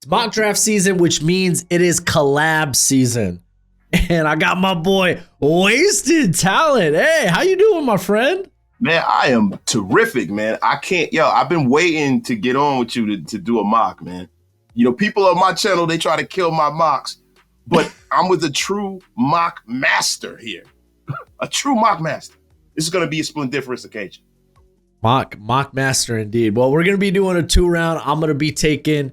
It's mock draft season, which means it is collab season. And I got my boy Wasted Talent. Hey, how you doing, my friend? Man, I am terrific, man. I've been waiting to get on with you to do a mock, man. You know, people on my channel, they try to kill my mocks, but I'm with a true mock master here. A true mock master. This is going to be a splendiferous occasion. Mock master indeed. Well, we're going to be doing a 2-round. I'm going to be taking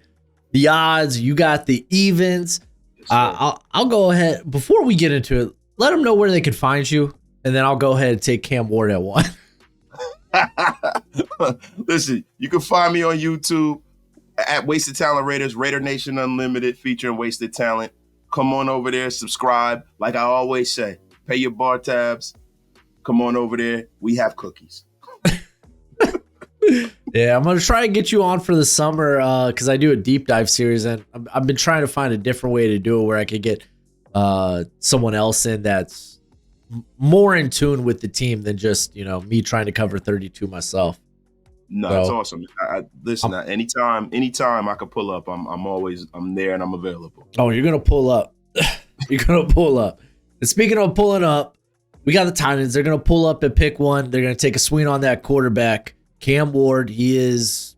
the odds. You got the evens. Yes, I'll go ahead. Before we get into it, let them know where they can find you, and then I'll go ahead and take Cam Ward at 1. Listen, you can find me on YouTube at Wasted Talent Raiders, Raider Nation Unlimited, featuring Wasted Talent. Come on over there, subscribe. Like I always say, pay your bar tabs. Come on over there. We have cookies. Yeah, I'm gonna try and get you on for the summer because I do a deep dive series, and I've been trying to find a different way to do it where I could get someone else in that's more in tune with the team than just me trying to cover 32 myself. No, that's awesome. Listen, anytime I can pull up, I'm there and I'm available. Oh, you're gonna pull up. You're gonna pull up. And speaking of pulling up, we got the Titans. They're gonna pull up at pick 1. They're gonna take a swing on that quarterback. Cam Ward, he's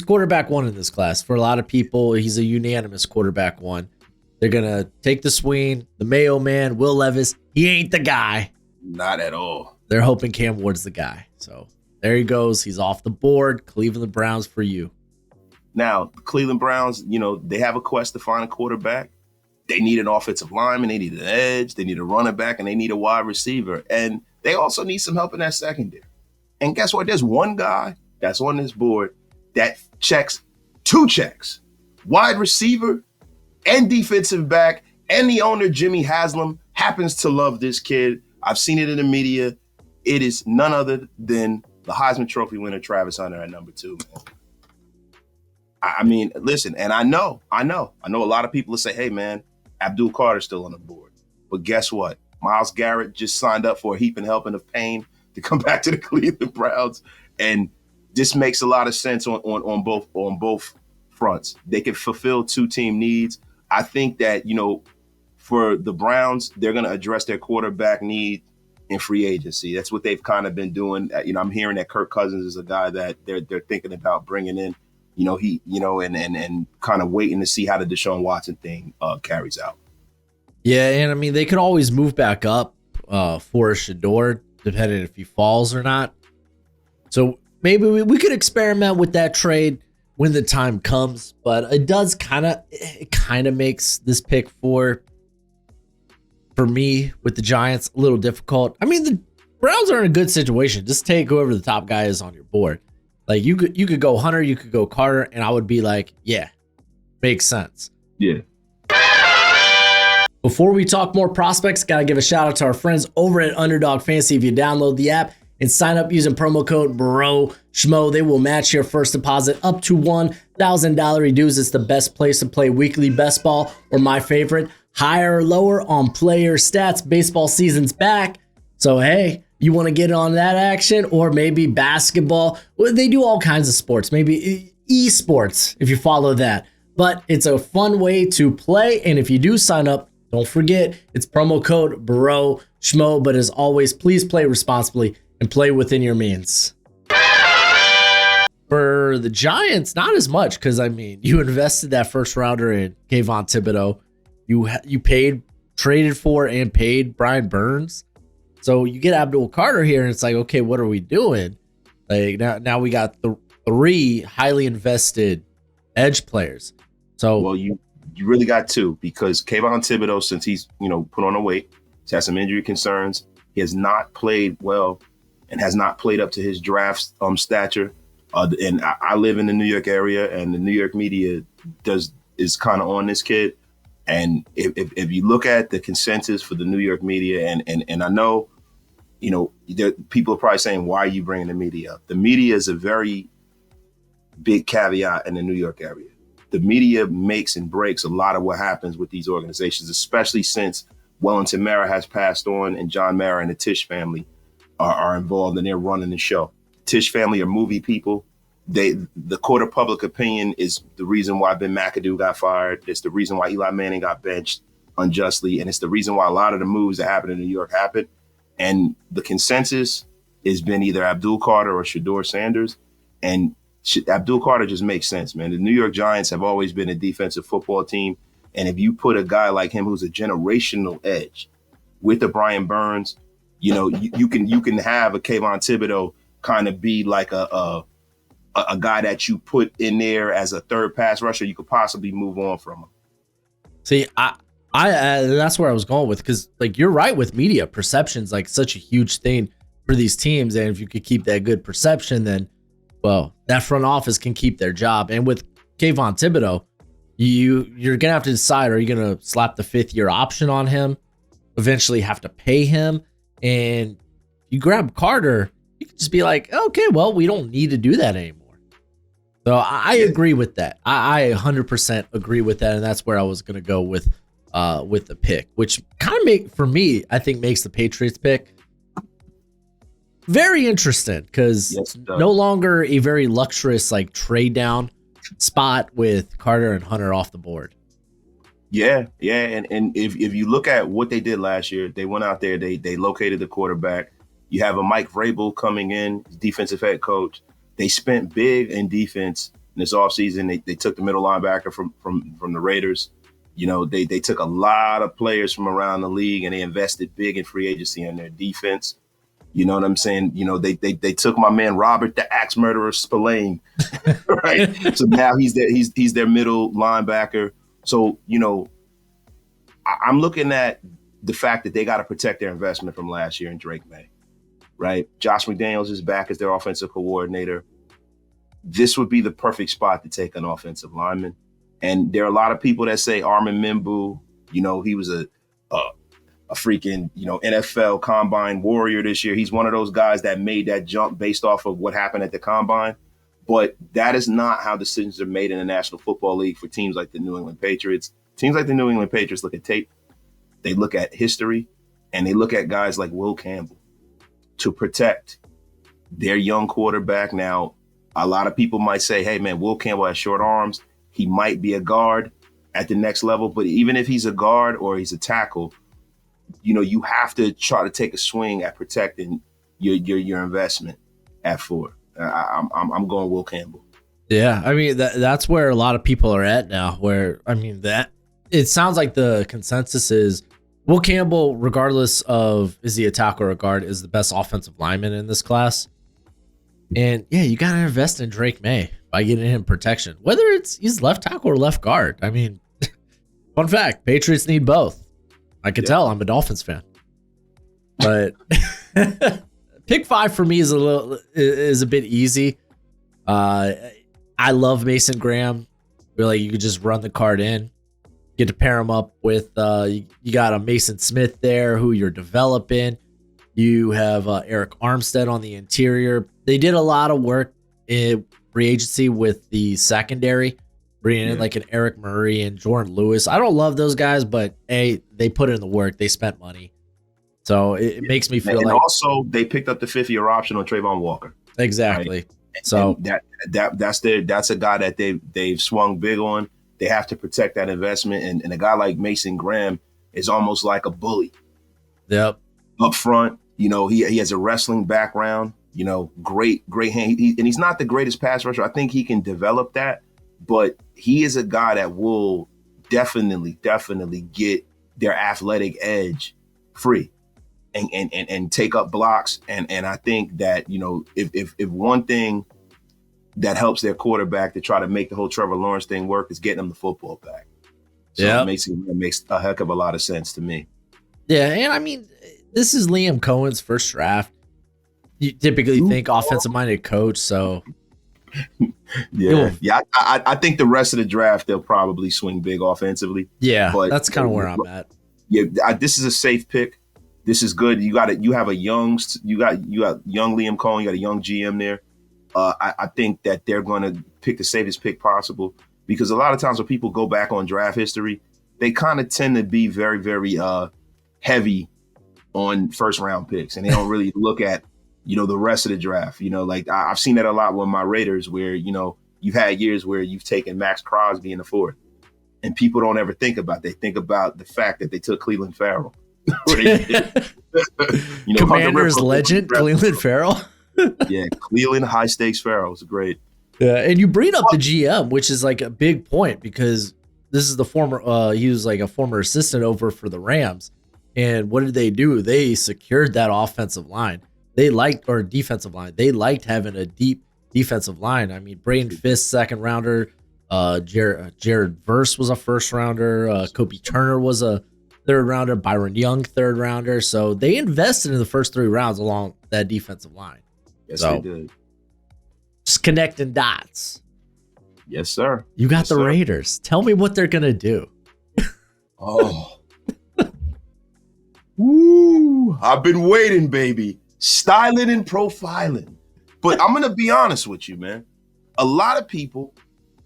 quarterback 1 in this class. For a lot of people, he's a unanimous quarterback 1. They're going to take the swing. The Mayo man, Will Levis, he ain't the guy. Not at all. They're hoping Cam Ward's the guy. So there he goes. He's off the board. Cleveland Browns for you. Now, the Cleveland Browns, they have a quest to find a quarterback. They need an offensive lineman. They need an edge. They need a running back, and they need a wide receiver. And they also need some help in that secondary. And guess what? There's one guy that's on this board that checks 2 checks. Wide receiver and defensive back. And the owner, Jimmy Haslam, happens to love this kid. I've seen it in the media. It is none other than the Heisman Trophy winner, Travis Hunter, at number 2. I mean, listen, and I know a lot of people will say, hey, man, Abdul Carter's still on the board. But guess what? Myles Garrett just signed up for a heap and helping of pain to come back to the Cleveland Browns, and this makes a lot of sense on both fronts. They can fulfill 2 team needs. I think that for the Browns, they're going to address their quarterback need in free agency. That's what they've kind of been doing. I'm hearing that Kirk Cousins is a guy that they're thinking about bringing in. And kind of waiting to see how the Deshaun Watson thing carries out. Yeah, and I mean they could always move back up for Shedeur, depending if he falls or not. So maybe we could experiment with that trade when the time comes, but it does kind of makes this pick for me with the Giants a little difficult. I mean, the Browns are in a good situation. Just take whoever the top guy is on your board. Like you could go Hunter, you could go Carter, and I would be like, yeah, makes sense. Yeah. Before we talk more prospects, gotta give a shout out to our friends over at Underdog Fantasy. If you download the app and sign up using promo code BROSHMO, they will match your first deposit up to $1,000 dues. It's the best place to play weekly best ball, or my favorite, higher or lower on player stats. Baseball season's back, so hey, you want to get on that action, or maybe basketball. Well, they do all kinds of sports, maybe esports if you follow that. But it's a fun way to play, and if you do sign up, don't forget, it's promo code BROSHMO. But as always, please play responsibly and play within your means. For the Giants, not as much, because, I mean, you invested that first rounder in Kayvon Thibodeau. You traded for and paid Brian Burns. So you get Abdul Carter here, and it's like, okay, what are we doing? Like now we got the 3 highly invested edge players. So well, you really got 2, because Kayvon Thibodeau, since he's put on a weight, he's had some injury concerns. He has not played well and has not played up to his draft stature. And I live in the New York area, and the New York media is kind of on this kid. And if you look at the consensus for the New York media, and I know, people are probably saying, why are you bringing the media up? The media is a very big caveat in the New York area. The media makes and breaks a lot of what happens with these organizations, especially since Wellington Mara has passed on and John Mara and the Tisch family are involved, and they're running the show. Tisch family are movie people. the court of public opinion is the reason why Ben McAdoo got fired. It's the reason why Eli Manning got benched unjustly. And it's the reason why a lot of the moves that happened in New York happened. And the consensus has been either Abdul Carter or Shedeur Sanders. And Abdul Carter just makes sense, man. The New York Giants have always been a defensive football team. And if you put a guy like him who's a generational edge with a Brian Burns, you know, you can have a Kayvon Thibodeau kind of be like a guy that you put in there as a third pass rusher. You could possibly move on from him. See, I that's where I was going with, because like you're right with media perception's like such a huge thing for these teams, and if you could keep that good perception, then well, that front office can keep their job. And with Kayvon Thibodeau, you're gonna have to decide: are you gonna slap the 5th-year option on him, eventually have to pay him, and you grab Carter, you can just be like, okay, well, we don't need to do that anymore. So I agree with that. I 100% agree with that, and that's where I was gonna go with the pick, which kind of for me, I think makes the Patriots pick very interesting, because no longer a very luxurious like trade down spot with Carter and Hunter off the board. Yeah. And if you look at what they did last year, they went out there, they located the quarterback. You have a Mike Vrabel coming in, defensive head coach. They spent big in defense in this offseason. They took the middle linebacker from the Raiders. You know, they took a lot of players from around the league, and they invested big in free agency in their defense. You know what I'm saying? You know, they took my man Robert the Axe Murderer Spillane, right? So now he's their middle linebacker. So, you know, I'm looking at the fact that they got to protect their investment from last year in Drake May, right? Josh McDaniels is back as their offensive coordinator. This would be the perfect spot to take an offensive lineman. And there are a lot of people that say Armin Mimbu, you know, he was a freaking, you know, NFL combine warrior this year. He's one of those guys that made that jump based off of what happened at the combine. But that is not how decisions are made in the National Football League for teams like the New England Patriots. Teams like the New England Patriots look at tape, they look at history, and they look at guys like Will Campbell to protect their young quarterback. Now, a lot of people might say, hey, man, Will Campbell has short arms. He might be a guard at the next level. But even if he's a guard or he's a tackle, you know, you have to try to take a swing at protecting your investment at 4. I'm going Will Campbell. Yeah, I mean that's where a lot of people are at now. Where I mean that it sounds like the consensus is Will Campbell, regardless of is he a tackle or a guard, is the best offensive lineman in this class. And yeah, you got to invest in Drake May by getting him protection, whether he's left tackle or left guard. I mean, fun fact: Patriots need both. I can tell I'm a Dolphins fan, but pick 5 for me is a bit easy. I love Mason Graham. Really, you could just run the card in, get to pair him up with you got a Mason Smith there who you're developing. You have Eric Armstead on the interior. They did a lot of work in free agency with the secondary, bringing in like an Eric Murray and Jordan Lewis. I don't love those guys, but they put in the work. They spent money. So it makes me feel and like. And also, they picked up the 5th-year option on Trayvon Walker. Exactly. Right? So and that's a guy that they've swung big on. They have to protect that investment. And a guy like Mason Graham is almost like a bully. Yep. Up front, you know, he has a wrestling background, you know, great hand. And he's not the greatest pass rusher. I think he can develop that. But he is a guy that will definitely get their athletic edge free and take up blocks. And I think that, you know, if one thing that helps their quarterback to try to make the whole Trevor Lawrence thing work is getting him the football back. So it makes a heck of a lot of sense to me. Yeah, and I mean, this is Liam Cohen's first draft. You typically think offensive-minded coach, so... I think the rest of the draft they'll probably swing big offensively. Yeah, but that's kind of where I'm at. Yeah, this is a safe pick. This is good. You have a young Liam Cohen. You got a young GM there. I think that they're going to pick the safest pick possible, because a lot of times when people go back on draft history, they kind of tend to be very, very heavy on first round picks, and they don't really look at the rest of the draft. Like I've seen that a lot with my Raiders where, you've had years where you've taken Max Crosby in the fourth and people don't ever think about, they think about the fact that they took Cleveland Farrell. Commanders legend, Cleveland Farrell. Yeah, Cleveland high stakes Farrell was great. Yeah, and you bring up the GM, which is like a big point because this is the former, he was like a former assistant over for the Rams. And what did they do? They secured that offensive line. Or defensive line. They liked having a deep defensive line. I mean, Braden Fisk, second rounder. Jared Verse was a first rounder. Kobe Turner was a third rounder. Byron Young, third rounder. So they invested in the first 3 rounds along that defensive line. Yes, they did. Just connecting dots. Yes, sir. You got the Raiders. Tell me what they're going to do. Oh. Woo. I've been waiting, baby. Styling and profiling. But I'm going to be honest with you, man. A lot of people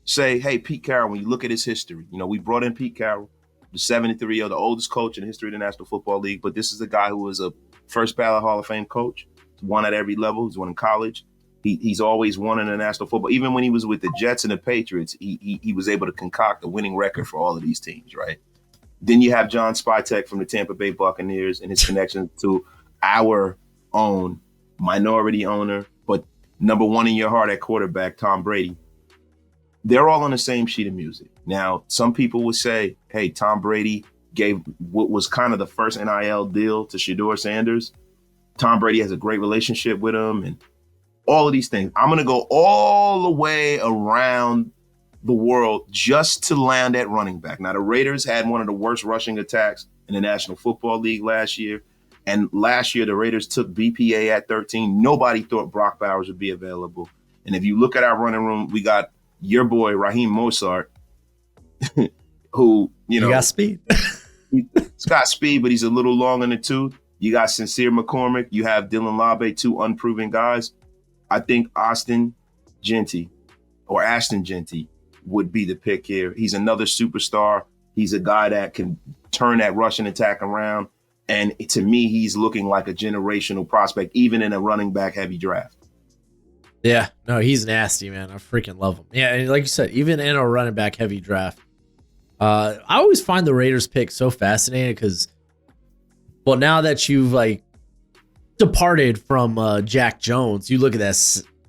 say, hey, Pete Carroll, when you look at his history, we brought in Pete Carroll, the 73-year-old, the oldest coach in the history of the National Football League. But this is a guy who was a first ballot Hall of Fame coach. He's won at every level. He's won in college. He's always won in the National Football. Even when he was with the Jets and the Patriots, he was able to concoct a winning record for all of these teams, right? Then you have John Spytek from the Tampa Bay Buccaneers and his connection to our own minority owner, but number one in your heart at quarterback, Tom Brady. They're all on the same sheet of music. Now, some people would say, hey, Tom Brady gave what was kind of the first NIL deal to Shedeur Sanders. Tom Brady has a great relationship with him and all of these things. I'm going to go all the way around the world just to land at running back. Now, the Raiders had one of the worst rushing attacks in the National Football League last year. And last year, the Raiders took BPA at 13. Nobody thought Brock Bowers would be available. And if you look at our running room, we got your boy, Raheem Mostert, who, you got speed. He's got speed, but he's a little long in the tooth. You got Sincere McCormick. You have Dylan Labe, 2 unproven guys. I think Ashton Jeanty would be the pick here. He's another superstar. He's a guy that can turn that rushing attack around. And to me, he's looking like a generational prospect, even in a running back heavy draft. Yeah, no, he's nasty, man. I freaking love him. Yeah, and like you said, even in a running back heavy draft, I always find the Raiders pick so fascinating because, well, now that you've like departed from Jack Jones, you look at that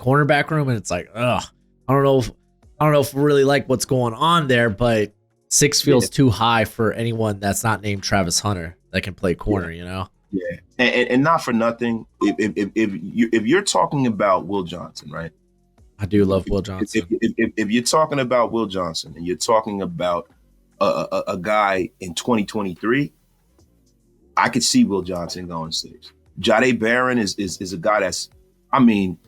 cornerback room and it's like, ugh, I don't know if we really like what's going on there, but 6 feels too high for anyone that's not named Travis Hunter that can play corner, Yeah, and not for nothing. If you're talking about Will Johnson, right? I do love Will Johnson. If you're talking about Will Johnson and you're talking about a guy in 2023, I could see Will Johnson going 6. Jahdae Barron is a guy that's, I mean,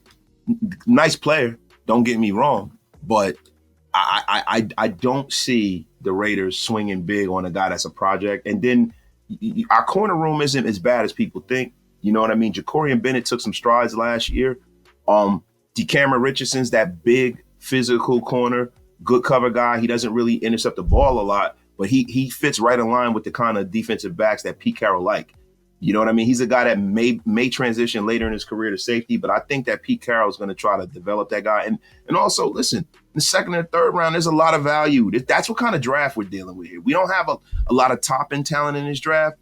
nice player. Don't get me wrong, but I don't see the Raiders swinging big on a guy that's a project. And then our corner room isn't as bad as people think. You know what I mean? Jacorian Bennett took some strides last year. DeCameron Richardson's that big physical corner, good cover guy. He doesn't really intercept the ball a lot, but he fits right in line with the kind of defensive backs that Pete Carroll like. You know what I mean? He's a guy that may transition later in his career to safety, but I think that Pete Carroll is going to try to develop that guy. And also, listen, in the second and third round, there's a lot of value. That's what kind of draft we're dealing with here. We don't have a lot of top-end talent in this draft,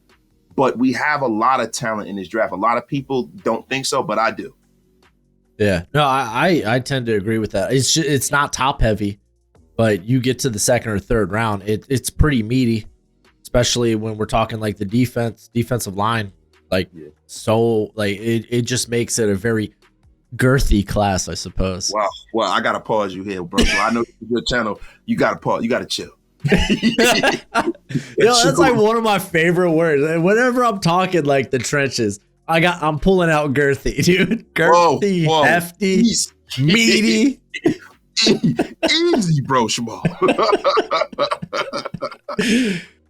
but we have a lot of talent in this draft. A lot of people don't think so, but I do. Yeah, no, I tend to agree with that. It's not top-heavy, but you get to the second or third round, it's pretty meaty. Especially when we're talking like the defensive line, so it just makes it a very girthy class, I suppose. Wow. Well, I gotta pause you here, bro. I know this is your channel. You gotta pause. You gotta chill. That's like one of my favorite words. And whenever I'm talking like the trenches, I'm pulling out girthy, dude. Girthy, whoa. Hefty, meaty. Easy, Broshmo.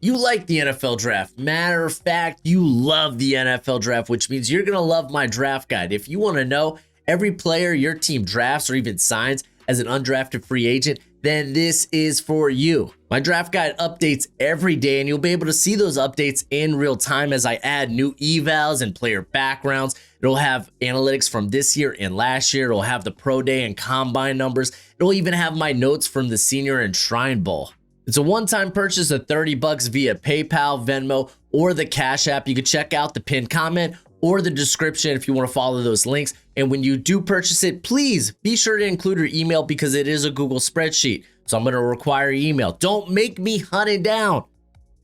You like the NFL draft. Matter of fact, you love the NFL draft, which means you're going to love my draft guide. If you want to know every player your team drafts or even signs as an undrafted free agent, then this is for you. My draft guide updates every day, and you'll be able to see those updates in real time as I add new evals and player backgrounds. It'll have analytics from this year and last year. It'll have the pro day and combine numbers. It'll even have my notes from the senior and shrine bowl. It's a one-time purchase of $30 via PayPal, Venmo, or the Cash App. You can check out the pinned comment or the description if you want to follow those links. And when you do purchase it, please be sure to include your email because it is a Google spreadsheet. So I'm going to require your email. Don't make me hunt it down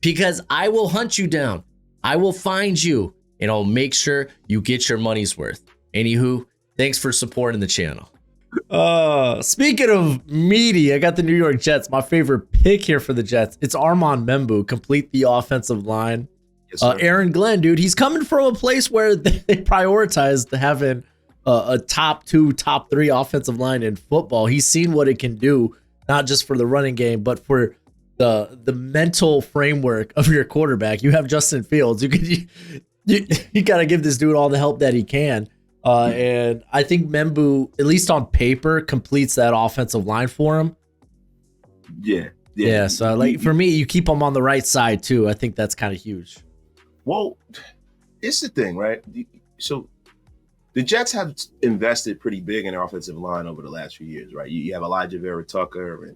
because I will hunt you down. I will find you and I'll make sure you get your money's worth. Anywho, thanks for supporting the channel. Speaking of meaty, I got the New York Jets. My favorite pick here for the Jets. It's Armand Membu, complete the offensive line. Yes, Aaron Glenn, dude, he's coming from a place where they prioritized having a top 2, top 3 offensive line in football. He's seen what it can do, not just for the running game, but for the mental framework of your quarterback. You have Justin Fields. You got to give this dude all the help that he can. And I think Membu, at least on paper, completes that offensive line for him. Yeah. So like for me, you keep him on the right side too. I think that's kind of huge. Well, it's the thing, right? So the Jets have invested pretty big in their offensive line over the last few years, right? You have Elijah Vera Tucker, and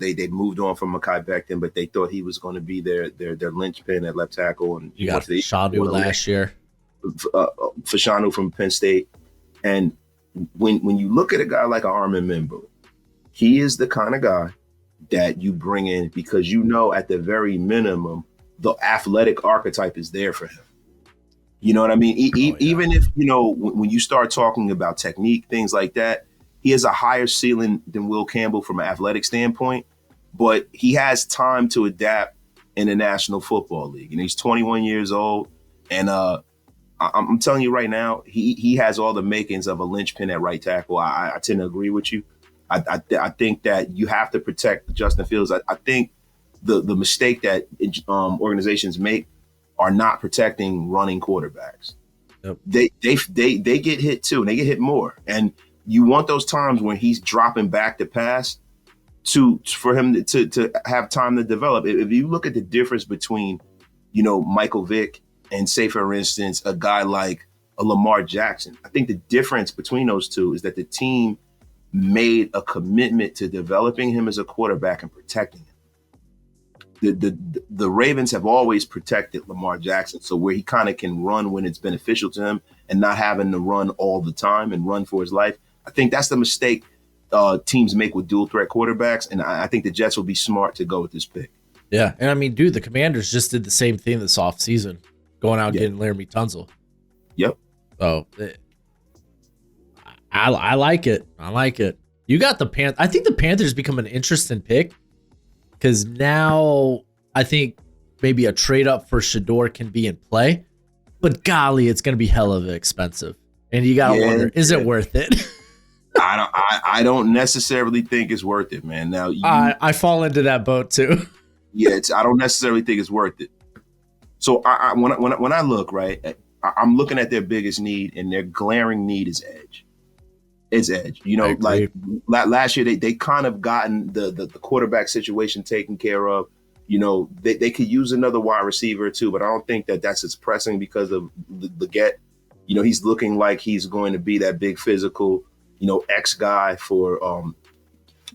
they moved on from Mekhi Becton, but they thought he was going to be their linchpin at left tackle. And you got Shedeur last year. Fashanu from Penn State. And when you look at a guy like Armin Membu, he is the kind of guy that you bring in because at the very minimum, the athletic archetype is there for him. You know what I mean? Even if, when you start talking about technique, things like that, he has a higher ceiling than Will Campbell from an athletic standpoint, but he has time to adapt in the National Football League. He's 21 years old, and I'm telling you right now, he has all the makings of a linchpin at right tackle. I tend to agree with you. I think that you have to protect Justin Fields. I think the mistake that organizations make are not protecting running quarterbacks. Yep. They get hit too, and they get hit more. And you want those times when he's dropping back to pass for him to have time to develop. If you look at the difference between, Michael Vick and, say, for instance, a guy like a Lamar Jackson, I think the difference between those two is that the team made a commitment to developing him as a quarterback and protecting him. The Ravens have always protected Lamar Jackson, so where he kind of can run when it's beneficial to him and not having to run all the time and run for his life. I think that's the mistake teams make with dual threat quarterbacks, and I think the Jets will be smart to go with this pick. Yeah, and I mean, dude, the Commanders just did the same thing this offseason, going out getting Laramie Tunsil. Yep. So I like it. You got the Panthers. I think the Panthers become an interesting pick because now I think maybe a trade up for Shedeur can be in play, but golly, it's going to be hella expensive. And you got to wonder, is it worth it? I don't necessarily think it's worth it, man. Now I fall into that boat too. Yeah, I don't necessarily think it's worth it. So when I look, right, I'm looking at their biggest need, and their glaring need is edge. It's edge. Like last year, they kind of gotten the quarterback situation taken care of. They could use another wide receiver too, but I don't think that's as pressing because of the get. He's looking like he's going to be that big physical, X guy for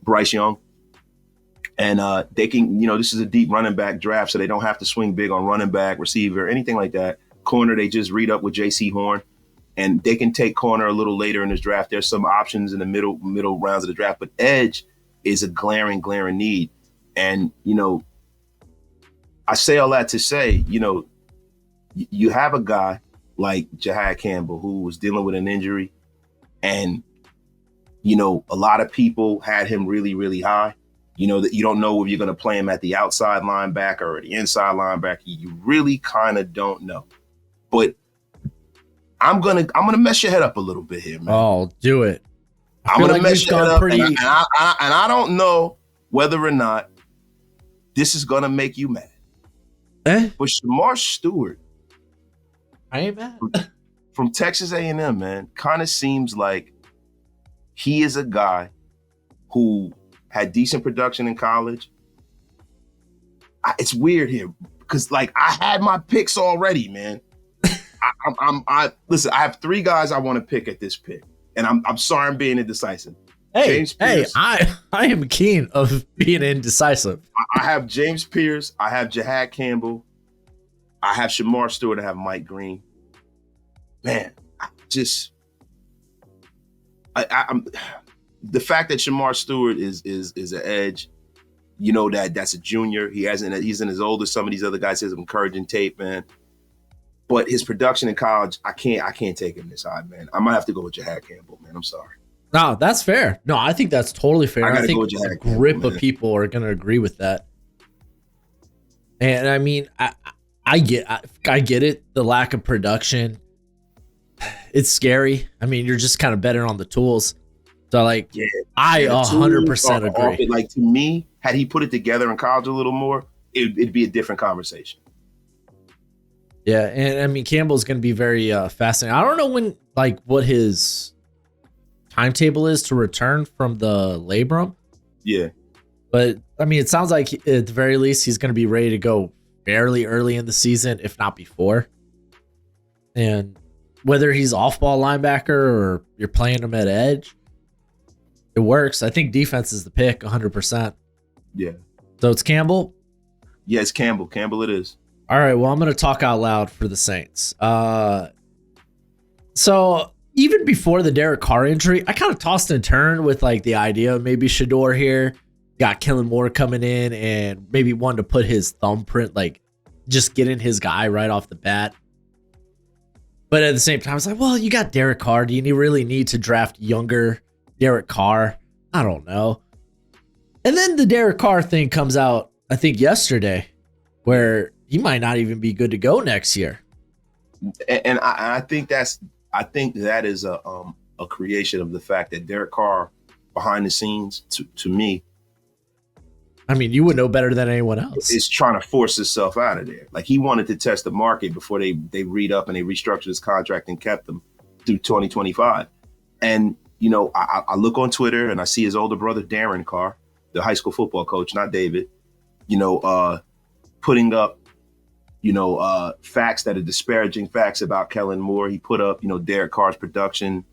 Bryce Young. And they can, this is a deep running back draft, so they don't have to swing big on running back, receiver, anything like that. Corner, they just read up with J.C. Horn, and they can take corner a little later in this draft. There's some options in the middle rounds of the draft, but edge is a glaring need. And, I say all that to say, you have a guy like Jahad Campbell who was dealing with an injury, and, a lot of people had him really, really high. That you don't know if you're going to play him at the outside linebacker or the inside linebacker. You really kind of don't know. But I'm gonna mess your head up a little bit here, man. Oh, do it. I'm gonna mess your head up, and I don't know whether or not this is gonna make you mad. But Shamar Stewart, I ain't mad. From Texas A&M, man, kind of seems like he is a guy who had decent production in college, it's weird here because like I had my picks already, man. Listen. I have 3 guys I want to pick at this pick, and I'm sorry I'm being indecisive. James Pierce. I am keen of being indecisive. I have James Pierce. I have Jahad Campbell. I have Shamar Stewart. I have Mike Green. Man, I'm the fact that Shamar Stewart is an edge. You know that's a junior. He's in as old as some of these other guys. He has encouraging tape, man. But his production in college, I can't take him this high, man. I might have to go with Jahad Campbell, man. I'm sorry. No, that's fair. No, I think that's totally fair. I think a grip of people are going to agree with that. And I mean, I get it. The lack of production, it's scary. I mean, you're just kind of betting on the tools. So like, I 100% agree. Like to me, had he put it together in college a little more, it'd be a different conversation. Yeah, and I mean, Campbell's going to be very fascinating. I don't know what his timetable is to return from the labrum. Yeah. But I mean, it sounds like at the very least, he's going to be ready to go fairly early in the season, if not before. And whether he's off-ball linebacker or you're playing him at edge, it works. I think defense is the pick 100%. Yeah. So it's Campbell? Yeah, it's Campbell. Campbell it is. All right, well, I'm going to talk out loud for the Saints. So even before the Derek Carr injury, I kind of tossed and turned with like the idea of maybe Shedeur here. Got Kellen Moore coming in and maybe wanted to put his thumbprint, like just getting his guy right off the bat. But at the same time, I was like, well, you got Derek Carr. Do you really need to draft younger Derek Carr? I don't know. And then the Derek Carr thing comes out, I think yesterday, where he might not even be good to go next year. And I think that is a creation of the fact that Derek Carr behind the scenes to me. I mean, you would know better than anyone else. Is trying to force himself out of there. Like he wanted to test the market before they read up and they restructured his contract and kept him through 2025. And, you know, I look on Twitter and I see his older brother, Darren Carr, the high school football coach, not David, you know, putting up, you know, facts that are disparaging facts about Kellen Moore. He put up, you know, Derek Carr's production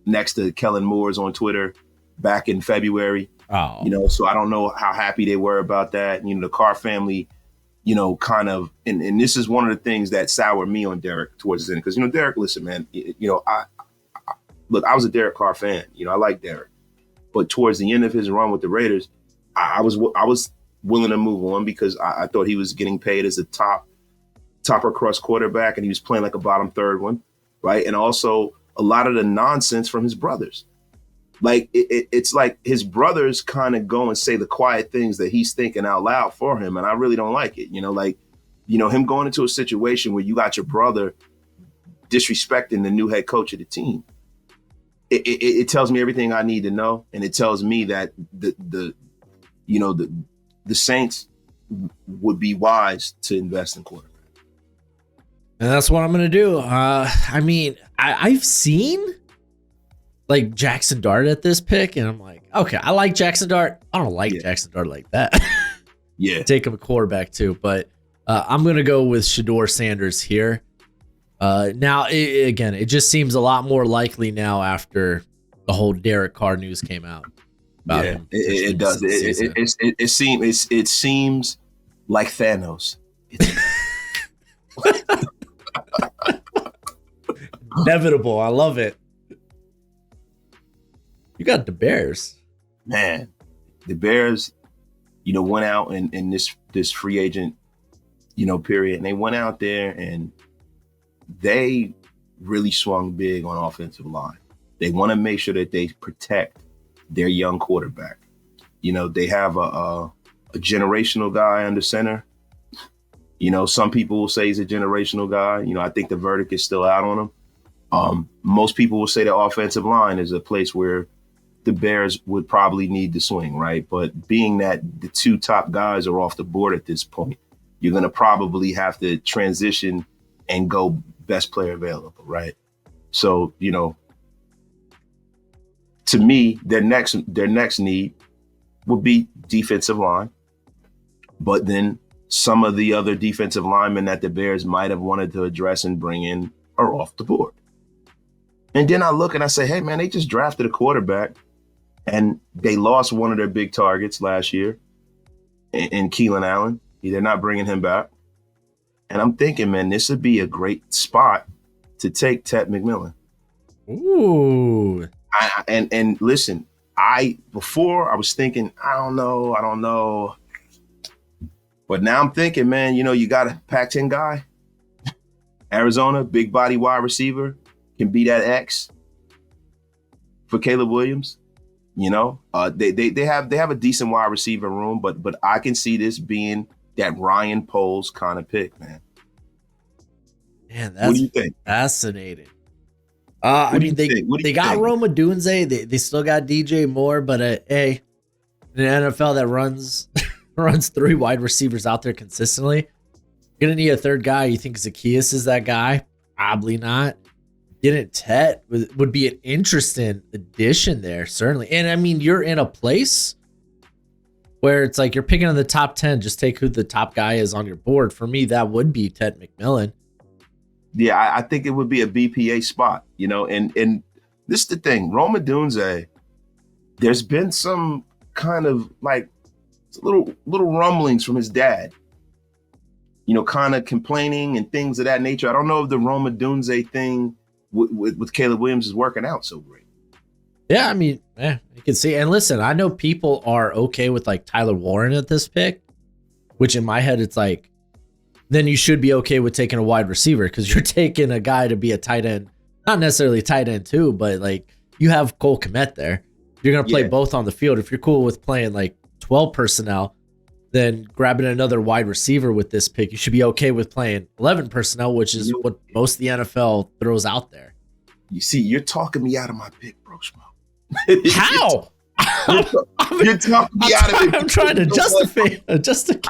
next to Kellen Moore's on Twitter back in February. Oh. You know, so I don't know how happy they were about that. You know, the Carr family, you know, kind of, and this is one of the things that soured me on Derek towards the end. Because, you know, Derek, listen, man, you know, I was a Derek Carr fan. You know, I like Derek. But towards the end of his run with the Raiders, I was willing to move on because I thought he was getting paid as a topper crust quarterback and he was playing like a bottom third one, right? And also a lot of the nonsense from his brothers. Like it's like his brothers kind of go and say the quiet things that he's thinking out loud for him. And I really don't like it. You know, like, you know, him going into a situation where you got your brother disrespecting the new head coach of the team. It tells me everything I need to know. And it tells me that the Saints would be wise to invest in quarterback. And that's what I'm going to do. I mean, I've seen like Jackson Dart at this pick, and I'm like, okay, I like Jackson Dart. I don't like Jackson Dart like that. Yeah. Take him a quarterback too, but I'm going to go with Shedeur Sanders here. Now, it just seems a lot more likely now after the whole Derek Carr news came out. About him. It does. It seems like Thanos. Inevitable. I love it. You got the Bears. Man, the Bears, you know, went out in this free agent, you know, period. And they went out there and they really swung big on offensive line. They want to make sure that they protect their young quarterback. You know, they have a generational guy under center. You know, some people will say he's a generational guy. You know, I think the verdict is still out on him. Most people will say the offensive line is a place where the Bears would probably need to swing, right? But being that the 2 top guys are off the board at this point, you're going to probably have to transition and go best player available, right? So, you know, to me, their next need would be defensive line. But then some of the other defensive linemen that the Bears might have wanted to address and bring in are off the board. And then I look and I say, hey, man, they just drafted a quarterback and they lost one of their big targets last year in Keelan Allen. They're not bringing him back. And I'm thinking, man, this would be a great spot to take Ted McMillan. Ooh. And listen, before I was thinking, I don't know. But now I'm thinking, man, you got a Pac-10 guy, Arizona, big body wide receiver, can be that X for Caleb Williams. They have a decent wide receiver room, but I can see this being that Ryan Poles kind of pick, man. Man, that's what do you think? Fascinating. They got Rome Odunze. They still got DJ Moore, but in an NFL that runs 3 wide receivers out there consistently, you're gonna need a third guy. You think Zacchaeus is that guy? Probably not. Getting Tet would be an interesting addition there, certainly. And I mean, you're in a place where it's like you're picking in the top 10. Just take who the top guy is on your board. For me, that would be Ted McMillan. Yeah, I think it would be a BPA spot, and this is the thing. Rome Odunze, there's been some kind of like little rumblings from his dad, kind of complaining and things of that nature. I don't know if the Rome Odunze thing with Caleb Williams is working out so great. Yeah, I mean, you can see. And listen, I know people are okay with like Tyler Warren at this pick, which in my head, it's like, then you should be okay with taking a wide receiver because you're taking a guy to be a tight end, not necessarily tight end too, but like you have Cole Kmet there. You're going to play both on the field. If you're cool with playing like 12 personnel, then grabbing another wide receiver with this pick, you should be okay with playing 11 personnel, which is what most of the NFL throws out there. You see, you're talking me out of my pick, Broshmo. How? You're talking me out of it. I'm trying to justify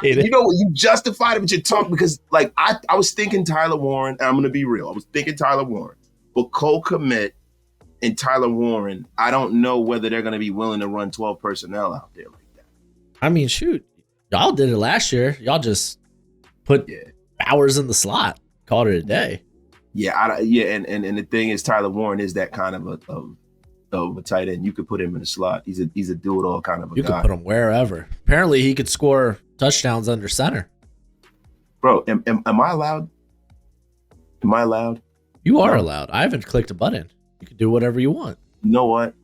it. You know what? You justified it, but you're talking because, like, I was thinking Tyler Warren, and I'm going to be real. I was thinking Tyler Warren. But Cole Kmet and Tyler Warren, I don't know whether they're going to be willing to run 12 personnel out there like that. I mean, shoot. Y'all did it last year. Y'all just put hours in the slot. Called it a day. Yeah, and the thing is, Tyler Warren is that kind of a tight end. You could put him in the slot. He's a do-it-all kind of a guy. You could put him wherever. Apparently, he could score touchdowns under center. Bro, am I allowed? Am I allowed? You are allowed. I haven't clicked a button. You can do whatever you want. You know what?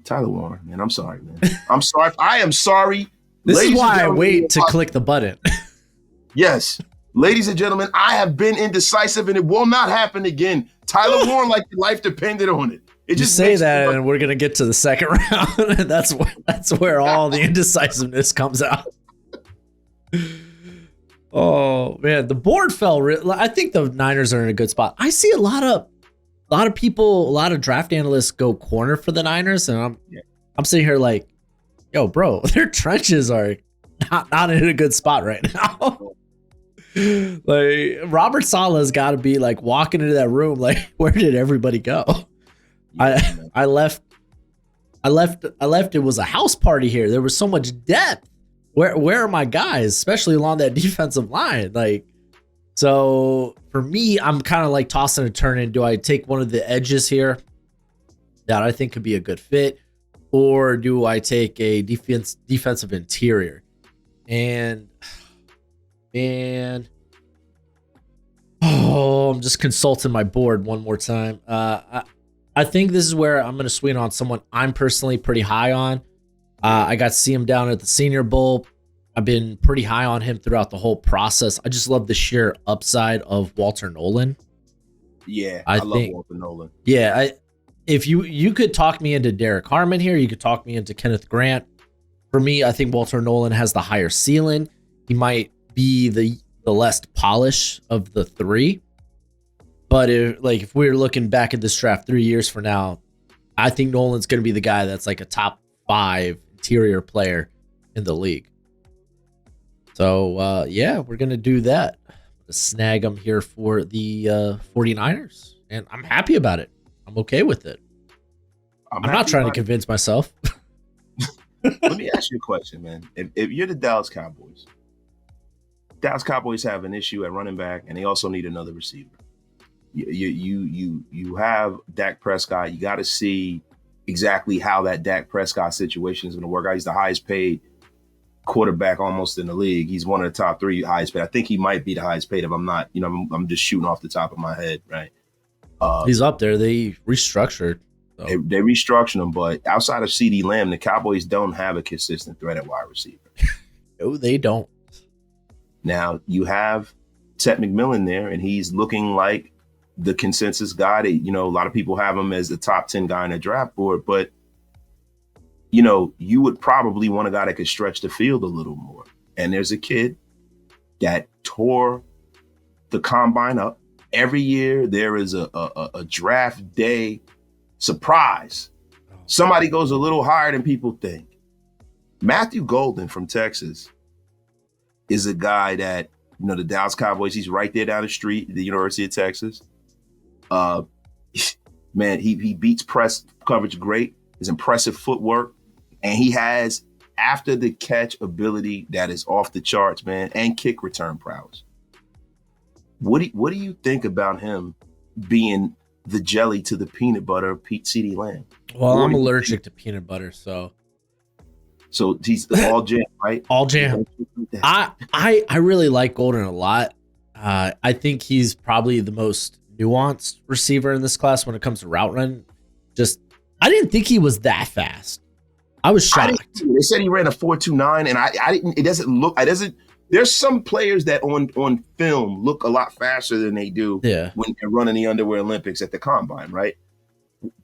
Tyler Warren, man. I'm sorry, man. I'm sorry. I am sorry. This is why I wait to click the button. Yes. Ladies and gentlemen, I have been indecisive and it will not happen again. Tyler Warren, like your life depended on it. It just say that, and we're gonna get to the second round. That's where all the indecisiveness comes out. Oh man, the board fell. I think the Niners are in a good spot. I see a lot of people, a lot of draft analysts go corner for the Niners, and I'm sitting here like, yo, bro, their trenches are not in a good spot right now. Like Robert Saleh's got to be like walking into that room like, where did everybody go? I left. It was a house party here. There was so much depth. Where are my guys, especially along that defensive line? Like, so for me, I'm kind of like tossing and turning. Do I take one of the edges here that I think could be a good fit, or do I take a defensive interior? And I'm just consulting my board one more time. I think this is where I'm going to swing on someone I'm personally pretty high on. I got to see him down at the Senior Bowl. I've been pretty high on him throughout the whole process. I just love the sheer upside of Walter Nolan. Yeah, I love Walter Nolan. Yeah, if you could talk me into Derek Harmon here, you could talk me into Kenneth Grant. For me, I think Walter Nolan has the higher ceiling. He might be the less polish of the three. But if we're looking back at this draft 3 years from now, I think Nolan's going to be the guy that's like a top 5 interior player in the league. So, we're going to do that. Snag him here for the 49ers. And I'm happy about it. I'm okay with it. I'm not trying to convince myself. Let me ask you a question, man. If you're the Dallas Cowboys Dallas Cowboys have an issue at running back, and they also need another receiver. You have Dak Prescott. You got to see exactly how that Dak Prescott situation is going to work out. He's the highest paid quarterback almost in the league. He's one of the top 3 highest paid. I think he might be the highest paid if I'm not, I'm just shooting off the top of my head, right? He's up there. They restructured. So. They restructured him, but outside of CeeDee Lamb, the Cowboys don't have a consistent threat at wide receiver. No, they don't. Now, you have Ted McMillan there, and he's looking like the consensus guy. That, a lot of people have him as the top 10 guy in the draft board, but, you would probably want a guy that could stretch the field a little more. And there's a kid that tore the combine up. Every year there is a draft day surprise. Somebody goes a little higher than people think. Matthew Golden from Texas is a guy that, the Dallas Cowboys, he's right there down the street at the University of Texas. Man, he beats press coverage great, his impressive footwork, and he has after the catch ability that is off the charts, man, and kick return prowess. What do you think about him being the jelly to the peanut butter of CeeDee Lamb? Well, I'm allergic to peanut butter, so he's all jam, right? All jam. I really like Golden a lot. I think he's probably the most nuanced receiver in this class when it comes to route run. I didn't think he was that fast. I was shocked. They said he ran a 4.29, and I didn't. It doesn't look. There's some players that on film look a lot faster than they do when they're running the underwear Olympics at the combine, right?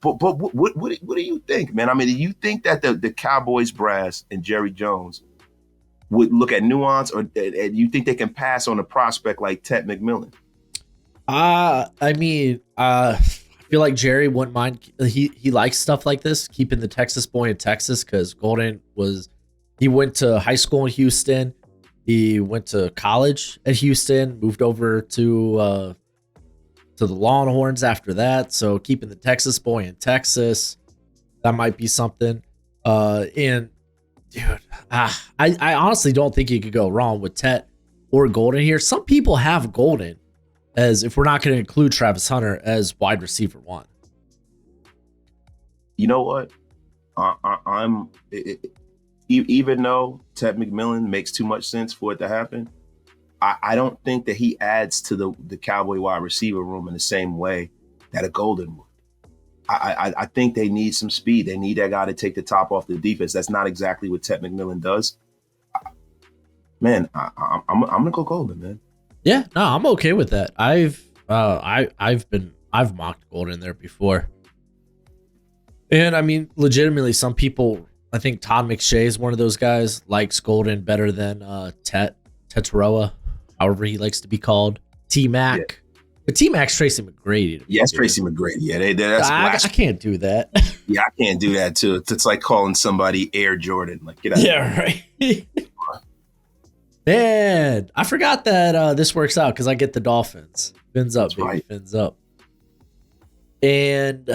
But what do you think, man? I mean, do you think that the Cowboys brass and Jerry Jones would look at nuance, or you think they can pass on a prospect like Ted McMillan? I feel like Jerry wouldn't mind. He likes stuff like this, keeping the Texas boy in Texas, because Golden he went to high school in Houston. He went to college at Houston, moved over to the Longhorns after that. So keeping the Texas boy in Texas, that might be something. And dude, I honestly don't think you could go wrong with Tet or Golden here. Some people have Golden as, if we're not going to include Travis Hunter, as wide receiver 1. You know what? Even though Ted McMillan makes too much sense for it to happen, I don't think that he adds to the Cowboy wide receiver room in the same way that a Golden would. I think they need some speed. They need that guy to take the top off the defense. That's not exactly what Ted McMillan does. Man, I'm gonna go Golden, man. Yeah, no, I'm okay with that. I've mocked Golden there before, and I mean, legitimately, some people. I think Todd McShay is one of those guys, likes Golden better than Tetaroa, however he likes to be called. T-Mac. Yeah. But T-Mac's Tracy McGrady. Yeah, it's Tracy McGrady. Yeah, that's I can't do that. Yeah, I can't do that too. It's like calling somebody Air Jordan. Like, get out. Yeah, right. Man, I forgot that this works out because I get the Dolphins. Fins up, baby. Right. Fins up. And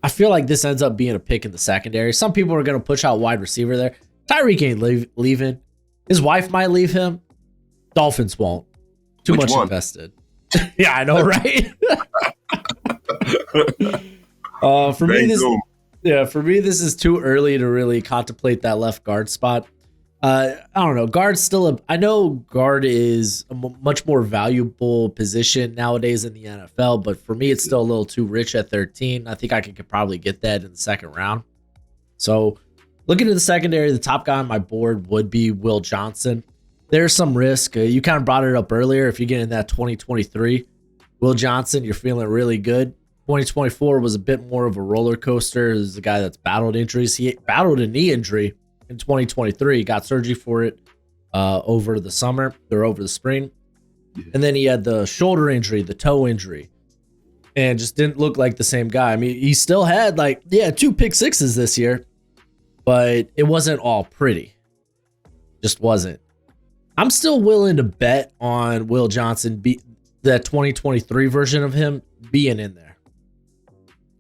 I feel like this ends up being a pick in the secondary. Some people are going to push out wide receiver there. Tyreek ain't leaving. His wife might leave him. Dolphins won't. Too much invested. Yeah, I know, right? For me, this is too early to really contemplate that left guard spot. I don't know. I know guard is a much more valuable position nowadays in the NFL, but for me, it's still a little too rich at 13. I think I could probably get that in the second round. So looking at the secondary, the top guy on my board would be Will Johnson. There's some risk. You kind of brought it up earlier. If you get in that 2023, Will Johnson, you're feeling really good. 2024 was a bit more of a roller coaster. This is a guy that's battled injuries. He battled a knee injury in 2023, got surgery for it over the summer or over the spring. And then he had the shoulder injury, the toe injury, and just didn't look like the same guy. I mean, he still had 2 pick sixes this year, but it wasn't all pretty. Just wasn't. I'm still willing to bet on Will Johnson, that 2023 version of him being in there.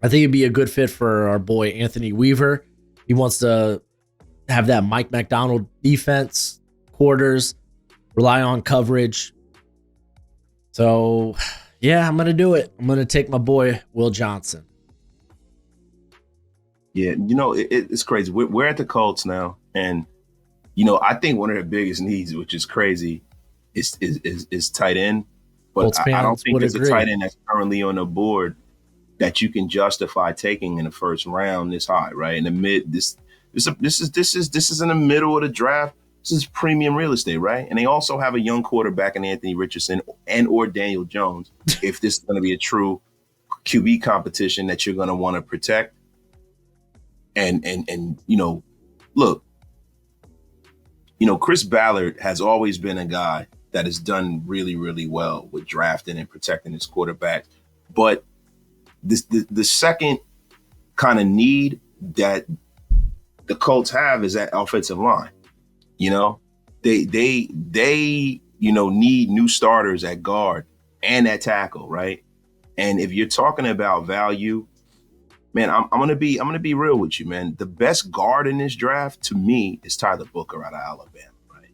I think it'd be a good fit for our boy Anthony Weaver. He wants to have that Mike McDonald defense, quarters, rely on coverage. So, yeah, I'm going to do it. I'm going to take my boy, Will Johnson. Yeah, it's crazy. We're at the Colts now, and I think one of their biggest needs, which is crazy, is tight end. But I don't think there's a tight end that's currently on the board that you can justify taking in the first round this high, right? In the mid, this is in the middle of the draft. This is premium real estate, right? And they also have a young quarterback in Anthony Richardson or Daniel Jones. If this is going to be a true QB competition that you're going to want to protect. And look, Chris Ballard has always been a guy that has done really, really well with drafting and protecting his quarterbacks. But the second kind of need that the Colts have is that offensive line. They need new starters at guard and at tackle, right? And if you're talking about value, man, I'm gonna be real with you, man. The best guard in this draft to me is Tyler Booker out of Alabama, right?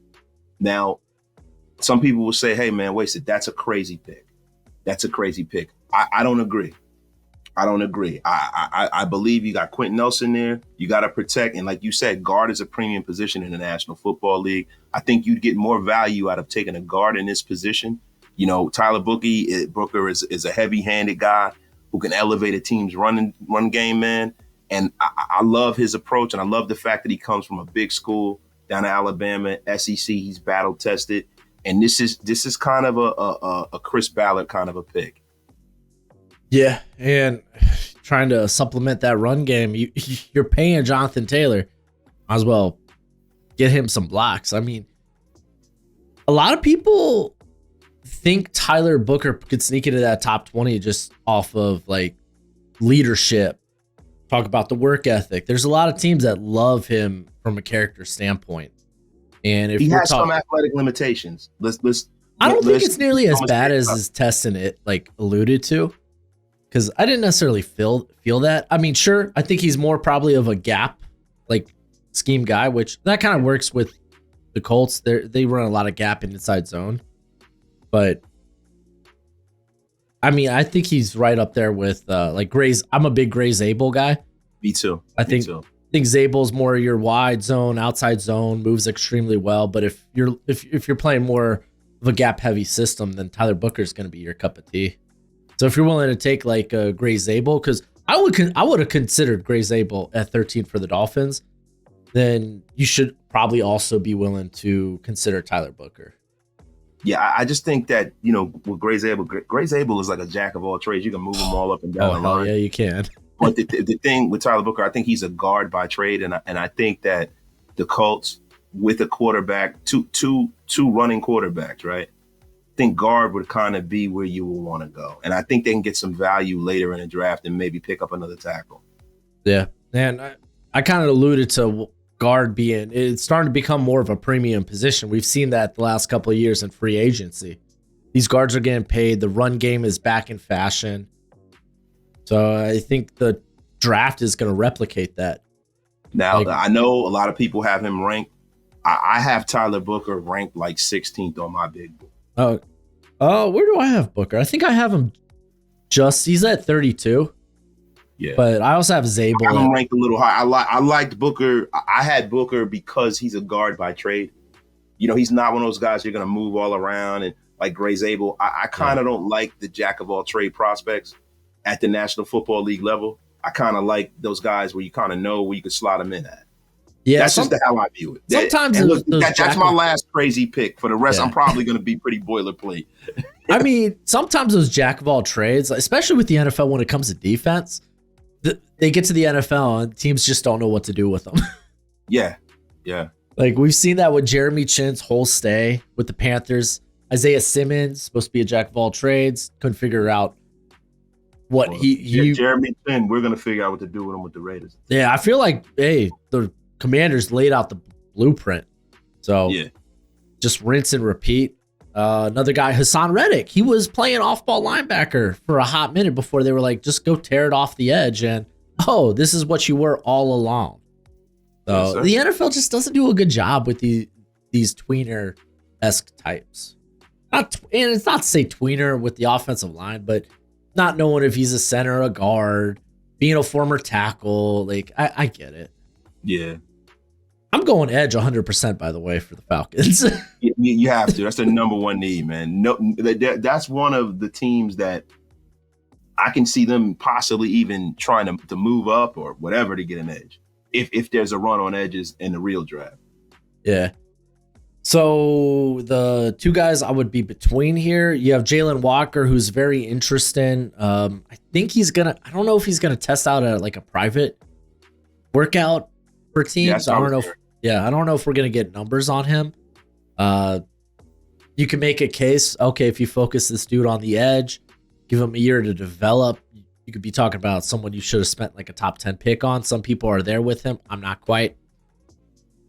Now, some people will say, hey man, wasted, that's a crazy pick. That's a crazy pick. I don't agree. I believe you got Quentin Nelson there. You got to protect. And like you said, guard is a premium position in the National Football League. I think you'd get more value out of taking a guard in this position. Tyler Booker is a heavy-handed guy who can elevate a team's run game, man. And I love his approach, and I love the fact that he comes from a big school down in Alabama, SEC. He's battle tested, and this is kind of a Chris Ballard kind of a pick. Yeah, and trying to supplement that run game, you're paying Jonathan Taylor. Might as well get him some blocks. I mean, a lot of people think Tyler Booker could sneak into that top 20 just off of like leadership. Talk about the work ethic. There's a lot of teams that love him from a character standpoint. And if he has some athletic limitations, I don't think it's nearly as bad as his test in it like alluded to. Because I didn't necessarily feel that. I mean, sure, I think he's more probably of a gap like scheme guy, which that kind of works with the Colts. They run a lot of gap and inside zone. But I mean, I think he's right up there with like Gray's. I'm a big Gray Zabel guy. Me too. I think Zabel's more your wide zone, outside zone, moves extremely well. But if you're playing more of a gap heavy system, then Tyler Booker's going to be your cup of tea. So if you're willing to take like a Gray Zabel, because I would have considered Gray Zabel at 13 for the Dolphins, then you should probably also be willing to consider Tyler Booker. Yeah, I just think that, with Gray Zabel is like a jack of all trades. You can move them all up and down the line. Yeah, you can. But the thing with Tyler Booker, I think he's a guard by trade, and I think that the Colts with a quarterback, two running quarterbacks, right? I think guard would kind of be where you will want to go. And I think they can get some value later in the draft and maybe pick up another tackle. Yeah. And I kind of alluded to guard it's starting to become more of a premium position. We've seen that the last couple of years in free agency. These guards are getting paid. The run game is back in fashion. So I think the draft is going to replicate that. Now, I know a lot of people have him ranked. I have Tyler Booker ranked like 16th on my big board. Oh, where do I have Booker? I think I have him he's at 32. Yeah. But I also have Zabel. I have him ranked a little high. I liked Booker. I had Booker because he's a guard by trade. He's not one of those guys you're going to move all around and like Gray Zabel. I kind of don't like the jack of all trade prospects at the National Football League level. I kind of like those guys where you kind of know where you can slot them in at. Yeah, that's just how I view it. Sometimes that's my last crazy pick. For the rest, I'm probably going to be pretty boilerplate. I mean, sometimes those jack of all trades, especially with the NFL when it comes to defense, they get to the NFL and teams just don't know what to do with them. Yeah. Like we've seen that with Jeremy Chin's whole stay with the Panthers. Isaiah Simmons, supposed to be a jack of all trades, couldn't figure out what Jeremy Chin, we're going to figure out what to do with him with the Raiders. Yeah, I feel like, the Commanders laid out the blueprint. So just rinse and repeat. Another guy, Hassan Reddick, he was playing off-ball linebacker for a hot minute before they were like, just go tear it off the edge. And, this is what you were all along. So the NFL just doesn't do a good job with these tweener esque types. And it's not to say tweener with the offensive line, but not knowing if he's a center or a guard, being a former tackle. Like, I get it. Yeah. I'm going edge 100%, by the way, for the Falcons. You have to. That's their number one need, man. No, that's one of the teams that I can see them possibly even trying to move up or whatever to get an edge. If there's a run on edges in the real draft. Yeah. So the two guys I would be between here, you have Jalen Walker, who's very interesting. I think I don't know if he's gonna test out like a private workout for teams. I don't know if we're gonna get numbers on him. You can make a case, okay, if you focus this dude on the edge, give him a year to develop, you could be talking about someone you should have spent like a top 10 pick on. Some people are there with him. I'm not quite.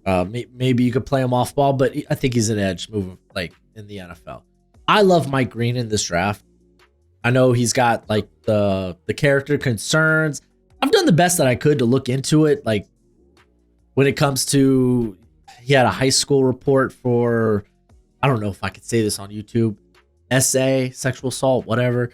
Maybe you could play him off ball, but I think he's an edge move like in the NFL. I love Mike Green in this draft. I know he's got like the character concerns. I've done the best that I could to look into it. Like when it comes to, he had a high school report for, I don't know if I could say this on YouTube, SA, sexual assault, whatever.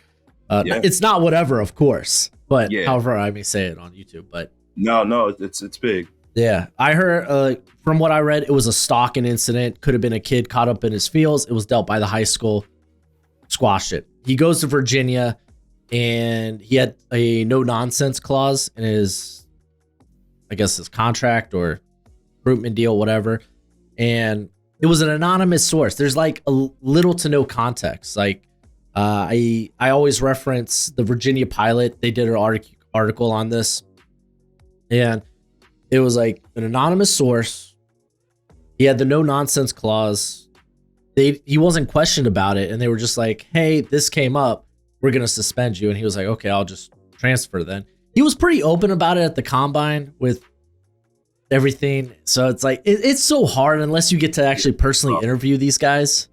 It's not whatever, of course, but however I may say it on YouTube. But no, it's big. Yeah, I heard from what I read, it was a stalking incident. Could have been a kid caught up in his feels. It was dealt by the high school. Squashed it. He goes to Virginia, and he had a no nonsense clause in his, I guess, his contract or recruitment deal, whatever. And it was an anonymous source. There's like a little to no context. Like I always reference the Virginia Pilot. They did an article on this, and it was like an anonymous source. He had the no nonsense clause. He wasn't questioned about it, and they were just like, "Hey, this came up. We're gonna suspend you." And he was like, "Okay, I'll just transfer then." He was pretty open about it at the combine with everything. So it's like it's so hard unless you get to actually personally interview these guys.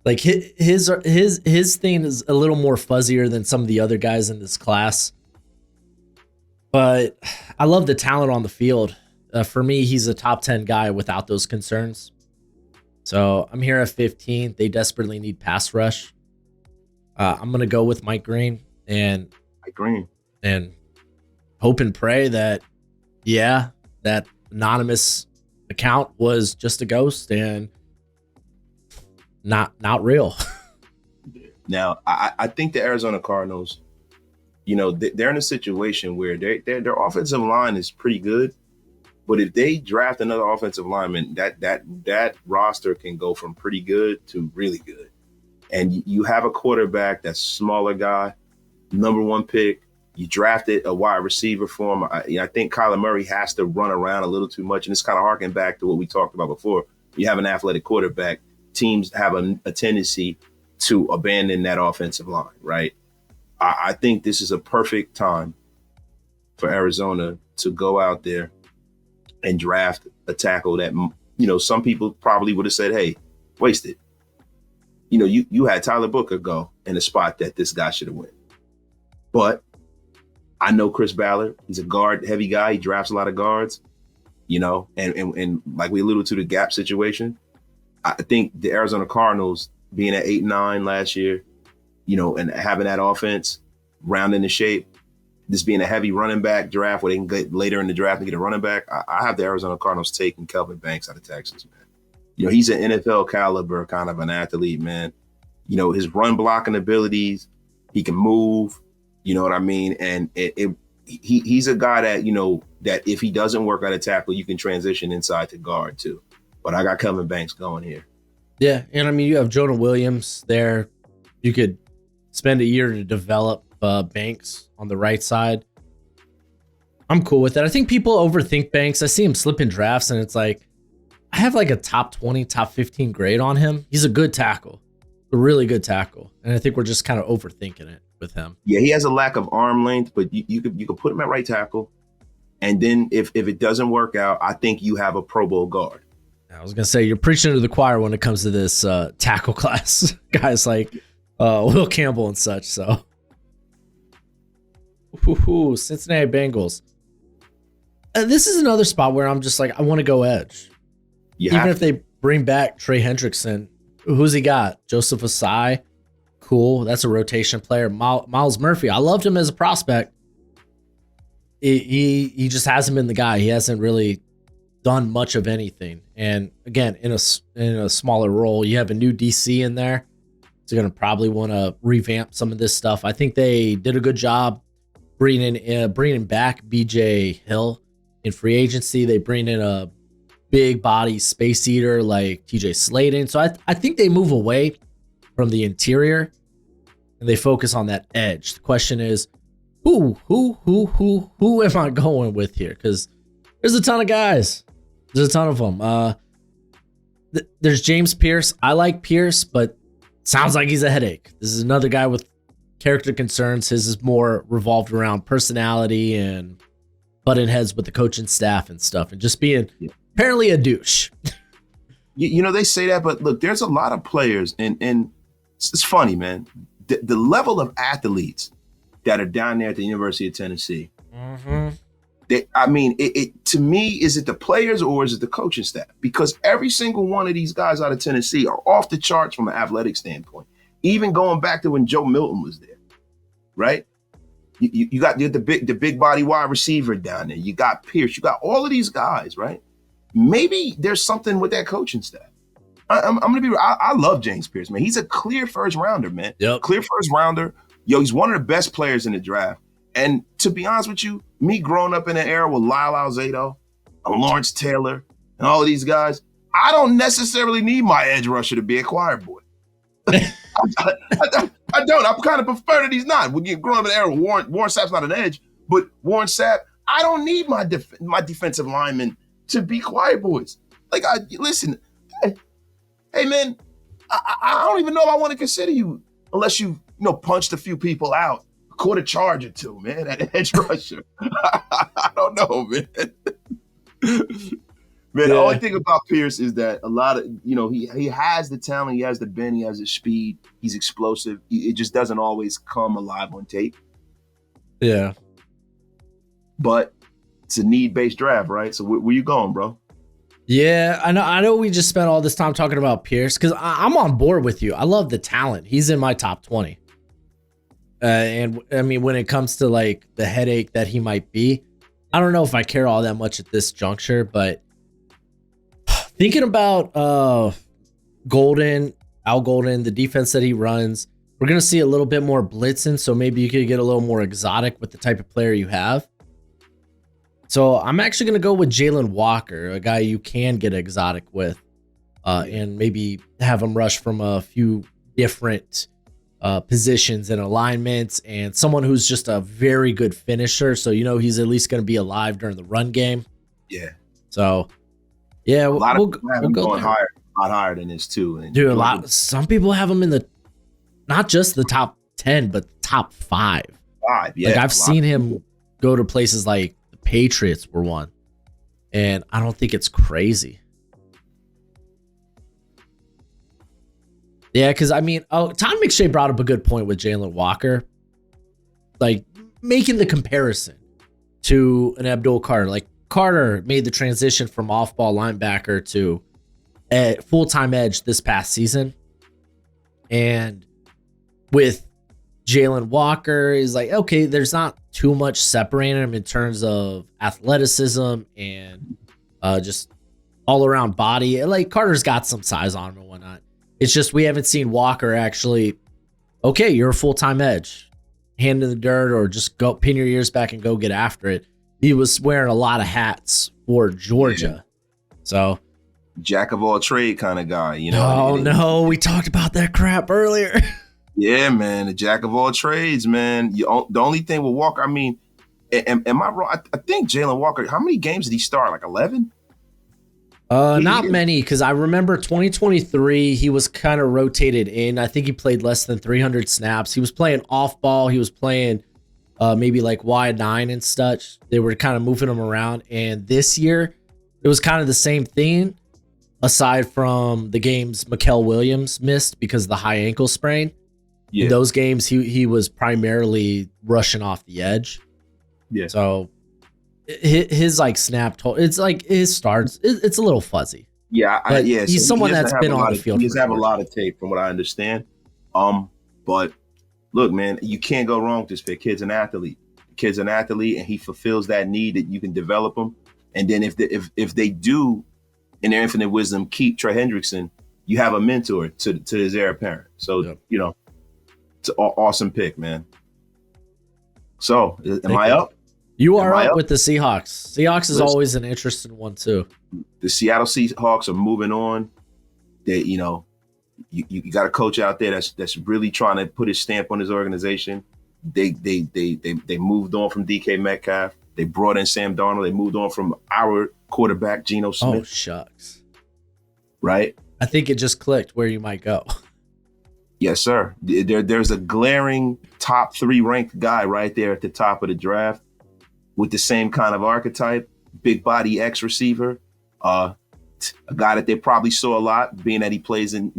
Like his thing is a little more fuzzier than some of the other guys in this class. But I love the talent on the field. For me, he's a top 10 guy without those concerns. So I'm here at 15. They desperately need pass rush. I'm going to go with Mike Green and hope and pray that, that anonymous account was just a ghost and not real. Now, I think the Arizona Cardinals, they're in a situation where their offensive line is pretty good, but if they draft another offensive lineman, that roster can go from pretty good to really good. And you have a quarterback that's smaller guy, number one pick. You drafted a wide receiver for him. I think Kyler Murray has to run around a little too much, and it's kind of harking back to what we talked about before. You have an athletic quarterback. Teams have a tendency to abandon that offensive line, right? I think this is a perfect time for Arizona to go out there and draft a tackle that, some people probably would have said, hey, wasted. You had Tyler Booker go in a spot that this guy should have went. But I know Chris Ballard. He's a guard heavy guy. He drafts a lot of guards, and like we alluded to the gap situation. I think the Arizona Cardinals being at 8-9 last year, and having that offense rounding the shape, this being a heavy running back draft where they can get later in the draft and get a running back. I have the Arizona Cardinals taking Kelvin Banks out of Texas, man. He's an NFL caliber kind of an athlete, man. His run blocking abilities, he can move, you know what I mean? And he's a guy that, that if he doesn't work at a tackle, you can transition inside to guard too. But I got Kelvin Banks going here. Yeah, and I mean, you have Jonah Williams there. You could spend a year to develop Banks on the right side. I'm cool with it. I think people overthink Banks. I see him slip in drafts, and it's like, I have like a top 20, top 15 grade on him. He's a good tackle, a really good tackle. And I think we're just kind of overthinking it with him. Yeah, he has a lack of arm length, but you could put him at right tackle. And then if it doesn't work out, I think you have a Pro Bowl guard. I was going to say, you're preaching to the choir when it comes to this tackle class. Guys like Will Campbell and such. So, Cincinnati Bengals. This is another spot where I'm just like, I want to go edge. Even if they bring back Trey Hendrickson. Who's he got? Joseph Asai. Cool. That's a rotation player. Miles Murphy. I loved him as a prospect. He just hasn't been the guy. He hasn't really done much of anything. And again, in a smaller role, you have a new DC in there. So you're going to probably want to revamp some of this stuff. I think they did a good job bringing back BJ Hill in free agency. They bring in a big body space eater like TJ Sladen. So I think they move away from the interior and they focus on that edge. The question is, who am I going with here? Because there's a ton of guys. There's a ton of them. There's James Pierce. I like Pierce, but sounds like he's a headache. This is another guy with character concerns. His is more revolved around personality and butting heads with the coaching staff and stuff, and just being apparently a douche. They say that, but look, there's a lot of players, and it's funny, man. The level of athletes that are down there at the University of Tennessee. Mm-hmm. To me, is it the players or is it the coaching staff? Because every single one of these guys out of Tennessee are off the charts from an athletic standpoint. Even going back to when Joe Milton was there, right? You got the big body wide receiver down there. You got Pierce. You got all of these guys, right? Maybe there's something with that coaching staff. I'm gonna be. I love James Pierce, man. He's a clear first rounder, man. Yep. Clear first rounder. Yo, he's one of the best players in the draft. And to be honest with you, me growing up in an era with Lyle Alzado, Lawrence Taylor, and all of these guys, I don't necessarily need my edge rusher to be a choir boy. I don't. I kind of prefer that he's not. When you're growing up in an era, Warren Sapp's not an edge, but Warren Sapp, I don't need my defensive linemen to be choir boys. Like, listen, hey man, I don't even know if I want to consider you unless you punched a few people out. Caught a charge or two, man, at edge rusher. I don't know, man. Man, the only thing about Pierce is that a lot of, he has the talent, he has the bend, he has the speed, he's explosive. It just doesn't always come alive on tape. Yeah. But it's a need-based draft, right? So where you going, bro? Yeah, I know we just spent all this time talking about Pierce because I'm on board with you. I love the talent. He's in my top 20. And I mean, when it comes to like the headache that he might be, I don't know if I care all that much at this juncture, but thinking about Al Golden, the defense that he runs, we're going to see a little bit more blitzing. So maybe you could get a little more exotic with the type of player you have. So I'm actually going to go with Jalen Walker, a guy you can get exotic with, and maybe have him rush from a few different positions and alignments, and someone who's just a very good finisher. So, he's at least going to be alive during the run game. Yeah. So, yeah, we'll go a lot higher than this too. And dude, some people have him in not just the top 10, but top 5. Yeah. Like I've seen him go to places like the Patriots were one, and I don't think it's crazy. Yeah, because Tom McShay brought up a good point with Jalen Walker, like making the comparison to an Abdul Carter. Like Carter made the transition from off-ball linebacker to full-time edge this past season, and with Jalen Walker is like, okay, there's not too much separating him in terms of athleticism and just all-around body. Like Carter's got some size on him and whatnot. It's just we haven't seen Walker actually, okay, you're a full-time edge. Hand in the dirt or just go pin your ears back and go get after it. He was wearing a lot of hats for Georgia. Yeah. So jack of all trade kind of guy, Oh, no, we talked about that crap earlier. Yeah, man, the jack of all trades, man. The only thing with Walker, am I wrong? I think Jalen Walker, how many games did he start? Like 11? Not many, because I remember 2023, he was kind of rotated in. I think he played less than 300 snaps. He was playing off ball. He was playing maybe like wide 9 and such. They were kind of moving him around. And this year, it was kind of the same thing, aside from the games Mikael Williams missed because of the high ankle sprain. Yeah. In those games, he was primarily rushing off the edge. Yeah. So his like snap total, it's like his starts, it's a little fuzzy. Yeah, but yeah. So he's someone he that's doesn't have been a on lot the of. field He for doesn't have a sure. lot of tape, from what I understand. But look, man, you can't go wrong with this pick. Kid's an athlete. Kid's an athlete, and he fulfills that need that you can develop him. And then if they do, in their infinite wisdom, keep Trey Hendrickson, you have a mentor to his heir apparent. So Yep. it's an awesome pick, man. So am I up? You are Am I up up? with the Seahawks. Seahawks is Listen. always an interesting one too. The Seattle Seahawks are moving on. They, you got a coach out there that's really trying to put his stamp on his organization. They moved on from DK Metcalf. They brought in Sam Darnold. They moved on from our quarterback Geno Smith. Oh shucks. Right? I think it just clicked where you might go. Yes, sir. There's a glaring top 3 ranked guy right there at the top of the draft with the same kind of archetype, big body X receiver, a guy that they probably saw a lot, being that he plays in,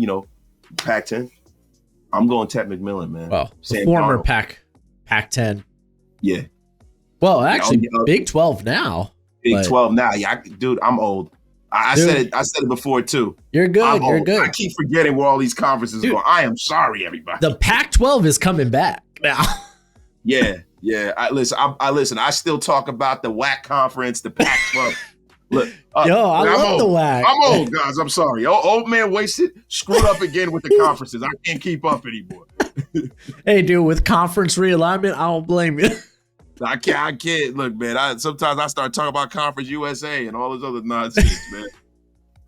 Pac-10. I'm going Ted McMillan, man. Well, the Sam former Darnold. Pac-10. Yeah. Well, actually, Yeah, Big 12 now. Big 12 now. Yeah, dude, I'm old. I said it before too. You're good. You're good. I keep forgetting where all these conferences are going. I am sorry, everybody. The Pac-12 is coming back now. Yeah. I listen. I still talk about the WAC conference, the Pac-12. Look, I love the WAC. I'm old, guys. I'm sorry. Old man wasted, screwed up again with the conferences. I can't keep up anymore. Hey, dude, with conference realignment, I don't blame you. I can't. Look, man, sometimes I start talking about Conference USA and all this other nonsense, man.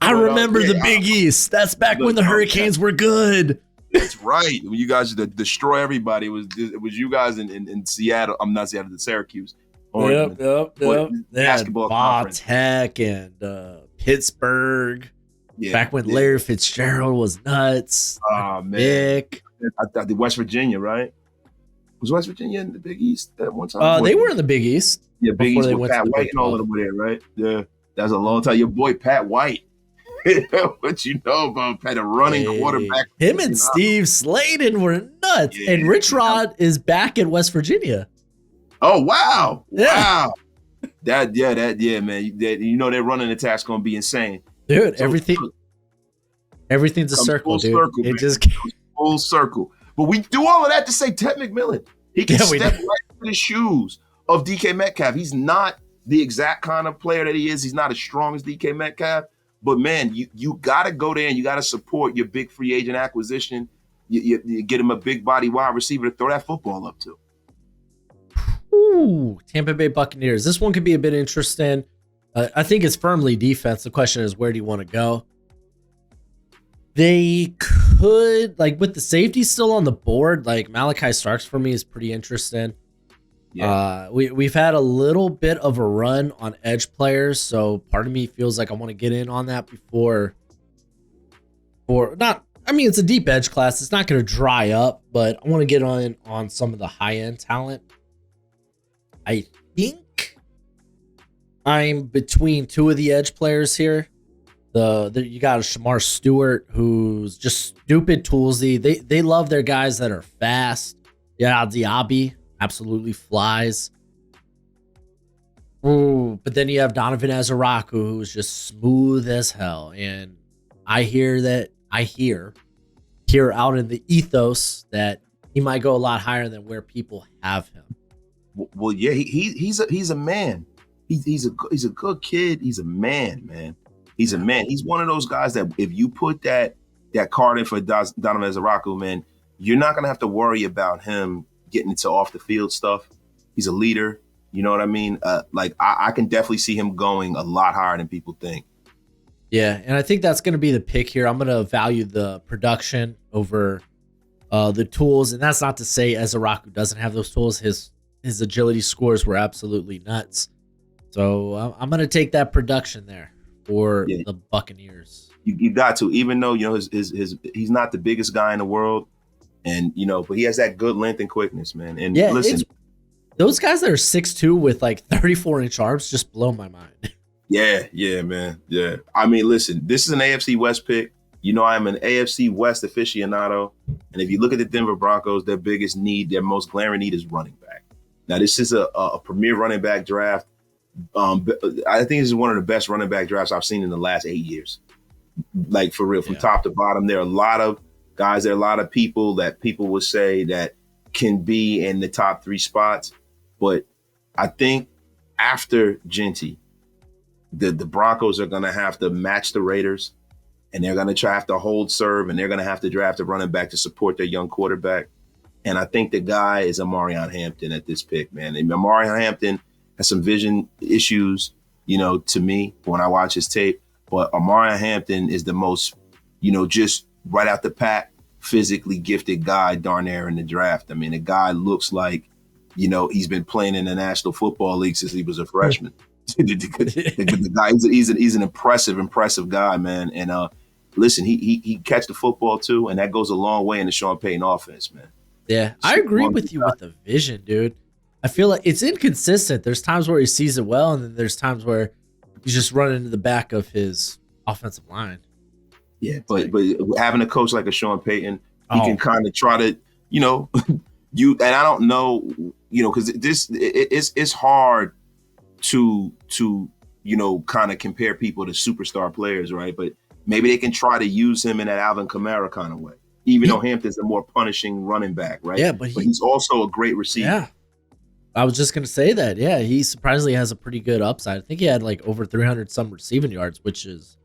I remember the Big East. That's back when the Hurricanes were good. That's right. When you guys destroy everybody, it was you guys in Seattle. I'm not Seattle, Syracuse. Yep. Basketball conference. Tech and Pittsburgh. Yeah, back when Larry Fitzgerald was nuts. Oh, man. Nick. I thought the West Virginia, right? Was West Virginia in the Big East at one time? They were in the Big East. Yeah, Big East with Pat White and all of them were there, right? Yeah, that's a long time. Your boy Pat White. What you know about Pat, a running quarterback? Him and Steve Sladen were nuts. Yeah, and Rich Rod is back in West Virginia. Oh, wow. Yeah. Wow. Man. Their running attack's going to be insane. Dude, so, everything's a circle, dude. Circle, it just full circle. But we do all of that to say Ted McMillan. He can step right into the shoes of DK Metcalf. He's not the exact kind of player that he is. He's not as strong as DK Metcalf. But, man, you got to go there and you got to support your big free agent acquisition. You get him a big body wide receiver to throw that football up to. Ooh, Tampa Bay Buccaneers. This one could be a bit interesting. I think it's firmly defense. The question is, where do you want to go? They could, with the safety still on the board, Malachi Starks for me is pretty interesting. Yeah. We've had a little bit of a run on edge players, so part of me feels like I want to get in on that it's a deep edge class. It's not going to dry up, but I want to get on some of the high-end talent. I think I'm between two of the edge players here. You got Shamar Stewart, who's just stupid toolsy. They love their guys that are fast. Yeah, Diaby absolutely flies. Ooh, but then you have Donovan Azaraku, who's just smooth as hell. And I hear out in the ethos that he might go a lot higher than where people have him. Well, yeah, he's a man. He's a good kid. He's a man. He's a man. He's one of those guys that if you put that card in for Donovan Azaraku, man, you're not gonna have to worry about him getting into off the field stuff. He's a leader. You know what I mean? I can definitely see him going a lot higher than people think. Yeah, and I think that's going to be the pick here. I'm going to value the production over the tools, and that's not to say Azaraku doesn't have those tools. His agility scores were absolutely nuts. So I'm going to take that production there for the Buccaneers. You got to, even though he's not the biggest guy in the world, and but he has that good length and quickness, man. And listen, those guys that are 6'2" with 34-inch arms just blow my mind. Yeah, man. Yeah. I mean, listen, this is an AFC West pick. I'm an AFC West aficionado. And if you look at the Denver Broncos, their biggest need, their most glaring need is running back. Now, this is a premier running back draft. I think this is one of the best running back drafts I've seen in the last 8 years. Like for real, from top to bottom. There are a lot of guys, there are a lot of people that people will say that can be in the top 3 spots. But I think after Genty, the Broncos are going to have to match the Raiders, and they're going to have to hold serve, and they're going to have to draft a running back to support their young quarterback. And I think the guy is Amarion Hampton at this pick, man. And Amarion Hampton has some vision issues, to me when I watch his tape. But Amarion Hampton is the most, just right out the pack, physically gifted guy darn near in the draft. I mean, the guy looks like, he's been playing in the National Football League since he was a freshman. The guy, he's an impressive guy, man. And listen, he catch the football too, and that goes a long way in the Sean Payton offense, man. Yeah, I agree with you with the vision, dude. I feel like it's inconsistent. There's times where he sees it well, and then there's times where he's just running into the back of his offensive line. Yeah, but having a coach like a Sean Payton, he can kind of try to, and I don't know, because it's hard to kind of compare people to superstar players, right? But maybe they can try to use him in that Alvin Kamara kind of way, even though Hampton's a more punishing running back, right? Yeah, but he's also a great receiver. Yeah, I was just gonna say that. Yeah, he surprisingly has a pretty good upside. I think he had like over 300 some receiving yards, which is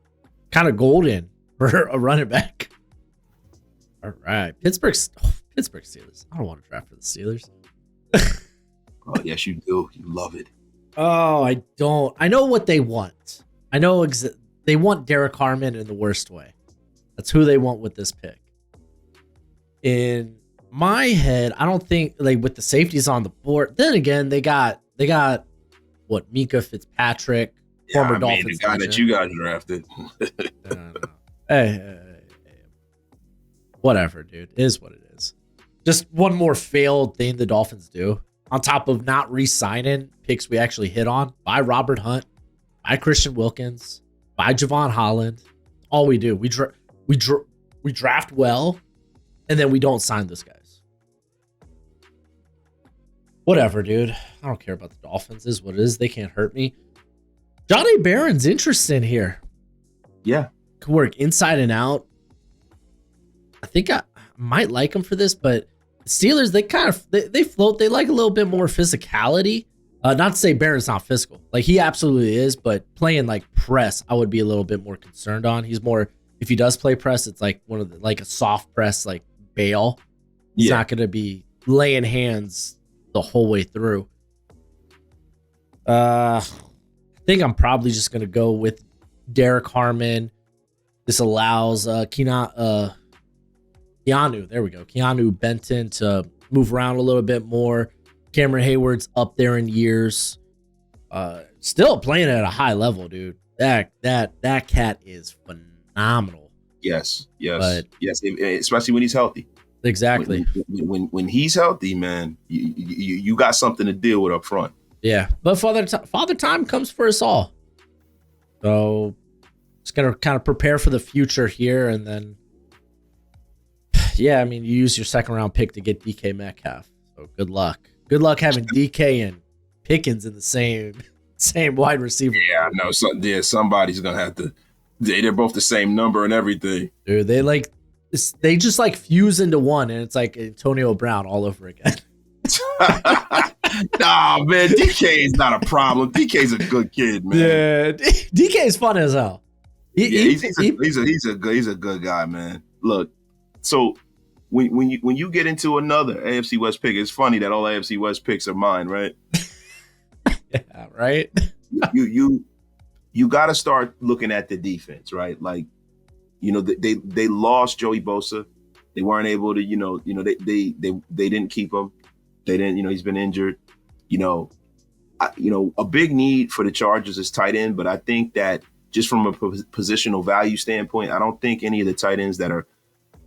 kind of golden for a running back. All right, Pittsburgh Steelers. I don't want to draft for the Steelers. Oh yes, you do. You love it. Oh, I don't. I know what they want. I know they want Derek Harmon in the worst way. That's who they want with this pick. In my head, I don't think like with the safeties on the board. Then again, they got what, Mika Fitzpatrick, former Dolphins. The guy that you guys drafted. Hey, whatever, dude. It is what it is. Just one more failed thing the Dolphins do. On top of not re-signing picks we actually hit on by Robert Hunt, by Christian Wilkins, by Javon Holland. All we do, we draft well, and then we don't sign those guys. Whatever, dude. I don't care about the Dolphins. It is what it is. They can't hurt me. Johnny Barron's interesting here. Yeah. Could work inside and out. I think I might like him for this, but Steelers, they float. They like a little bit more physicality. Not to say Barron's not physical. Like, he absolutely is, but playing like press, I would be a little bit more concerned on. He's more, if he does play press, it's like like a soft press, like Bale. He's not going to be laying hands the whole way through. I think I'm probably just going to go with Derek Harmon. This allows Keanu Benton to move around a little bit more. Cameron Hayward's up there in years. Still playing at a high level, dude. That cat is phenomenal. Yes. Especially when he's healthy. Exactly. When he's healthy, man, you got something to deal with up front. Yeah, but father time comes for us all. So just gonna kind of prepare for the future here, and then yeah, I mean, you use your second round pick to get DK Metcalf. So good luck. Good luck having DK and Pickens in the same wide receiver. Yeah, I know. Somebody's gonna have to. They're both the same number and everything. Dude, they just like fuse into one, and it's like Antonio Brown all over again. Nah, man, DK is not a problem. DK's a good kid, man. Yeah, DK is fun as hell. He's a good guy, man. Look, so when you get into another AFC West pick, it's funny that all AFC West picks are mine, right? Yeah, right. You got to start looking at the defense, right? Like, they lost Joey Bosa. They weren't able to, they didn't keep him. They didn't, he's been injured. A big need for the Chargers is tight end, but I think that just from a positional value standpoint, I don't think any of the tight ends that are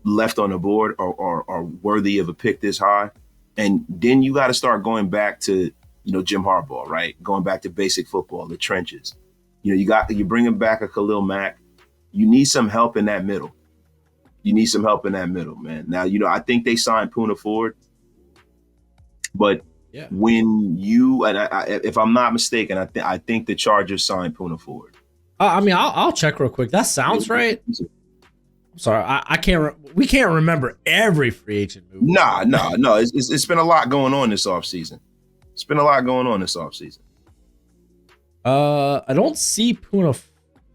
left on the board are worthy of a pick this high. And then you got to start going back to, Jim Harbaugh, right? Going back to basic football, the trenches. You bring him back a Khalil Mack. You need some help in that middle. Man. Now, I think they signed Poona Ford. But when if I'm not mistaken, I think the Chargers signed Poona Ford. I mean, I'll check real quick. That sounds right. I'm sorry, I can't. We can't remember every free agent move. No. It's been a lot going on this offseason. It's been a lot going on this offseason. I don't see Puna.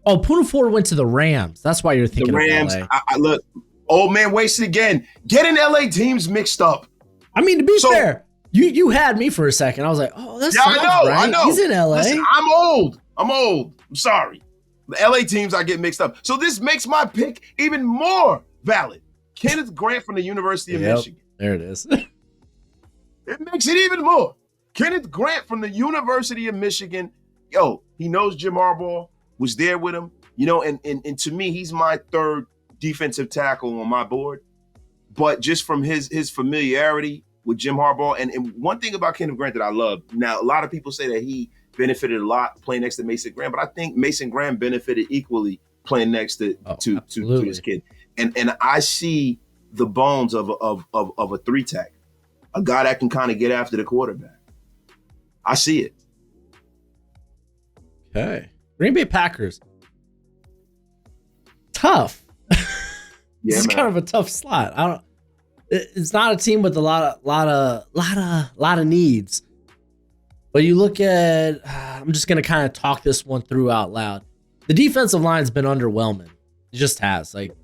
Oh, Puna 4 went to the Rams. That's why you're thinking The Rams. of LA. I look, old man wasted again. Getting LA teams mixed up. I mean, to be fair, you had me for a second. I was like, oh, that's right. I know. He's in LA. Listen, I'm old. I'm sorry. The LA teams I get mixed up. So this makes my pick even more valid. Kenneth Grant from the University of Michigan. There it is. It makes it even more. Kenneth Grant from the University of Michigan. Yo, he knows Jim Harbaugh, was there with him. You know, and to me, he's my third defensive tackle on my board. But just from his familiarity with Jim Harbaugh, and one thing about Kenneth Grant that I love, now a lot of people say that he benefited a lot playing next to Mason Graham, but I think Mason Graham benefited equally playing next to this kid. And I see the bones of a three tech, a guy that can kind of get after the quarterback. I see it. Okay. Green Bay Packers. Tough. This is kind of a tough slot. It's not a team with a lot of needs. But you look at, I'm just going to kind of talk this one through out loud. The defensive line's been underwhelming. It just has. Like,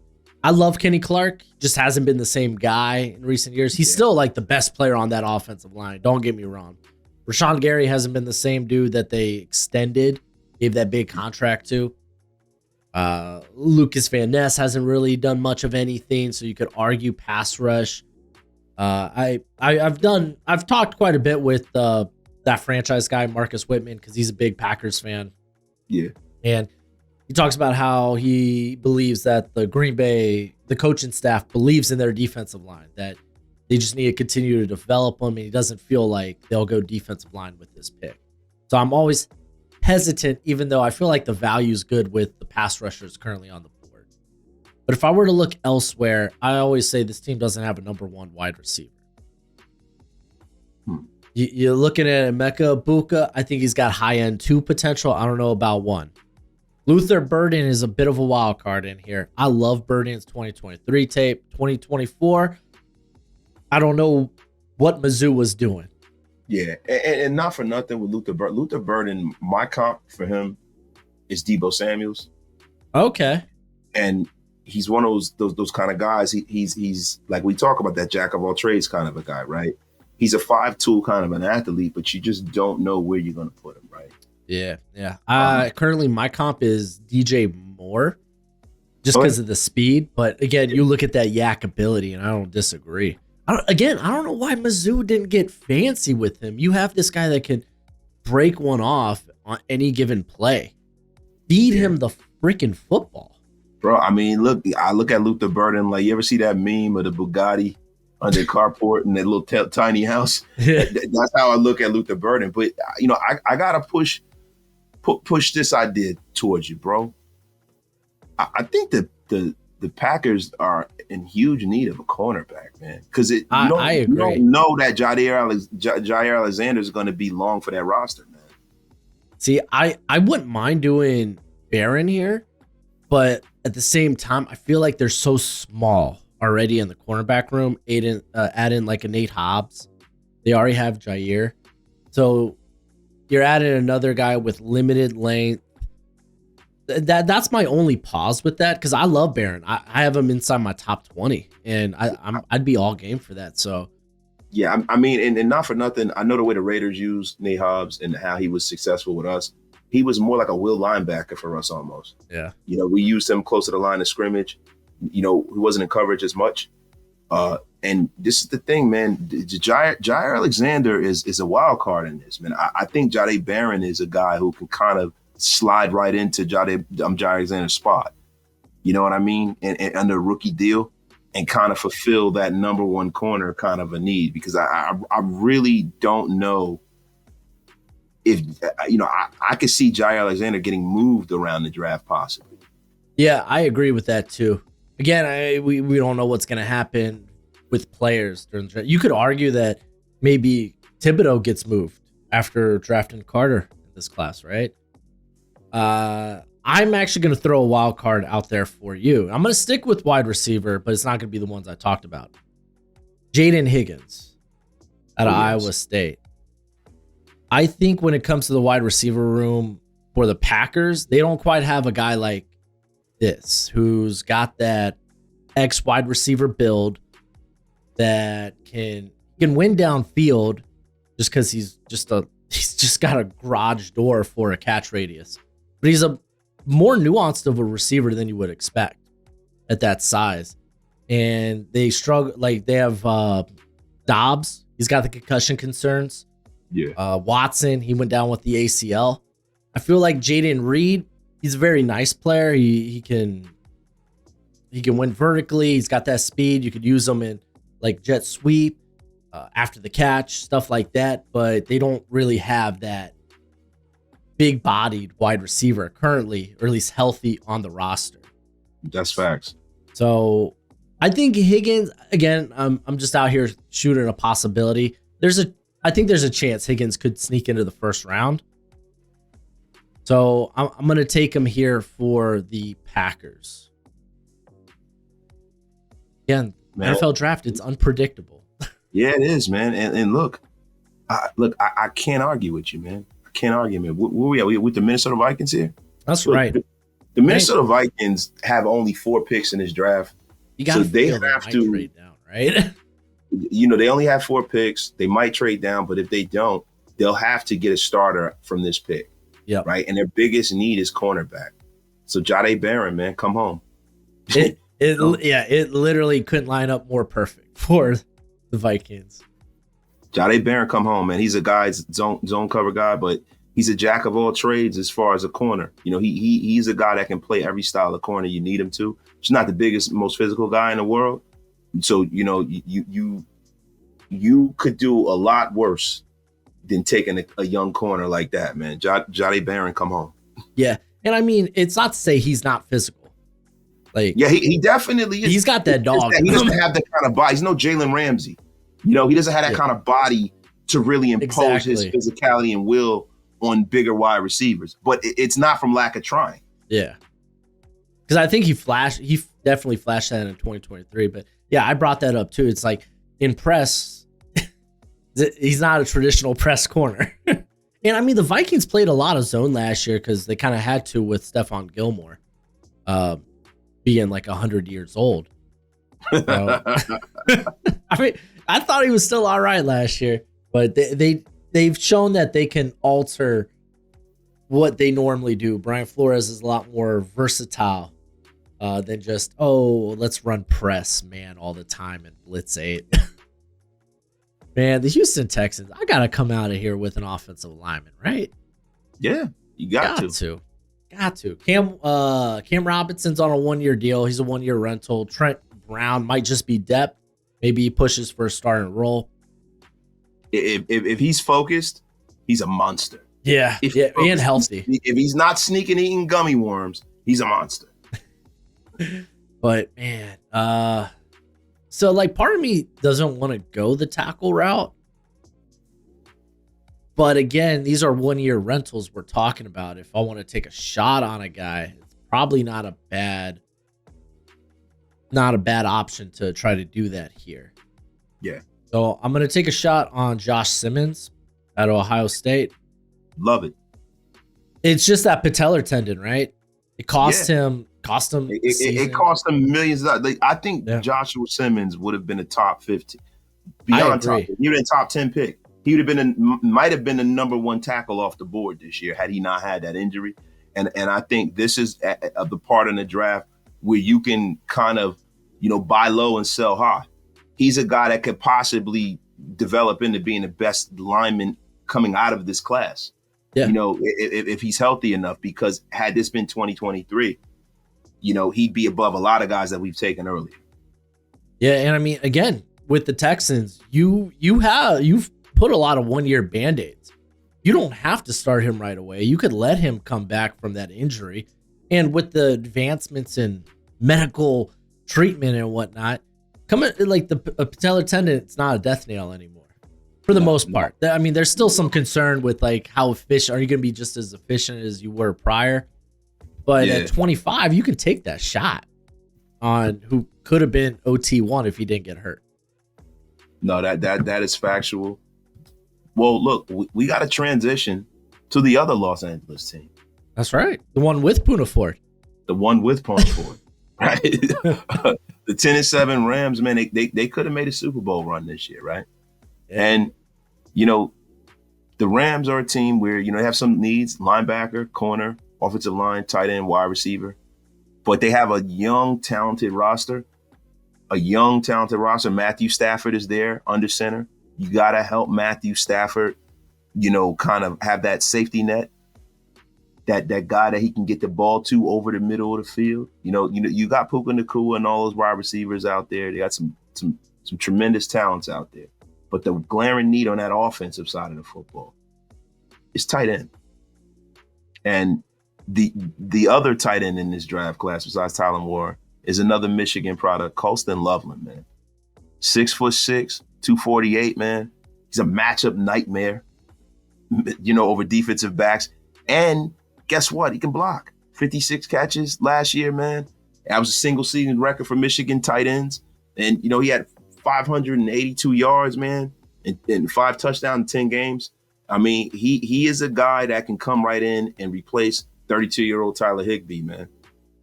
I love Kenny Clark. Just hasn't been the same guy in recent years. He's still like the best player on that offensive line. Don't get me wrong. Rashawn Gary hasn't been the same dude that they extended, gave that big contract to. Lucas Van Ness hasn't really done much of anything, so you could argue pass rush. I've talked quite a bit with that franchise guy, Marcus Whitman, because he's a big Packers fan. Yeah. And he talks about how he believes that the Green Bay, the coaching staff believes in their defensive line, that they just need to continue to develop them, and he doesn't feel like they'll go defensive line with this pick. So I'm always hesitant, even though I feel like the value is good with the pass rushers currently on the board. But if I were to look elsewhere, I always say this team doesn't have a number one wide receiver. You're looking at Emeka Buka. I think he's got high-end 2 potential. I don't know about 1. Luther Burden is a bit of a wild card in here. I love Burden's 2023 tape. 2024, I don't know what Mizzou was doing. Yeah, and not for nothing with Luther Burden. Luther Burden, my comp for him is Deebo Samuels. Okay. And he's one of those kind of guys. He's like, we talk about that jack of all trades kind of a guy, right? He's a 5'2" kind of an athlete, but you just don't know where you're going to put him, right? Yeah. Currently, my comp is DJ Moore, just because of the speed. But again, you look at that yak ability, and I don't disagree. I don't know why Mizzou didn't get fancy with him. You have this guy that can break one off on any given play. Feed him the freaking football. Bro, I mean, I look at Luther Burden, like, you ever see that meme of the Bugatti under the carport in that little tiny house? That's how I look at Luther Burden. But, you know, I got to push this idea towards you, bro. I think that the Packers are in huge need of a cornerback, man. Because I agree. You don't know that Jair Alexander is going to be long for that roster, man. See, I wouldn't mind doing Barron here, but at the same time, I feel like they're so small already in the cornerback room. Add in like a Nate Hobbs. They already have Jair. So you're adding another guy with limited length. That's my only pause with that, because I love Barron. I have him inside my top 20, and I'd be all game for that. So, yeah, I mean, and not for nothing, I know the way the Raiders use Nate Hobbs and how he was successful with us. He was more like a will linebacker for us almost. Yeah, you know, we used him close to the line of scrimmage. You know, he wasn't in coverage as much. And this is the thing, man. Jair Alexander is a wild card in this, man. I think Jahdae Barron is a guy who can kind of slide right into Jair Alexander's spot. You know what I mean? And under a rookie deal, and kind of fulfill that number one corner kind of a need, because I really don't know if, you know, I could see Jair Alexander getting moved around the draft possibly. Yeah, I agree with that too. Again, we don't know what's going to happen with players during the draft. You could argue that maybe Thibodeau gets moved after drafting Carter in this class, right? I I'm actually going to throw a wild card out there for you. I'm going to stick with wide receiver, but it's not going to be the ones I talked about. Jaden Higgins out of Iowa State. I think when it comes to the wide receiver room for the Packers, they don't quite have a guy like this who's got that X wide receiver build that can win downfield just because he's just got a garage door for a catch radius. But he's a more nuanced of a receiver than you would expect at that size. And they struggle, like they have Dobbs. He's got the concussion concerns. Yeah. Watson, he went down with the ACL. I feel like Jaden Reed, he's a very nice player. He can win vertically. He's got that speed. You could use him in like jet sweep, after the catch, stuff like that. But they don't really have that big-bodied wide receiver currently, or at least healthy on the roster. That's facts. So I think Higgins, again, I'm just out here shooting a possibility. I think there's a chance Higgins could sneak into the first round. So I'm going to take him here for the Packers. Again, man. NFL draft, it's unpredictable. Yeah, it is, man. And look, I can't argue with you, man. I can't argue, man. Where we at? We with the Minnesota Vikings here? That's right. The Minnesota Vikings have only 4 picks in this draft. You got they have to trade down, right? You know, they only have 4 picks. They might trade down, but if they don't, they'll have to get a starter from this pick. Yeah. Right. And their biggest need is cornerback. So Jahdae Barron, man, come home. It literally couldn't line up more perfect for the Vikings. Jahdae Barron, come home, man. He's a guy's zone cover guy, but he's a jack of all trades as far as a corner. You know, he's a guy that can play every style of corner you need him to. He's not the biggest, most physical guy in the world. So, you know, you could do a lot worse than taking a young corner like that, man. Jahdae Barron, come home. Yeah. And I mean, it's not to say he's not physical. Like, yeah, he definitely is. He's got that dog. He doesn't have that kind of body. He's no Jalen Ramsey. You know, he doesn't have that kind of body to really impose his physicality and will on bigger wide receivers. But it's not from lack of trying. Yeah. Because I think he definitely flashed that in 2023. But yeah, I brought that up too. It's like in press, he's not a traditional press corner. And I mean, the Vikings played a lot of zone last year because they kind of had to with Stephon Gilmore being like 100 years old. So, I mean, I thought he was still all right last year, but they've shown that they can alter what they normally do. Brian Flores is a lot more versatile than just, let's run press, man, all the time and blitz 8. Man, the Houston Texans, I got to come out of here with an offensive lineman, right? Yeah, you got to. Got to. Cam Robinson's on a 1-year deal. He's a 1-year rental. Trent Brown might just be depth. Maybe he pushes for a starting role. If he's focused, he's a monster. Yeah, and healthy. If he's not sneaking eating gummy worms, he's a monster. But man, so like part of me doesn't want to go the tackle route. But again, these are 1-year rentals we're talking about. If I want to take a shot on a guy, it's probably not a bad option to try to do that here. Yeah. So I'm going to take a shot on Josh Simmons at Ohio State. Love it. It's just that patellar tendon, right? It cost him. It cost him millions of dollars. I think Joshua Simmons would have been a top 50. Beyond top, he would have been a top 10 pick. He would have might have been the number 1 tackle off the board this year had he not had that injury. And I think this is the part in the draft where you can kind of, buy low and sell high. He's a guy that could possibly develop into being the best lineman coming out of this class. Yeah. If he's healthy enough, because had this been 2023, he'd be above a lot of guys that we've taken earlier. Yeah, and I mean, again, with the Texans, you've put a lot of 1-year Band-Aids. You don't have to start him right away. You could let him come back from that injury. And with the advancements in medical treatment and whatnot, like the patellar tendon, it's not a death nail anymore for the most part. I mean, there's still some concern with like how efficient, are you going to be just as efficient as you were prior? But at 25, you can take that shot on who could have been OT1 if he didn't get hurt. No, that is factual. Well, look, we got to transition to the other Los Angeles team. That's right. The one with Poona Ford. The one with Poona Ford. Right? The 10-7 Rams, man, they could have made a Super Bowl run this year, right? Yeah. And, the Rams are a team where, they have some needs, linebacker, corner, offensive line, tight end, wide receiver. But they have a young, talented roster. Matthew Stafford is there under center. You got to help Matthew Stafford, kind of have that safety net, that guy that he can get the ball to over the middle of the field. You got Puka Nacua and all those wide receivers out there. They got some tremendous talents out there. But the glaring need on that offensive side of the football is tight end. And the other tight end in this draft class, besides Tylan Warren, is another Michigan product, Colston Loveland, man. 6'6", 248, man. He's a matchup nightmare, over defensive backs. And guess what? He can block. 56 catches last year, man. That was a single season record for Michigan tight ends. And, he had 582 yards, man, and 5 touchdowns in 10 games. I mean, he is a guy that can come right in and replace 32-year-old Tyler Higbee, man.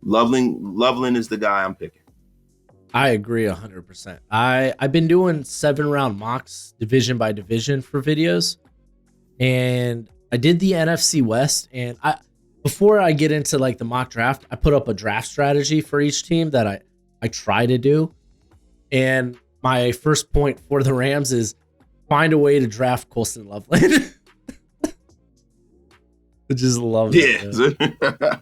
Loveland is the guy I'm picking. I agree 100%. I've been doing 7-round mocks division by division for videos, and I did the NFC West. And before I get into like the mock draft, I put up a draft strategy for each team that I try to do. And my first point for the Rams is find a way to draft Colston Loveland. I just love it. Yeah.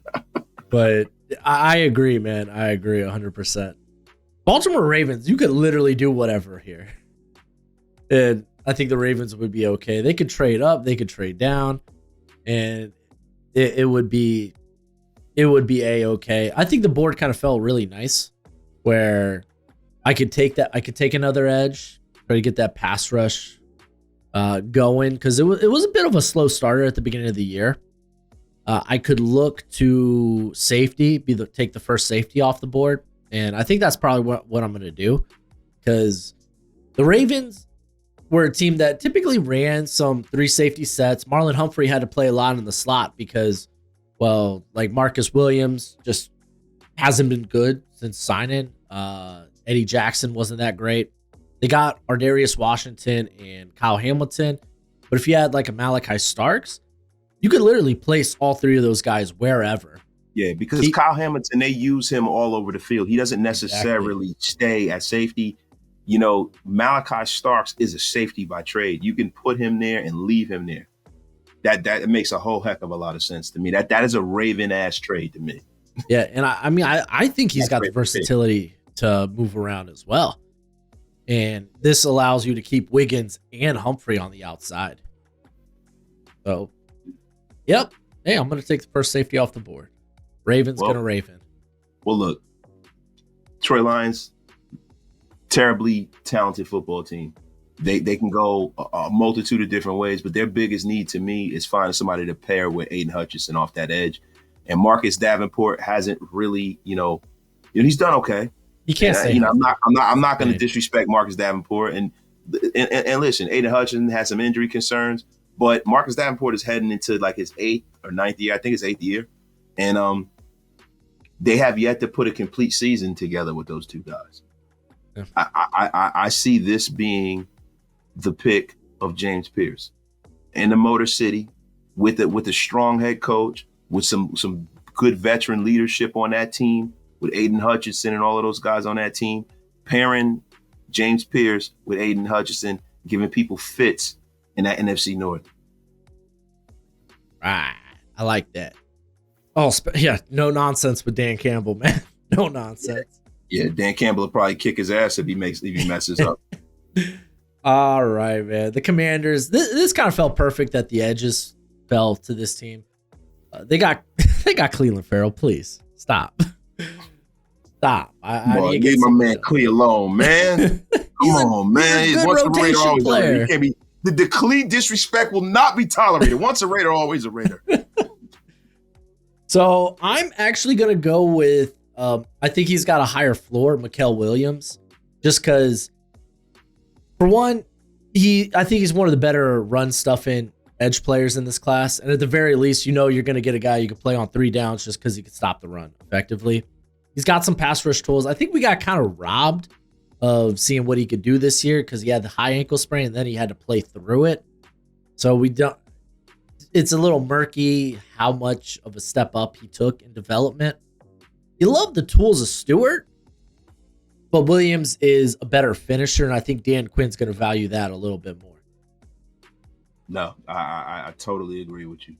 But I agree, man. I agree 100%. Baltimore Ravens, you could literally do whatever here. And I think the Ravens would be okay. They could trade up, they could trade down, and it would be a-okay. I think the board kind of felt really nice where I could take another edge, try to get that pass rush going, because it was a bit of a slow starter at the beginning of the year. I could look to safety, take the first safety off the board, and I think that's probably what I'm going to do, because the Ravens were a team that typically ran some 3 safety sets. Marlon Humphrey had to play a lot in the slot because, well, like Marcus Williams just hasn't been good since signing. Eddie Jackson wasn't that great. They got Ardarius Washington and Kyle Hamilton, but if you had like a Malachi Starks, you could literally place all 3 of those guys wherever. Yeah, because Kyle Hamilton, they use him all over the field. He doesn't necessarily stay at safety. Malachi Starks is a safety by trade. You can put him there and leave him there. That makes a whole heck of a lot of sense to me. That is a Raven-ass trade to me. Yeah, and I think he's got the versatility to move around as well. And this allows you to keep Wiggins and Humphrey on the outside. So, yep. Hey, I'm going to take the first safety off the board. Ravens going to Raven. Well, look, Troy Lions, terribly talented football team. They can go a multitude of different ways, but their biggest need to me is finding somebody to pair with Aiden Hutchinson off that edge. And Marcus Davenport hasn't really, he's done okay. He can't say. I'm not going to disrespect Marcus Davenport. And listen, Aiden Hutchinson has some injury concerns, but Marcus Davenport is heading into like his 8th or 9th year. I think it's 8th year, and they have yet to put a complete season together with those 2 guys. Yeah. I see this being the pick of James Pierce in the Motor City with a strong head coach, with some good veteran leadership on that team, with Aiden Hutchinson and all of those guys on that team, pairing James Pierce with Aiden Hutchinson, giving people fits in that NFC North. Right. I like that. Oh, yeah. No nonsense with Dan Campbell, man. No nonsense. Yeah, Dan Campbell will probably kick his ass if he messes up. All right, man. The Commanders, this kind of felt perfect that the edges fell to this team. They got Cleveland Farrell. Please stop. Boy, leave my man Clee alone, man. Come on, man. Once a Raider, always a Raider. You can't be the Clee disrespect will not be tolerated. Once a Raider, always a Raider. So I'm actually gonna go with I think he's got a higher floor, Mikael Williams, just because for one, I think he's one of the better run stuffing edge players in this class. And at the very least, you're gonna get a guy you can play on 3 downs just because he can stop the run effectively. He's got some pass rush tools. I think we got kind of robbed of seeing what he could do this year because he had the high ankle sprain and then he had to play through it. So it's a little murky how much of a step up he took in development. You love the tools of Stewart, but Williams is a better finisher, and I think Dan Quinn's going to value that a little bit more. No, I totally agree with you.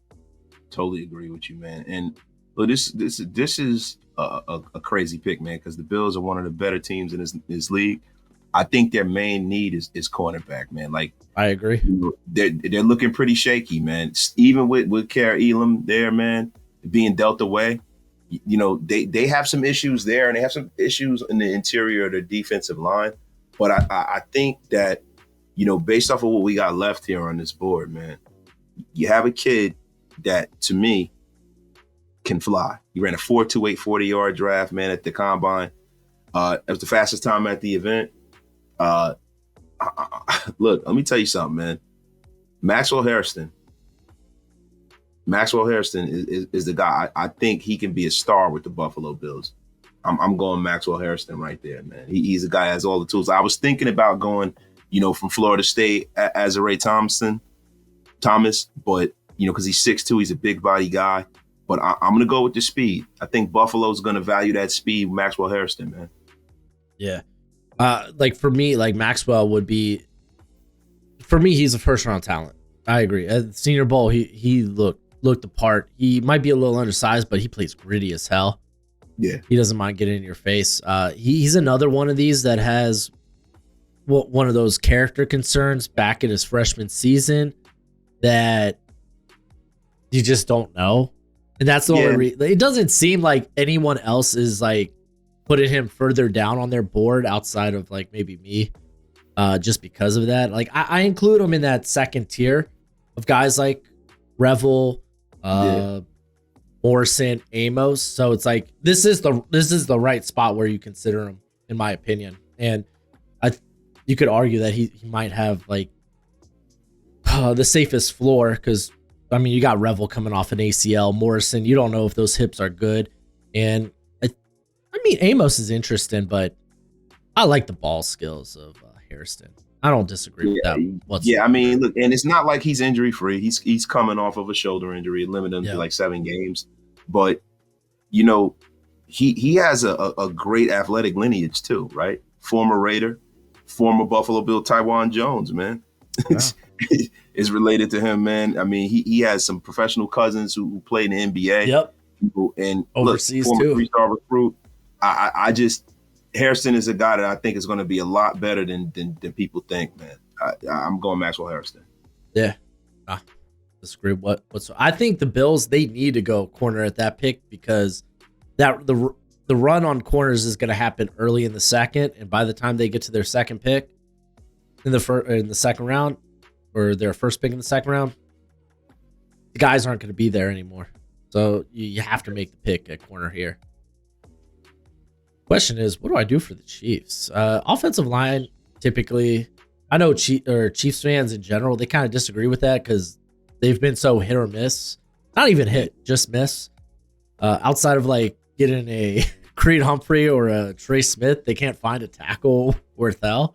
Totally agree with you, man. And look, this is a crazy pick, man, because the Bills are one of the better teams in this league. I think their main need is cornerback, man. Like, I agree. They're looking pretty shaky, man. Even with Kara Elam there, man, being dealt away, they have some issues there, and they have some issues in the interior of their defensive line. But I think that, based off of what we got left here on this board, man, you have a kid that, to me, can fly. He ran a 4.28 40-yard draft, man, at the combine. It was the fastest time at the event. Look, let me tell you something, man. Maxwell Hairston is the guy. I think he can be a star with the Buffalo Bills. I'm going Maxwell Hairston right there, man. He's a guy that has all the tools. I was thinking about going, from Florida State as a Ray Thomas, but because he's 6'2", he's a big body guy. But I'm going to go with the speed. I think Buffalo's going to value that speed, Maxwell Hairston, man. Yeah. For me, Maxwell would be, for me, he's a first round talent. I agree. At the Senior Bowl, he looked the part. He might be a little undersized, but he plays gritty as hell. Yeah. He doesn't mind getting in your face. He's another one of these that has one of those character concerns back in his freshman season that you just don't know. And that's the only reason. It doesn't seem like anyone else is putting him further down on their board outside of maybe me, just because of that. I include him in that second tier of guys like Revel, Morrison, Amos. So it's this is the right spot where you consider him, in my opinion. And you could argue that he might have the safest floor because you got Revel coming off an ACL. Morrison, you don't know if those hips are good, and Amos is interesting, but I like the ball skills of Hairston. I don't disagree with that whatsoever. Yeah, look, and it's not like he's injury free. He's coming off of a shoulder injury, limited him to 7 games. But he has a great athletic lineage too, right? Former Raider, former Buffalo Bill Tywan Jones, man. Wow. Is related to him, man. He has some professional cousins who played in the NBA. Yep. And overseas former too. 3-star recruit. I just Hairston is a guy that I think is going to be a lot better than people think, man. I'm going Maxwell Hairston. Yeah. Disagree. I think the Bills, they need to go corner at that pick because the run on corners is going to happen early in the second, and by the time they get to their second pick in the second round, or their first pick in the second round, the guys aren't going to be there anymore. So you have to make the pick at corner here. Question is, what do I do for the Chiefs? Offensive line, typically, I know Chiefs fans in general, they kind of disagree with that because they've been so hit or miss. Not even hit, just miss. Outside of getting a Creed Humphrey or a Trey Smith, they can't find a tackle worth hell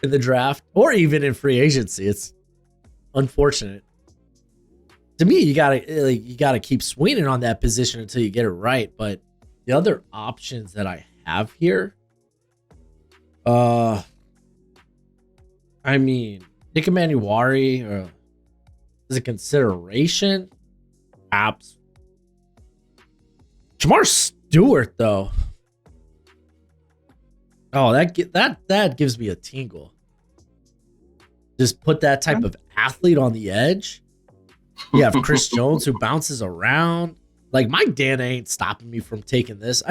in the draft or even in free agency. It's unfortunate. To me, you gotta keep swinging on that position until you get it right. But the other options that I have here, Nick Emanuwari is a consideration. Perhaps. Jamar Stewart, though. Oh, that gives me a tingle. Just put that type of athlete on the edge. You have Chris Jones who bounces around. Mike Dana ain't stopping me from taking this.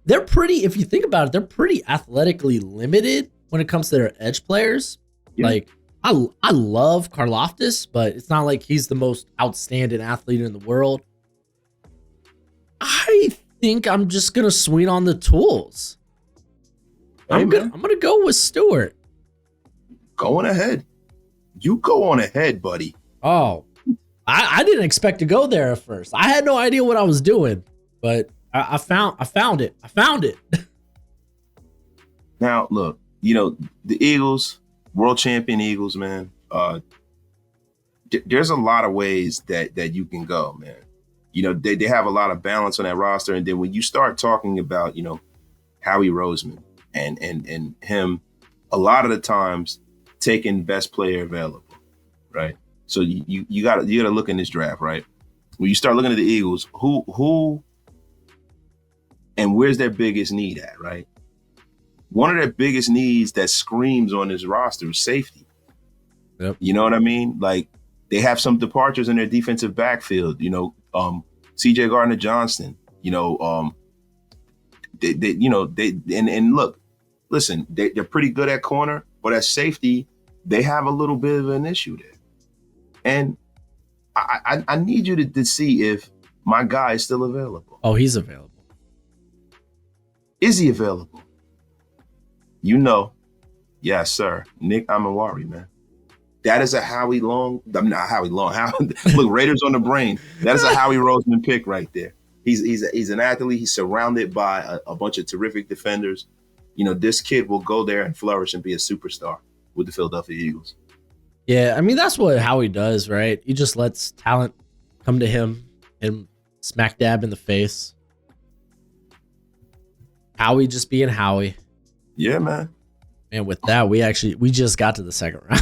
They're pretty, if you think about it, they're pretty athletically limited when it comes to their edge players. Yeah. I love Karlaftis, but it's not like he's the most outstanding athlete in the world. I think I'm just gonna swing on the tools. Hey, I'm gonna go with Stewart. Going ahead. You go on ahead, buddy. Oh, I didn't expect to go there at first. I had no idea what I was doing, but I found it. I found it. Now, look, the Eagles, world champion Eagles, man. There's a lot of ways that you can go, man. They have a lot of balance on that roster. And then when you start talking about, Howie Roseman and him, a lot of the times taking best player available, right? So you gotta look in this draft, right? When you start looking at the Eagles, who and where's their biggest need at, right? One of their biggest needs that screams on this roster is safety. Yep. You know what I mean? Like, they have some departures in their defensive backfield. C.J. Gardner-Johnson. Look, listen, they're pretty good at corner, but at safety, they have a little bit of an issue there. And I need you to see if my guy is still available. Oh, he's available. Is he available? Yes, sir. Nick Amawari, man. That is a Howie Long. I'm not Howie Long. Look, Raiders on the brain. That is a Howie Roseman pick right there. He's an athlete. He's surrounded by a bunch of terrific defenders. This kid will go there and flourish and be a superstar with the Philadelphia Eagles. Yeah, I mean, that's what Howie does, right? He just lets talent come to him and smack dab in the face. Howie just being Howie. Yeah, man. And with that, we just got to the second round.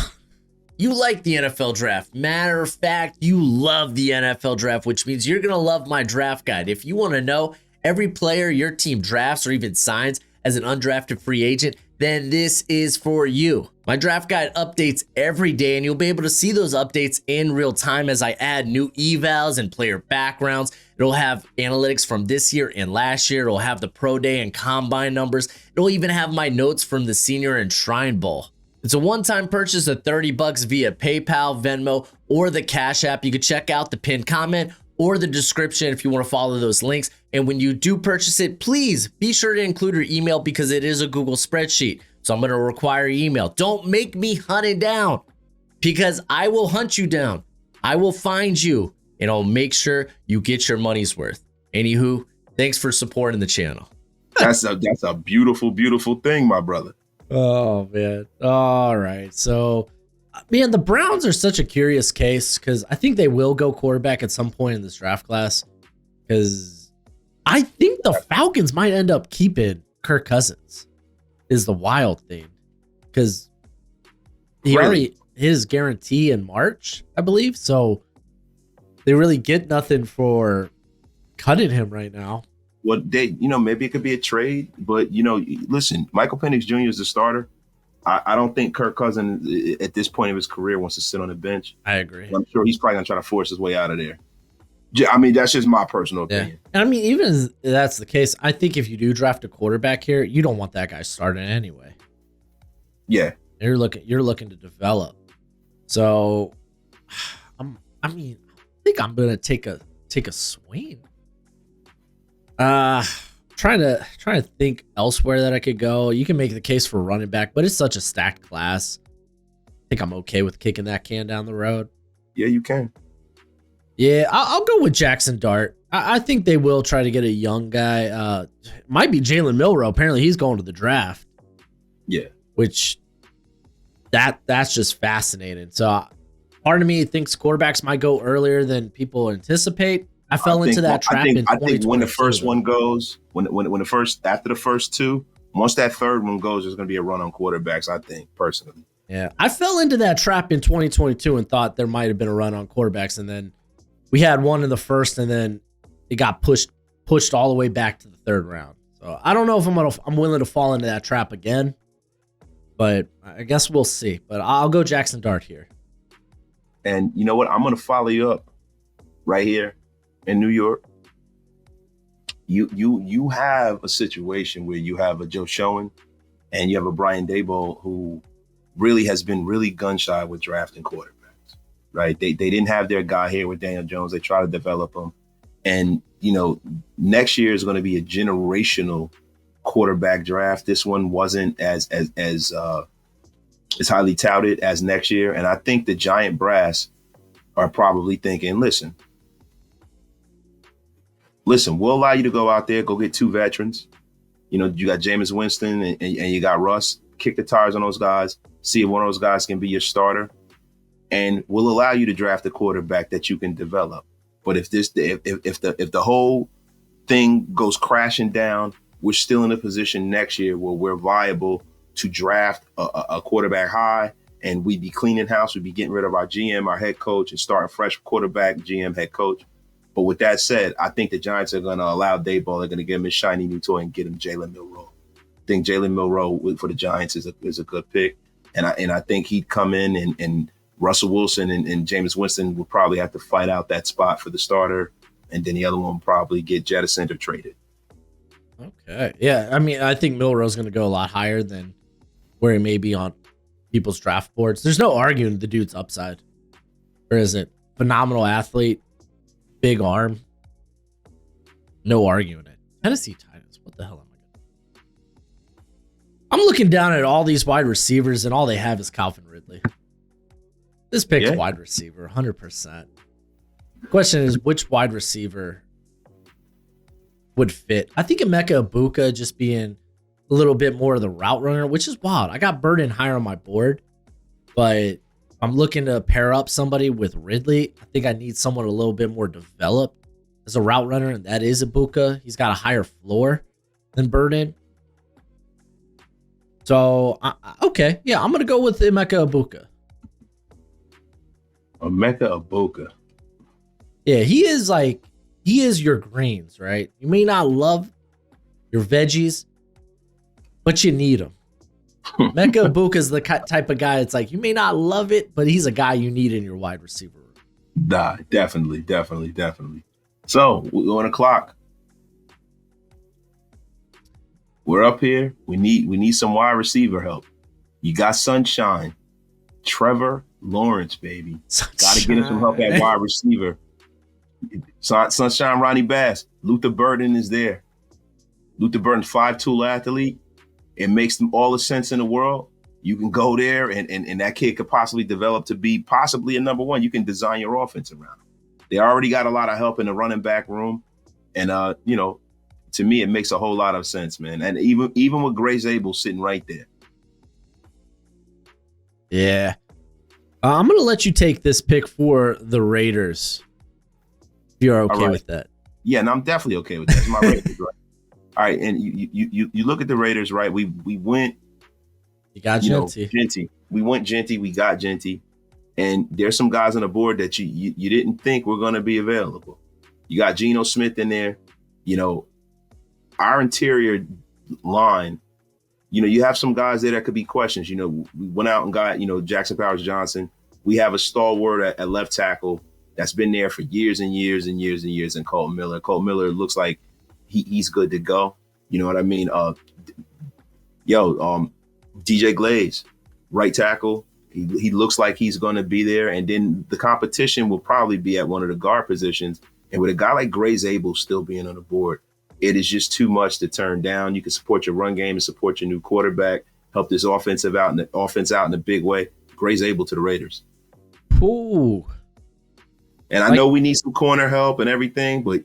You like the NFL draft. Matter of fact, you love the NFL draft, which means you're going to love my draft guide. If you want to know every player your team drafts or even signs as an undrafted free agent, then this is for you. My draft guide updates every day, and you'll be able to see those updates in real time as I add new evals and player backgrounds. It'll have analytics from this year and last year. It'll have the pro day and combine numbers. It'll even have my notes from the Senior and Shrine Bowl. It's a one-time purchase of $30 via PayPal, Venmo, or the Cash App. You can check out the pinned comment or the description if you want to follow those links. And when you do purchase it, please be sure to include your email because it is a Google spreadsheet. So I'm going to require your email. Don't make me hunt it down because I will hunt you down. I will find you and I'll make sure you get your money's worth. Anywho, thanks for supporting the channel. That's a beautiful, beautiful thing, my brother. Oh, man. All right. So, man, the Browns are such a curious case because I think they will go quarterback at some point in this draft class because I think the Falcons might end up keeping Kirk Cousins is the wild thing because he already his guarantee in March, I believe. So they really get nothing for cutting him right now. Well, maybe it could be a trade, but listen, Michael Penix Jr. is the starter. I don't think Kirk Cousins at this point of his career wants to sit on the bench. I agree. I'm sure he's probably gonna try to force his way out of there. I mean, that's just my personal opinion. And I mean, even if that's the case, I think if you do draft a quarterback here, you don't want that guy starting anyway. Yeah, you're looking to develop. So, I think I'm gonna take a swing. Trying to think elsewhere that I could go. You can make the case for running back, but it's such a stacked class. I think I'm okay with kicking that can down the road. Yeah, you can. Yeah, I'll go with Jackson Dart. I think they will try to get a young guy. Might be Jalen Milroe. Apparently, he's going to the draft. Yeah, which that's just fascinating. So, part of me thinks quarterbacks might go earlier than people anticipate. I fell into that trap in 2022. I think when the first one goes, after the first two, once that third one goes, there's going to be a run on quarterbacks. I think personally. Yeah, I fell into that trap in 2022 and thought there might have been a run on quarterbacks, and then we had one in the first, and then it got pushed all the way back to the third round. So I don't know if I'm willing to fall into that trap again, but I guess we'll see. But I'll go Jackson Dart here. And you know what? I'm going to follow you up right here in New York. You have a situation where you have a Joe Schoen and you have a Brian Daboll who really has been really gun shy with drafting quarterbacks, right? They didn't have their guy here with Daniel Jones. They tried to develop him. And next year is going to be a generational quarterback draft. This one wasn't as highly touted as next year. And I think the Giant brass are probably thinking, listen, we'll allow you to go out there, go get 2 veterans. You got Jameis Winston and you got Russ. Kick the tires on those guys. See if one of those guys can be your starter. And we'll allow you to draft a quarterback that you can develop. But if the whole thing goes crashing down, we're still in a position next year where we're viable to draft a quarterback high, and we'd be cleaning house. We'd be getting rid of our GM, our head coach, and starting fresh quarterback, GM, head coach. But with that said, I think the Giants are going to allow Dayball. They're going to give him his shiny new toy and get him Jalen Milroe. I think Jalen Milroe for the Giants is a good pick, and I think he'd come in and Russell Wilson and Jameis Winston will probably have to fight out that spot for the starter, and then the other one will probably get jettisoned or traded. Okay. Yeah, I mean, I think Milroe's going to go a lot higher than where he may be on people's draft boards. There's no arguing the dude's upside. Or is it? Phenomenal athlete, big arm. No arguing it. Tennessee Titans. What the hell am I doing? I'm looking down at all these wide receivers, and all they have is Calvin Ridley. This pick's wide receiver, 100%. The question is, which wide receiver would fit? I think Emeka Ibuka just being a little bit more of the route runner, which is wild. I got Burden higher on my board, but I'm looking to pair up somebody with Ridley. I think I need someone a little bit more developed as a route runner, and that is Ibuka. He's got a higher floor than Burden. So, okay. Yeah, I'm going to go with Emeka Ibuka. Emeka Ibuka. Yeah, he is your greens, right? You may not love your veggies, but you need them. Emeka Ibuka is the type of guy that's like, you may not love it, but he's a guy you need in your wide receiver room. Nah, definitely. So, we're on the clock. We're up here. We need some wide receiver help. You got Sunshine, Trevor Lawrence, baby. Got to get him some help at wide receiver. Sunshine Ronnie Bass. Luther Burden is there. Luther Burden, 5'2" athlete. It makes them all the sense in the world. You can go there and that kid could possibly develop to be possibly a number one. You can design your offense around him. They already got a lot of help in the running back room. And, to me, it makes a whole lot of sense, man. And even with Grace Abel sitting right there. Yeah. I'm going to let you take this pick for the Raiders. If you're okay with that. Yeah, and I'm definitely okay with that. It's my Raiders, right? All right, and you look at the Raiders, right? We went. You got Genty. We went Genty. We got Genty, and there's some guys on the board that you didn't think were going to be available. You got Geno Smith in there. Our interior line. You have some guys there that could be questions. We went out and got Jackson Powers Johnson. We have a stalwart at left tackle that's been there for years and years and years and years. And Colton Miller. Colton Miller looks like he's good to go. You know what I mean? DJ Glaze, right tackle. He looks like he's going to be there. And then the competition will probably be at one of the guard positions. And with a guy like Grace Abel still being on the board, it is just too much to turn down. You can support your run game and support your new quarterback, help this offense out in a big way. Grace Abel to the Raiders. Ooh. And I know we need some corner help and everything, but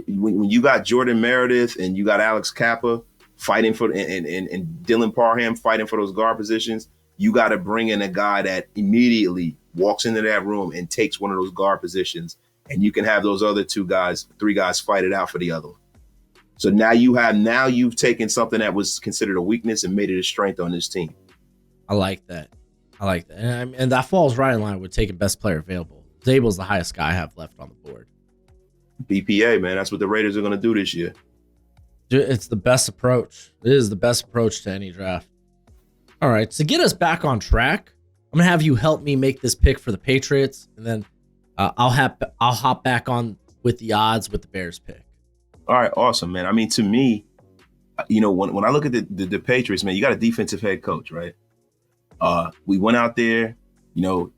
when you got Jordan Meredith and you got Alex Kappa fighting for and Dylan Parham fighting for those guard positions, you got to bring in a guy that immediately walks into that room and takes one of those guard positions, and you can have those other 3 guys fight it out for the other one. So now you've taken something that was considered a weakness and made it a strength on this team. I like that. And that falls right in line with taking best player available. Zabel's the highest guy I have left on the board. BPA, man. That's what the Raiders are going to do this year. It's the best approach. It is the best approach to any draft. All right. To get us back on track, I'm going to have you help me make this pick for the Patriots, and then I'll hop back on with the odds with the Bears pick. All right. Awesome, man. I mean, to me, when I look at the Patriots, man, you got a defensive head coach, right? We went out there,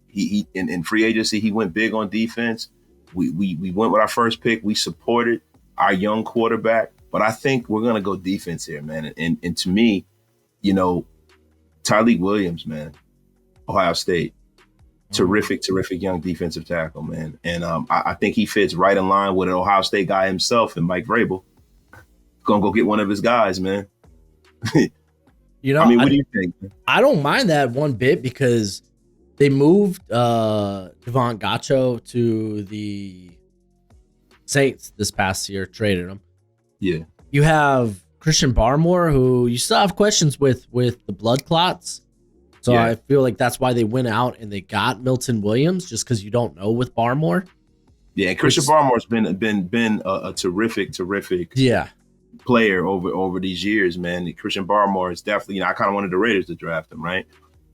he in free agency, he went big on defense. We went with our first pick. We supported. our young quarterback, but I think we're gonna go defense here, man. And to me, you know, Tyleik Williams, man, Ohio State, terrific young defensive tackle, man. And I think he fits right in line with an Ohio State guy himself and Mike Vrabel. Gonna go get one of his guys, man. You know, I mean, what do you think? I don't mind that one bit because they moved Devon Gacho to the Saints this past year, traded him. Yeah. You have Christian Barmore, who you still have questions with the blood clots. So Yeah. I feel like that's why they went out and they got Milton Williams, just because you don't know with Barmore. Yeah, Christian Barmore's been a terrific Yeah. player over these years, man. Christian Barmore is definitely, I kind of wanted the Raiders to draft him, right?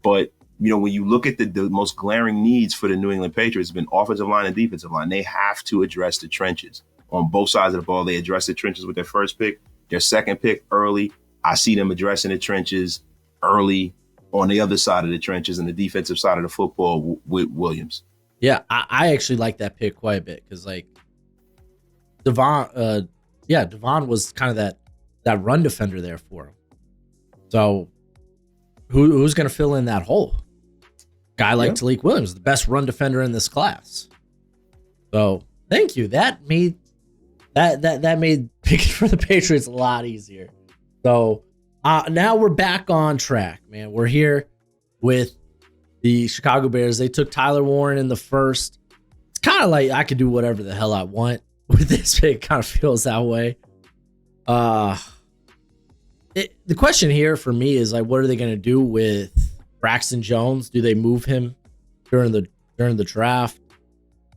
But, when you look at the most glaring needs for the New England Patriots, it's been offensive line and defensive line. They have to address the trenches on both sides of the ball. They address the trenches with their first pick, their second pick early. I see them addressing the trenches early on the other side of the trenches and the defensive side of the football with Williams. Yeah, I actually like that pick quite a bit because, like, Devon was kind of that run defender there for him. So who's going to fill in that hole? Guy like Tyleik Williams, the best run defender in this class. So thank you. That made picking for the Patriots a lot easier. So now we're back on track, man. We're here with the Chicago Bears. They took Tyler Warren in the first. It's kind of like I could do whatever the hell I want with this pick. It kind of feels that way. The question here for me is, like, what are they going to do with Braxton Jones? Do they move him during the draft?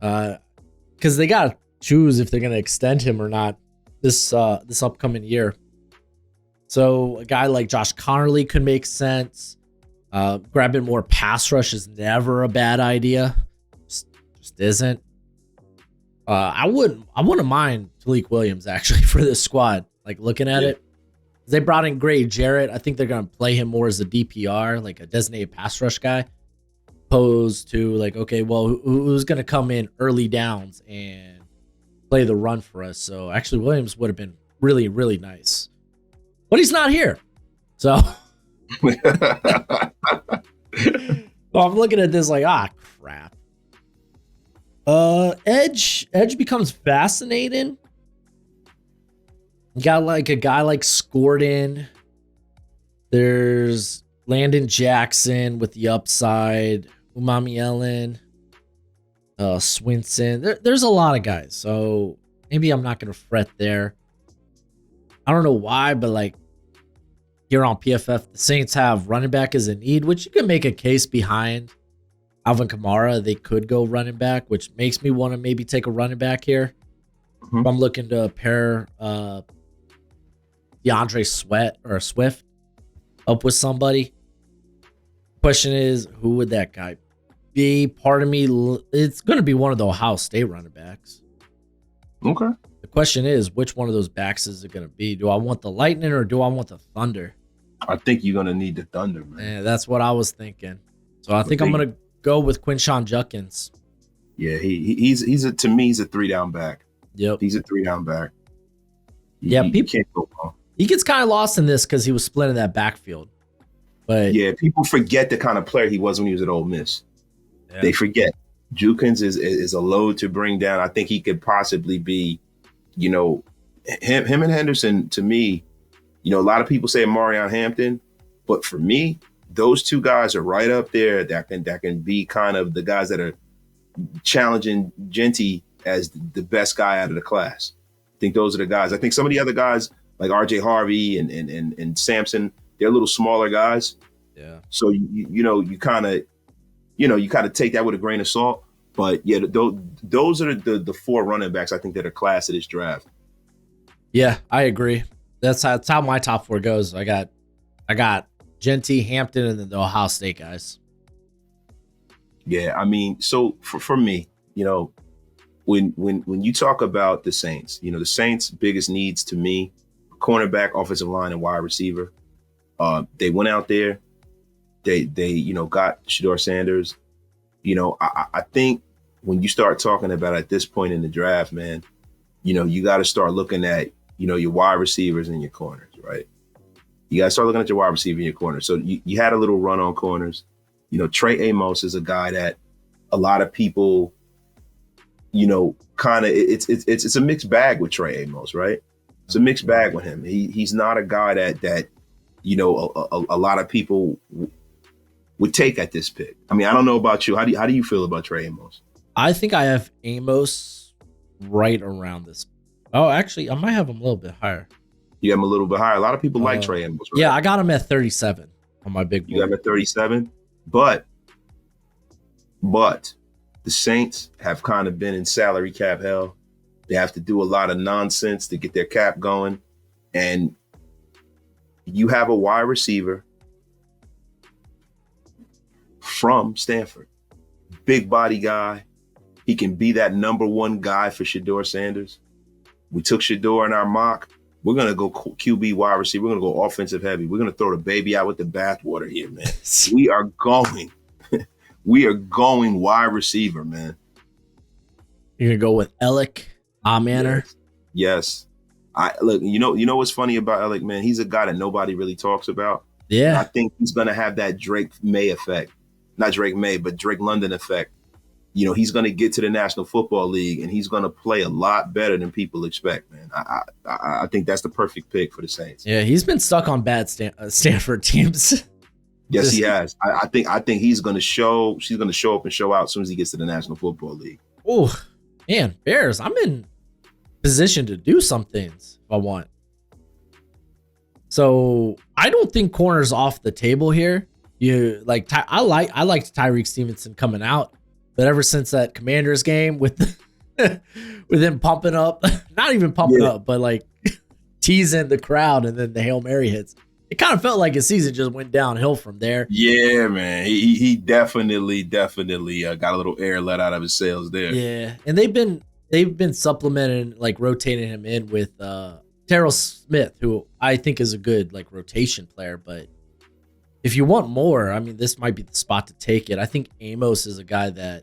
Because they got to choose if they're going to extend him or not this upcoming year. So a guy like Josh Connerly could make sense. Grabbing more pass rush is never a bad idea. Just isn't. I wouldn't mind Tyleik Williams actually for this squad. Like, looking at it, they brought in Gray Jarrett. I think they're gonna play him more as a DPR, like a designated pass rush guy, opposed to, like, okay, well, who's gonna come in early downs and play the run for us? So actually, Williams would have been really, really nice, but he's not here. So I'm looking at this like, crap. Edge becomes fascinating. You got like a guy like Scorden. There's Landon Jackson with the upside. Umami Ellen. Swinson. There's a lot of guys. So maybe I'm not going to fret there. I don't know why, but like here on PFF, the Saints have running back as a need, which you can make a case behind Alvin Kamara. They could go running back, which makes me want to maybe take a running back here. Mm-hmm. If I'm looking to pair DeAndre Swift up with somebody. Question is, who would that guy be? Part of me, it's going to be one of the Ohio State running backs. Okay. The question is, which one of those backs is it going to be? Do I want the Lightning or do I want the Thunder? I think you're going to need the Thunder, man. Yeah, that's what I was thinking. So I think I'm going to go with Quinshon Judkins. Yeah, he's a 3-down back. Yep. He's a 3-down back. People can't go wrong. He gets kind of lost in this because he was split in that backfield. But yeah, people forget the kind of player he was when he was at Ole Miss. Yeah. They forget. Judkins is a load to bring down. I think he could possibly be, him and Henderson, to me, a lot of people say Marion Hampton, but for me, those two guys are right up there that can be kind of the guys that are challenging Genty as the best guy out of the class. I think those are the guys. I think some of the other guys like RJ Harvey and Sampson, they're little smaller guys. Yeah. So you kind of take that with a grain of salt. But yeah, those are the four running backs I think that are class of this draft. Yeah, I agree. That's how my top four goes. I got Genty, Hampton, and then the Ohio State guys. Yeah, I mean, so for me, when you talk about the Saints, the Saints' biggest needs to me, cornerback, offensive line, and wide receiver. They went out there. They got Shedeur Sanders. I think when you start talking about at this point in the draft, man, you got to start looking at, your wide receivers and your corners, right? You got to start looking at your wide receiver and your corners. So you had a little run on corners. Trey Amos is a guy that a lot of people, kind of, it's a mixed bag with Trey Amos, right? It's a mixed bag with him. He's not a guy that a lot of people would take at this pick. I mean, I don't know about you. How do you feel about Trey Amos? I think I have Amos right around this. Oh, actually, I might have him a little bit higher. You have him a little bit higher. A lot of people like Trey Amos, right? Yeah, I got him at 37 on my big board. You got him at 37? But the Saints have kind of been in salary cap hell. They have to do a lot of nonsense to get their cap going. And you have a wide receiver from Stanford. Big body guy. He can be that number one guy for Shedeur Sanders. We took Shedeur in our mock. We're going to go QB wide receiver. We're going to go offensive heavy. We're going to throw the baby out with the bathwater here, man. We are going wide receiver, man. You're going to go with Alec Manor? Yes. Look, you know what's funny about Alec, man? He's a guy that nobody really talks about. Yeah. And I think he's going to have that Drake May effect. Not Drake May, but Drake London effect. He's going to get to the National Football League and he's going to play a lot better than people expect, man. I think that's the perfect pick for the Saints. Yeah, he's been stuck on bad Stanford teams. Yes, he has. I think he's going to show. She's going to show up and show out as soon as he gets to the National Football League. Oh, man, Bears! I'm in position to do some things if I want. So I don't think corner's off the table here. I liked Tyreek Stevenson coming out, but ever since that Commanders game with him pumping up, not even pumping up, but like teasing the crowd, and then the Hail Mary hits. It kind of felt like his season just went downhill from there. Yeah, man. He definitely got a little air let out of his sails there. Yeah, and they've been supplementing, like rotating him in with Terrell Smith, who I think is a good like rotation player. But if you want more, I mean, this might be the spot to take it. I think Amos is a guy that,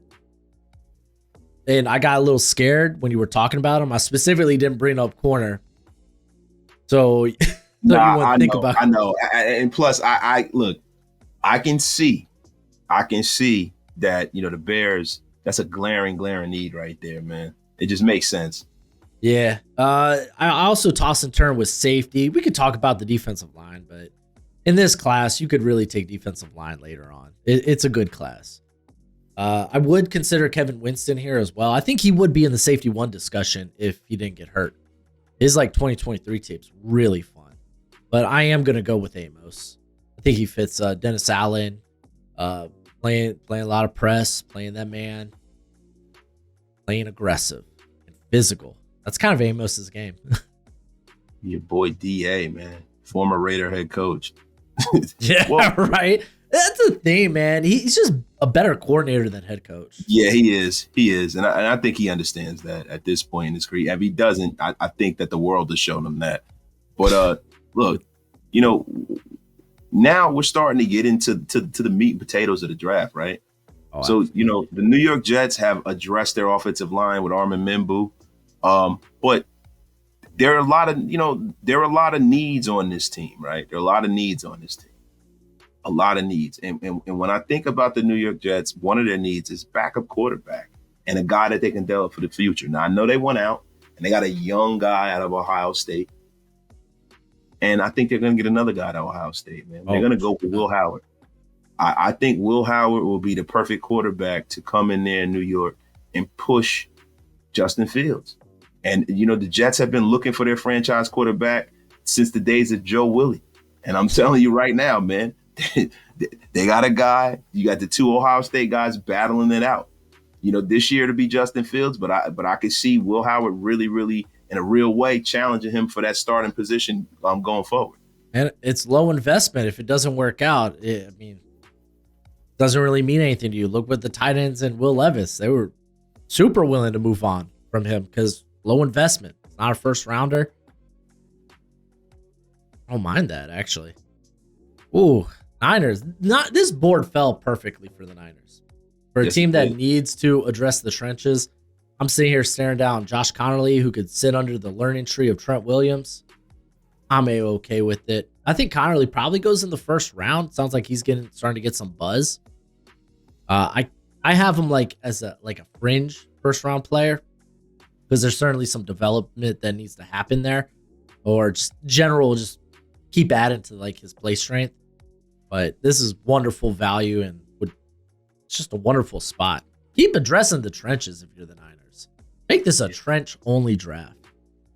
and I got a little scared when you were talking about him. I specifically didn't bring up corner. So I know. And plus, I look, I can see that, the Bears, that's a glaring need right there, man. It just makes sense. Yeah. I also toss and turn with safety. We could talk about the defensive line, but in this class, you could really take defensive line later on. It's a good class. I would consider Kevin Winston here as well. I think he would be in the safety one discussion if he didn't get hurt. His 2023 tape's really fun. But I am going to go with Amos. I think he fits Dennis Allen, playing a lot of press, playing that man, playing aggressive and physical. That's kind of Amos's game. Your boy D.A., man. Former Raider head coach. Yeah, well, right? That's the thing, man. He's just a better coordinator than head coach. Yeah, he is. And I think he understands that at this point in his career. If he doesn't, I think that the world has shown him that. But look, now we're starting to get into the meat and potatoes of the draft, right? Oh, so, the New York Jets have addressed their offensive line with Armin Mimbu. But there are a lot of needs on this team, right? There are a lot of needs on this team. A lot of needs. And when I think about the New York Jets, one of their needs is backup quarterback and a guy that they can develop for the future. Now, I know they went out and they got a young guy out of Ohio State. And I think they're going to get another guy out of Ohio State, man. They're going to go for Will Howard. I think Will Howard will be the perfect quarterback to come in there in New York and push Justin Fields. And, the Jets have been looking for their franchise quarterback since the days of Joe Willie. And I'm telling you right now, man, they got a guy. You got the two Ohio State guys battling it out. This year to be Justin Fields, but I could see Will Howard really, really in a real way challenging him for that starting position going forward. And it's low investment. If it doesn't work out, doesn't really mean anything to you. Look what the tight ends and Will Levis, they were super willing to move on from him because low investment. It's not a first rounder. I don't mind that, actually. Ooh, Niners. This board fell perfectly for the Niners. For a team that needs to address the trenches, I'm sitting here staring down Josh Connerly, who could sit under the learning tree of Trent Williams. I'm okay with it. I think Connerly probably goes in the first round. Sounds like he's starting to get some buzz. I have him like as a fringe first round player because there's certainly some development that needs to happen there, or just just keep adding to like his play strength. But this is wonderful value and it's just a wonderful spot. Keep addressing the trenches if you're the Niners. Make this a trench only draft.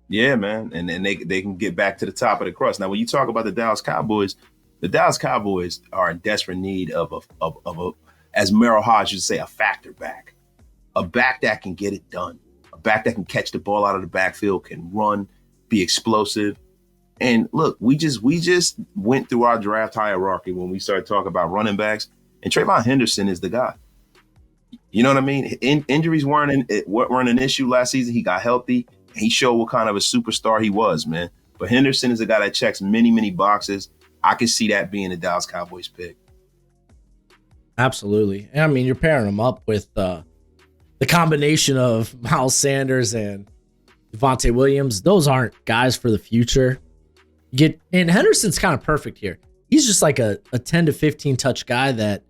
Yeah, man, and they can get back to the top of the crust. Now, when you talk about the Dallas Cowboys are in desperate need of a as Merrill Hodge would say, a factor back, a back that can get it done, a back that can catch the ball out of the backfield, can run, be explosive. And look, we just went through our draft hierarchy when we started talking about running backs, and Trayvon Henderson is the guy. You know what I mean? Injuries weren't an issue last season. He got healthy. He showed what kind of a superstar he was, man. But Henderson is a guy that checks many, many boxes. I can see that being the Dallas Cowboys pick. Absolutely. And I mean, you're pairing him up with the combination of Miles Sanders and Devontae Williams. Those aren't guys for the future. And Henderson's kind of perfect here. He's just like a 10 to 15 touch guy that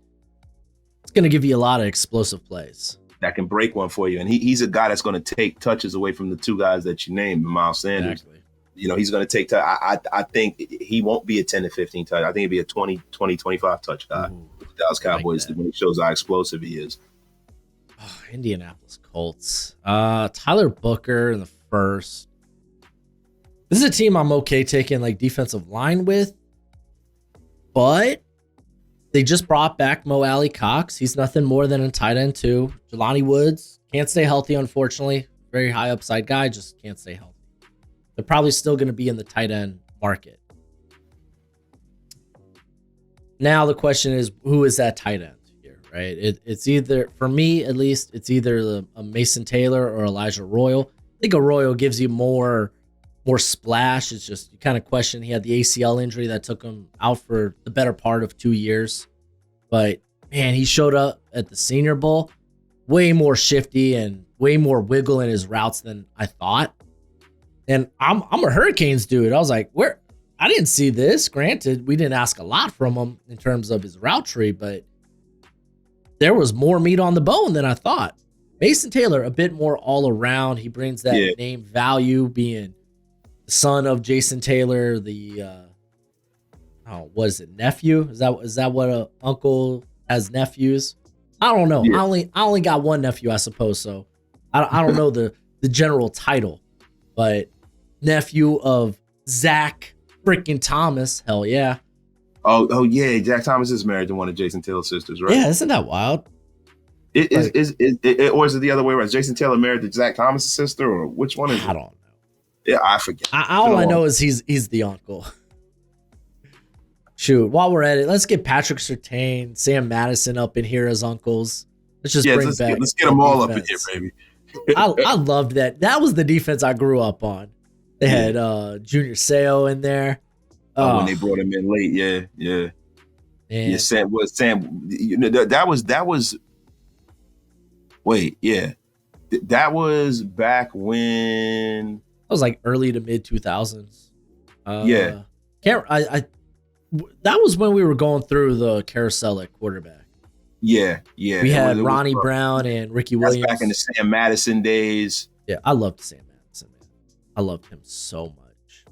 is going to give you a lot of explosive plays. That can break one for you. And he's a guy that's going to take touches away from the two guys that you named, Miles Sanders. Exactly. You know, he's going to take I think he won't be a 10 to 15 touch. I think he'll be a 20, 25 touch guy with the Dallas Cowboys when he shows how explosive he is. Oh, Indianapolis Colts. Tyler Booker in the first. This is a team I'm okay taking like defensive line with, but they just brought back Mo Alley Cox. He's nothing more than a tight end too. Jelani Woods can't stay healthy, unfortunately. Very high upside guy, just can't stay healthy. They're probably still going to be in the tight end market. Now the question is, who is that tight end here, right? It's either, for me at least, it's either a Mason Taylor or Elijah Royal. I think Arroyo gives you more splash. It's just, you kind of question, he had the ACL injury that took him out for the better part of 2 years. But man, he showed up at the Senior Bowl way more shifty and way more wiggle in his routes than I thought. And I'm a Hurricanes dude. I was like, where? I didn't see this. Granted, we didn't ask a lot from him in terms of his route tree, but there was more meat on the bone than I thought. Mason Taylor, a bit more all around. He brings that name value, being the son of Jason Taylor, what is it, nephew? Is that what a uncle has nephews? I don't know. Yeah. I only got one nephew, I suppose. So I don't know the general title, but nephew of Zach freaking Thomas. Hell yeah. Oh yeah. Zach Thomas is married to one of Jason Taylor's sisters, right? Yeah, isn't that wild? Or is it the other way around? Is Jason Taylor married to Zach Thomas' sister, or which one is it? I don't know. Yeah, I forget. All I know is he's the uncle. Shoot, while we're at it, let's get Patrick Surtain, Sam Madison up in here as uncles. Let's just bring back. Let's get them all up in here, baby. I loved that. That was the defense I grew up on. They had Junior Seau in there. When they brought him in late, yeah. And Sam. You know, that was. Wait, yeah, that was back when. That was like early to mid 2000s. Yeah. That was when we were going through the carousel at quarterback. Yeah. We had Ronnie Brown and Ricky Williams. Back in the Sam Madison days. Yeah, I loved Sam Madison, man. I loved him so much.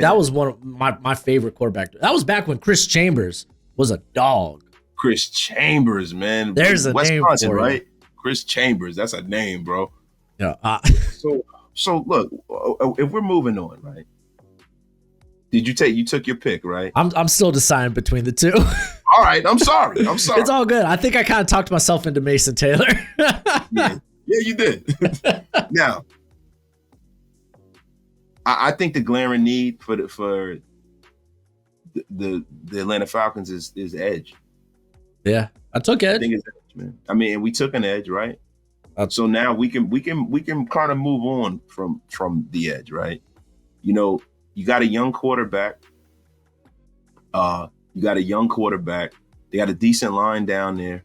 That was one of my favorite quarterback. That was back when Chris Chambers was a dog. Chris Chambers, man. There's a name for it. Right? Chris Chambers, that's a name, bro. Yeah. So look, if we're moving on, right? You took your pick, right? I'm still deciding between the two. All right, I'm sorry. It's all good. I think I kind of talked myself into Mason Taylor. Yeah, you did. Now, I think the glaring need for the Atlanta Falcons is edge. Yeah, I took edge. I think it's edge, man. I mean, we took an edge, right? So now we can kind of move on from the edge, right? You know, you got a young quarterback. They got a decent line down there.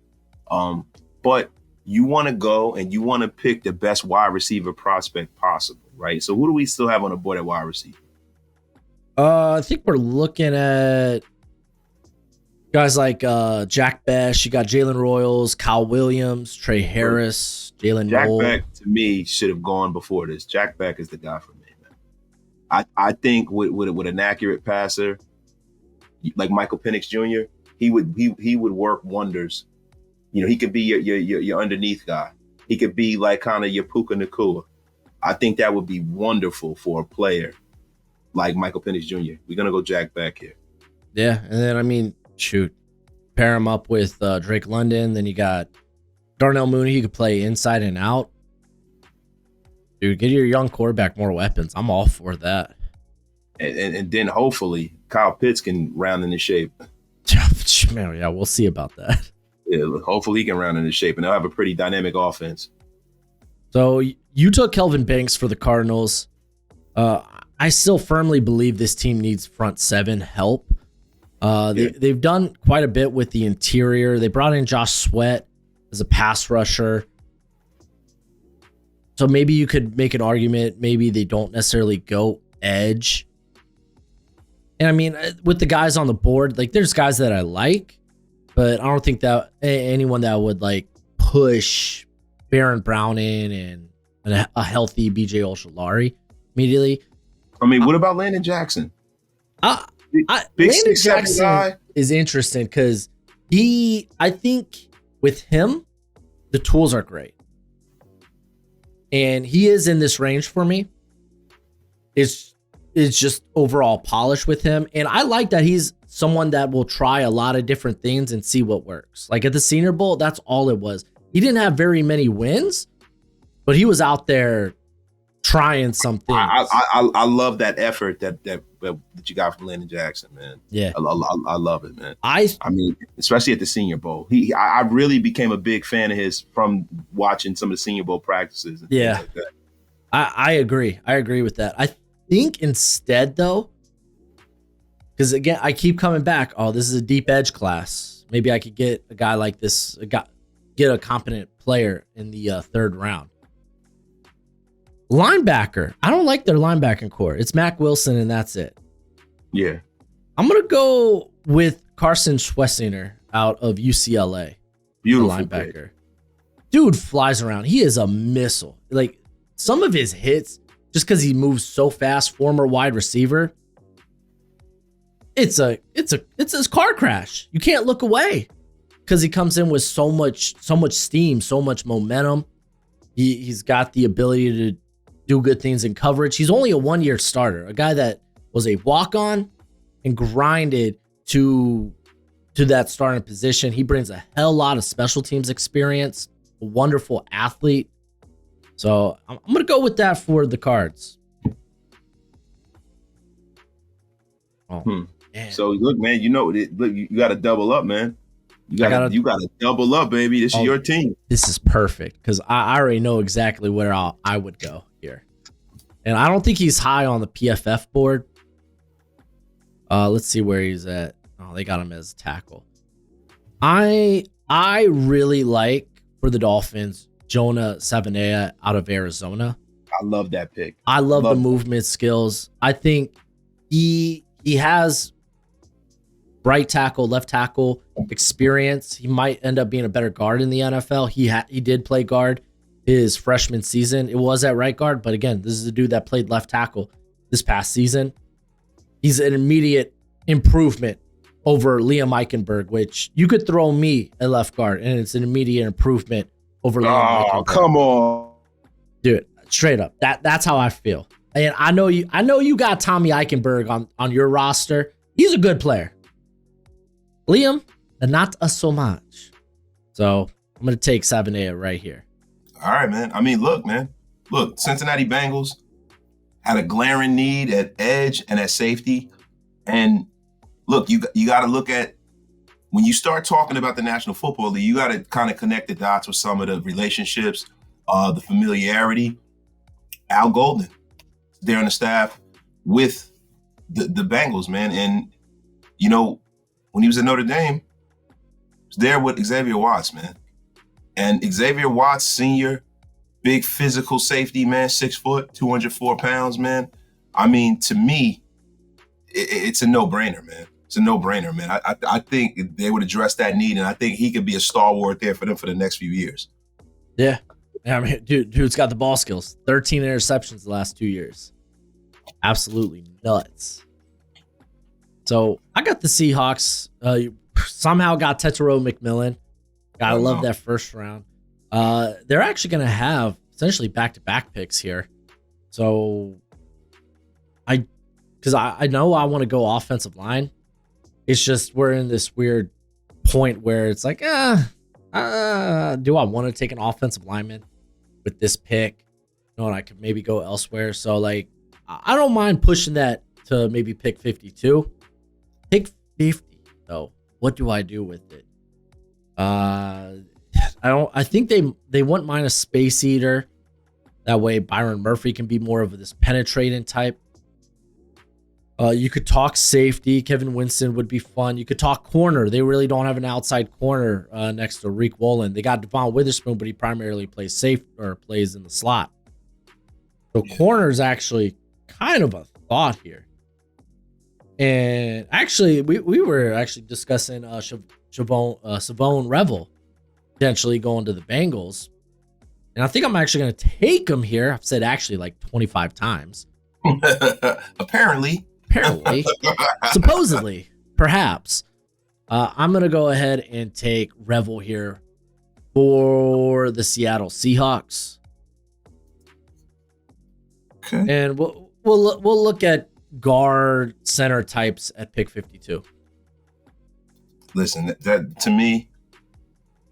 But you want to go and you want to pick the best wide receiver prospect possible, right? So who do we still have on the board at wide receiver? I think we're looking at guys like Jack Best. You got Jalen Royals, Kyle Williams, Trey Harris, Jalen Jack Noel. Beck, to me, should have gone before this. Jack Beck is the guy for me, man. I think with an accurate passer like Michael Penix Jr., he would work wonders. You know, he could be your underneath guy. He could be like kind of your Puka Nacua. I think that would be wonderful for a player like Michael Penix Jr. We're gonna go Jack Beck here. Yeah, and then I mean, shoot, pair him up with Drake London. Then you got Darnell Mooney. He could play inside and out. Dude, get your young quarterback more weapons. I'm all for that. And then hopefully Kyle Pitts can round into shape. Man, yeah, we'll see about that. Yeah, hopefully he can round into shape, and they'll have a pretty dynamic offense. So you took Kelvin Banks for the Cardinals. I still firmly believe this team needs front seven help. They've done quite a bit with the interior. They brought in Josh Sweat as a pass rusher. So maybe you could make an argument. Maybe they don't necessarily go edge. And I mean, with the guys on the board, like there's guys that I like, but I don't think that anyone that would like push Baron Brown in and a healthy BJ Olsholari immediately. I mean, what about Landon Jackson? Landon Jackson is interesting because I think with him, the tools are great. And he is in this range for me. It's just overall polish with him. And I like that he's someone that will try a lot of different things and see what works. Like at the Senior Bowl, that's all it was. He didn't have very many wins, but he was out there trying some things. I love that effort that you got from Landon Jackson, man. Yeah, I love it, man. I mean, especially at the Senior Bowl, I really became a big fan of his from watching some of the Senior Bowl practices. And yeah, like that. I agree. I agree with that. I think instead though, because again, I keep coming back. Oh, this is a deep edge class. Maybe I could get a guy like this. Get a competent player in the third round. Linebacker. I don't like their linebacking core. It's Mac Wilson and that's it. Yeah. I'm going to go with Carson Schwessinger out of UCLA. Beautiful linebacker. Pick. Dude flies around. He is a missile. Like some of his hits, just because he moves so fast, former wide receiver, it's a car crash. You can't look away because he comes in with so much steam, so much momentum. He's got the ability to do good things in coverage. He's only a 1-year starter, a guy that was a walk-on and grinded to that starting position. He brings a hell lot of special teams experience, a wonderful athlete. So I'm going to go with that for the Cards. Oh, man. So look, man, you got to double up, man. You got to double up, baby. This is your team. This is perfect because I already know exactly where I would go here. And I don't think he's high on the PFF board. Let's see where he's at. Oh, they got him as a tackle. I really like for the Dolphins, Jonah Savaiinaea out of Arizona. I love that pick. I love the movement skills. I think he has right tackle, left tackle experience. He might end up being a better guard in the NFL. He did play guard his freshman season. It was at right guard, but again, this is a dude that played left tackle this past season. He's an immediate improvement over Liam Eichenberg, which you could throw me at left guard, and it's an immediate improvement over Liam Eichenberg. Oh, come on. Dude, straight up. That's how I feel. And I know you got Tommy Eichenberg on your roster. He's a good player. Liam, not so much. So I'm going to take Savaiinaea right here. All right, man. I mean, look, Cincinnati Bengals had a glaring need at edge and at safety. And look, you got to look at, when you start talking about the National Football League, you got to kind of connect the dots with some of the relationships, the familiarity. Al Golden, there on the staff with the Bengals, man. And, when he was at Notre Dame, he was there with Xavier Watts, man. And Xavier Watts, senior, big physical safety, man, 6 foot, 204 pounds, man. I mean, to me, it's a no-brainer, man. It's a no-brainer, man. I think they would address that need, and I think he could be a stalwart there for them for the next few years. Yeah. I mean, dude's got the ball skills. 13 interceptions the last 2 years. Absolutely nuts. So I got the Seahawks. Somehow got Tetero McMillan. Gotta love that first round. They're actually going to have essentially back-to-back picks here. So because I know I want to go offensive line. It's just we're in this weird point where it's like, do I want to take an offensive lineman with this pick? You know, and I could maybe go elsewhere. So, like, I don't mind pushing that to maybe pick 52. Pick 50, though. What do I do with it? I think they wouldn't mind a space eater. That way Byron Murphy can be more of this penetrating type. You could talk safety. Kevin Winston would be fun. You could talk corner. They really don't have an outside corner next to Reek Wolin. They got Devon Witherspoon, but he primarily plays safe or plays in the slot. So corner is actually kind of a thought here. And actually, we were actually discussing Savone Revel potentially going to the Bengals. And I think I'm actually going to take him here. I've said actually like 25 times. Apparently. Supposedly, perhaps. I'm going to go ahead and take Revel here for the Seattle Seahawks. Okay. And we'll look at guard center types at pick 52. Listen, that to me,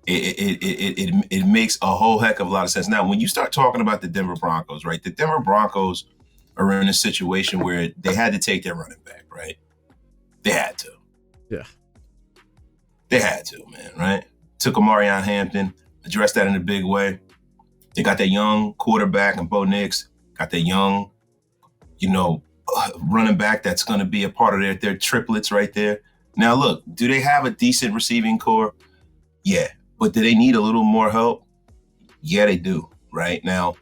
it makes a whole heck of a lot of sense. Now, when you start talking about the Denver Broncos, right? The Denver Broncos are in a situation where they had to take their running back, right? They had to. Yeah. They had to, man, right? Took Amarion Hampton, addressed that in a big way. They got that young quarterback and Bo Nix, got that young, running back that's going to be a part of their triplets right there. Now, look, do they have a decent receiving core? Yeah. But do they need a little more help? Yeah, they do, right? Now,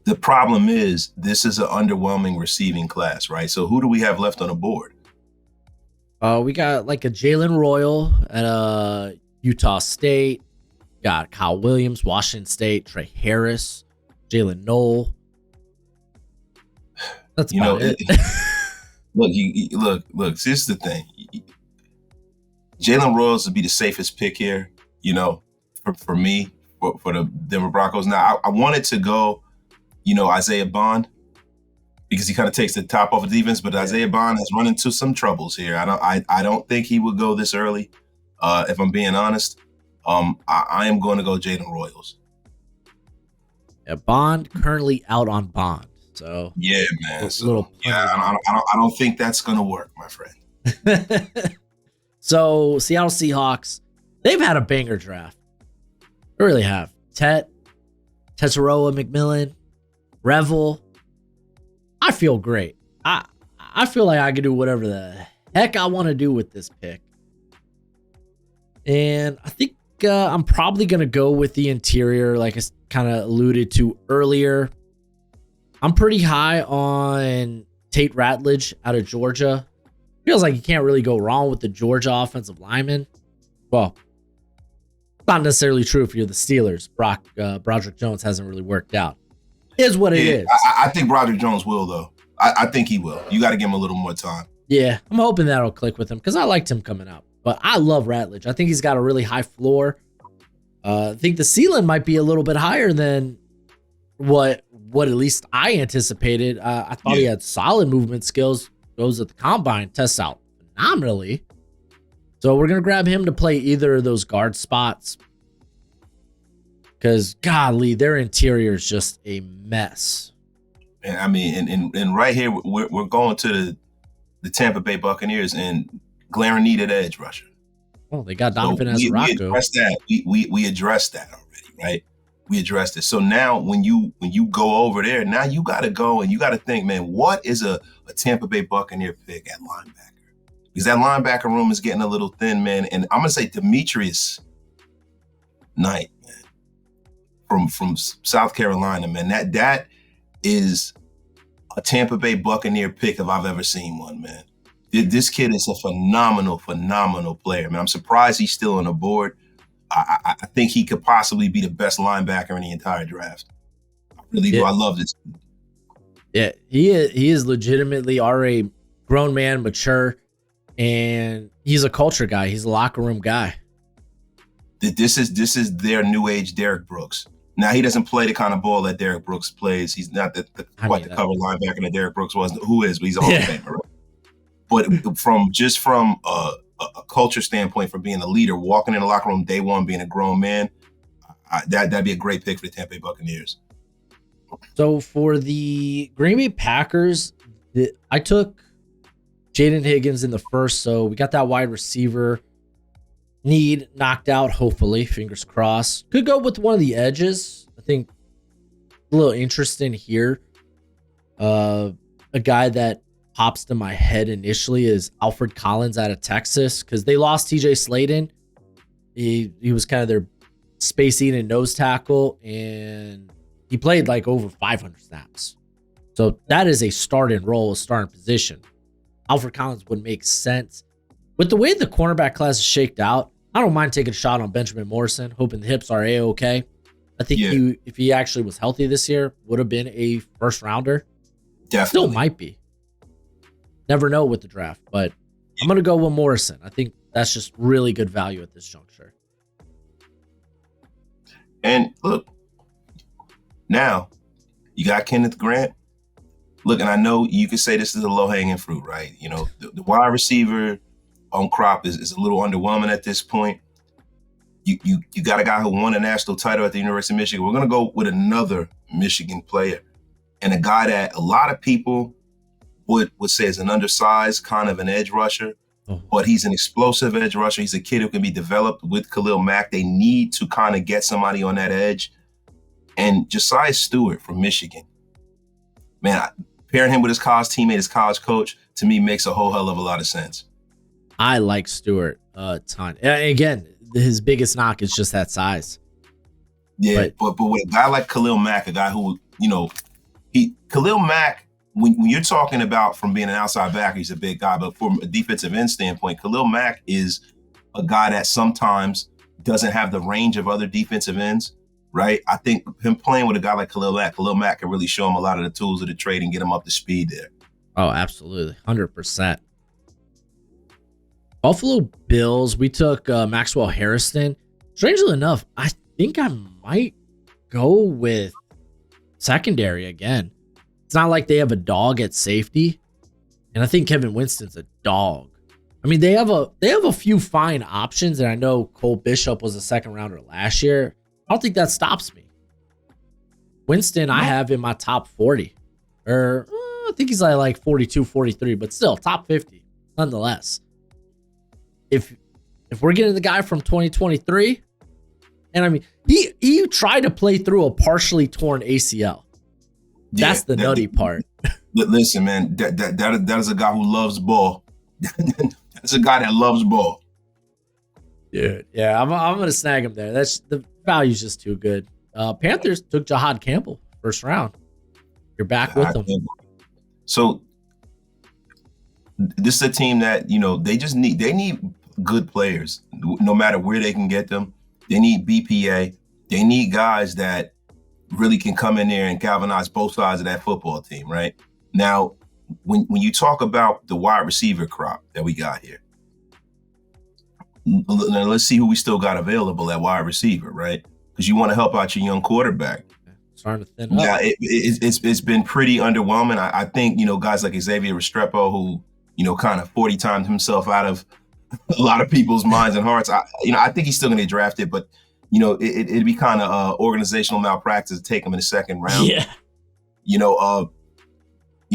the problem is this is an underwhelming receiving class, right? So who do we have left on the board? We got like a Jalen Royal at Utah State. Got Kyle Williams, Washington State, Trey Harris, Jalen Knoll. That's about it. Look. This is the thing. Jalen Royals would be the safest pick here, for me, for the Denver Broncos. Now, I wanted to go, Isaiah Bond, because he kind of takes the top off of defense, but Isaiah Bond has run into some troubles here. I don't think he would go this early, if I'm being honest. I am going to go Jalen Royals. Yeah, Bond currently out on bond. So yeah, man. I don't think that's going to work, my friend. So Seattle Seahawks, they've had a banger draft. They really have. Tetsuroa McMillan, Revel. I feel great. I feel like I can do whatever the heck I want to do with this pick. And I think I'm probably going to go with the interior, like I kind of alluded to earlier. I'm pretty high on Tate Ratledge out of Georgia. Feels like you can't really go wrong with the Georgia offensive lineman. Well, not necessarily true if you're the Steelers. Broderick Jones hasn't really worked out. Is what it is. I think Broderick Jones will, though. I think he will. You got to give him a little more time. Yeah, I'm hoping that'll click with him because I liked him coming out. But I love Ratledge. I think he's got a really high floor. I think the ceiling might be a little bit higher than what at least I anticipated. I thought he had solid movement skills. Goes at the combine, tests out phenomenally. So we're going to grab him to play either of those guard spots. Because, golly, their interior is just a mess. And I mean, and right here, we're going to the Tampa Bay Buccaneers and glaring need at edge rusher. Oh, they got Donovan Azaraco. We addressed that. We addressed that already, right? We addressed it. So now when you go over there, now you got to go and you got to think, man, what is a Tampa Bay Buccaneer pick at linebacker? Because that linebacker room is getting a little thin, man. And I'm going to say Demetrius night, man. From South Carolina, man. That is a Tampa Bay Buccaneer pick if I've ever seen one, man. This kid is a phenomenal player, man. I'm surprised he's still on the board. I think he could possibly be the best linebacker in the entire draft. I really do. I love this. Yeah, he is legitimately already grown man, mature, and he's a culture guy. He's a locker room guy. This is their new age Derrick Brooks. Now, he doesn't play the kind of ball that Derrick Brooks plays. He's not the cover linebacker that Derrick Brooks was. Who is? But he's a Hall of Famer, right? But from a culture standpoint, for being a leader, walking in the locker room day one, being a grown man, that'd be a great pick for the Tampa Bay Buccaneers. So for the Green Bay Packers, I took Jaden Higgins in the first, so we got that wide receiver need knocked out, hopefully, fingers crossed. Could go with one of the edges. I think a little interesting here. A guy that pops to my head initially is Alfred Collins out of Texas, because they lost TJ Sladen. He was kind of their space eating nose tackle, and he played like over 500 snaps. So that is a starting role, a starting position. Alfred Collins would make sense. With the way the cornerback class is shaked out, I don't mind taking a shot on Benjamin Morrison, hoping the hips are A-okay. I think if he actually was healthy this year, would have been a first rounder. Definitely. Still might be. Never know with the draft, but I'm going to go with Morrison. I think that's just really good value at this juncture. And look, now you got Kenneth Grant. Look, and I know you could say this is a low-hanging fruit, right? You know, the wide receiver on crop is a little underwhelming at this point. You got a guy who won a national title at the University of Michigan. We're going to go with another Michigan player, and a guy that a lot of people would say is an undersized kind of an edge rusher, but he's an explosive edge rusher. He's a kid who can be developed with Khalil Mack. They need to kind of get somebody on that edge. And Josiah Stewart from Michigan, man, pairing him with his college teammate, his college coach, to me makes a whole hell of a lot of sense. I like Stewart a ton. And again, his biggest knock is just that size. Yeah, but with a guy like Khalil Mack, a guy who, Khalil Mack, when you're talking about from being an outside backer, he's a big guy, but from a defensive end standpoint, Khalil Mack is a guy that sometimes doesn't have the range of other defensive ends, right? I think him playing with a guy like Khalil Mack can really show him a lot of the tools of the trade and get him up to speed there. Oh, absolutely. 100%. Buffalo Bills, we took Maxwell Harrison. Strangely enough, I think I might go with secondary again. It's not like they have a dog at safety, and I think Kevin Winston's a dog. I mean, they have a few fine options, and I know Cole Bishop was a second rounder last year. I don't think that stops me. Winston, I have in my top 40, or I think he's like 42, 43, but still top 50 nonetheless. If we're getting the guy from 2023, and I mean, he tried to play through a partially torn ACL. That's the nutty part. Listen, man, that is a guy who loves ball. That's a guy that loves ball. Dude, yeah, I'm gonna snag him there. That's the value's just too good. Panthers took Jahad Campbell first round. You're back with them. So this is a team that they need good players, no matter where they can get them. They need BPA. They need guys that really can come in there and galvanize both sides of that football team, right? Now, when you talk about the wide receiver crop that we got here, let's see who we still got available at wide receiver, right? Because you want to help out your young quarterback. Starting to thin up. Yeah, it's been pretty underwhelming. I think, guys like Xavier Restrepo, who, kind of 40 times himself out of a lot of people's minds and hearts. I think he's still going to get drafted, but it'd be kind of organizational malpractice to take him in the second round. Yeah.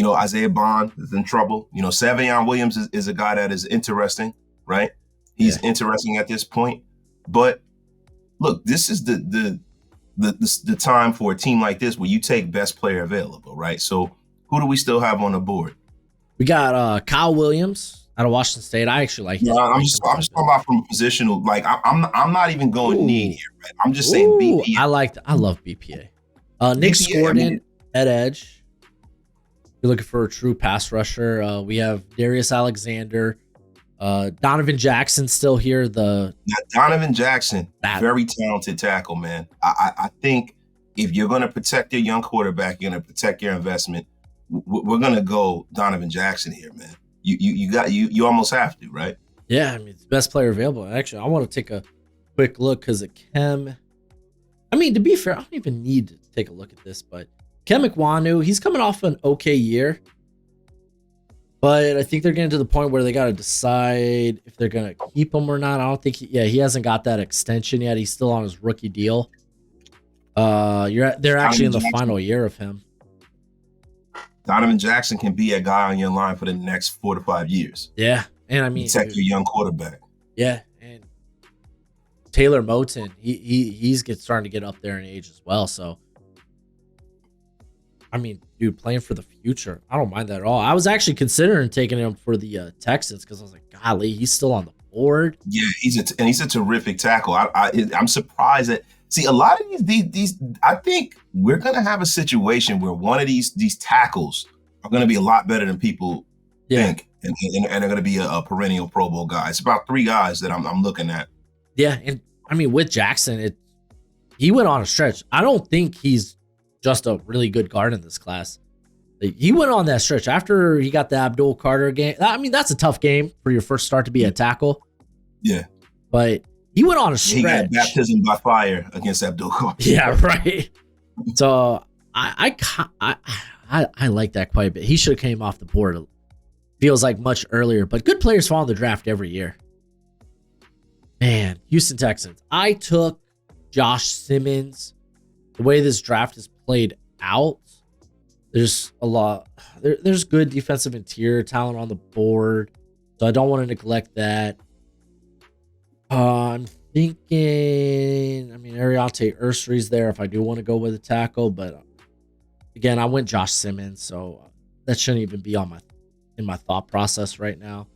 Isaiah Bond is in trouble. Savion Williams is a guy that is interesting, right? He's interesting at this point. But look, this is the time for a team like this where you take best player available, right? So who do we still have on the board? We got Kyle Williams, out of Washington State. I actually like No, his. I'm just talking about from a positional. Like I'm not even going need Ooh, here. Right? I'm just saying ooh, BPA. I love BPA. Nick BPA. I mean, Scourton at edge. You're looking for a true pass rusher. We have Darius Alexander, Donovan Jackson still here. now, Donovan Jackson, That very talented tackle, man. I think if you're going to protect your young quarterback, you're going to protect your investment. We're going to go Donovan Jackson here, man. You almost have to, right? Yeah, I mean, it's the best player available. Actually, I want to take a quick look because of Kem. I mean, to be fair, I don't even need to take a look at this, but Kem Ikwonu, he's coming off an okay year. But I think they're getting to the point where they got to decide if they're going to keep him or not. I don't think he hasn't got that extension yet. He's still on his rookie deal. They're actually in the final year of him. Donovan Jackson can be a guy on your line for the next 4 to 5 years. Yeah, and I mean, protect your young quarterback. Yeah, and Taylor Moton, he's starting to get up there in age as well. So, I mean, dude, playing for the future, I don't mind that at all. I was actually considering taking him for the Texans because I was like, golly, he's still on the board. Yeah, he's a terrific tackle. I'm surprised that. See, a lot of these, I think we're going to have a situation where one of these tackles are going to be a lot better than people think, and they're going to be a perennial Pro Bowl guy. It's about 3 guys that I'm looking at. Yeah, and I mean, with Jackson, he went on a stretch. I don't think he's just a really good guard in this class. He went on that stretch after he got the Abdul Carter game. I mean, that's a tough game for your first start to be a tackle. Yeah. But he went on a stretch. He got baptism by fire against Abdul Carter. Yeah, right. So I like that quite a bit. He should have came off the board. Feels like much earlier, but good players fall in the draft every year. Man, Houston Texans. I took Josh Simmons. The way this draft is played out, there's a lot. There's good defensive interior talent on the board, so I don't want to neglect that. I'm thinking, I mean, Ariante Ursery's there if I do want to go with a tackle, but again, I went Josh Simmons, so that shouldn't even be in my thought process right now.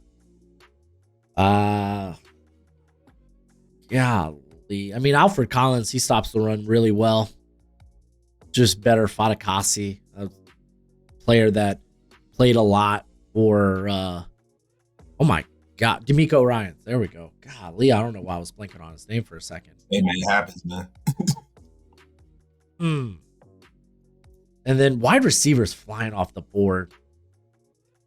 Yeah, I mean, Alfred Collins, he stops the run really well. Just better Fadakasi, a player that played a lot for, oh my God, D'Amico Ryans. There we go. Golly, I don't know why I was blanking on his name for a second. Hey, man, it happens, man. And then wide receivers flying off the board.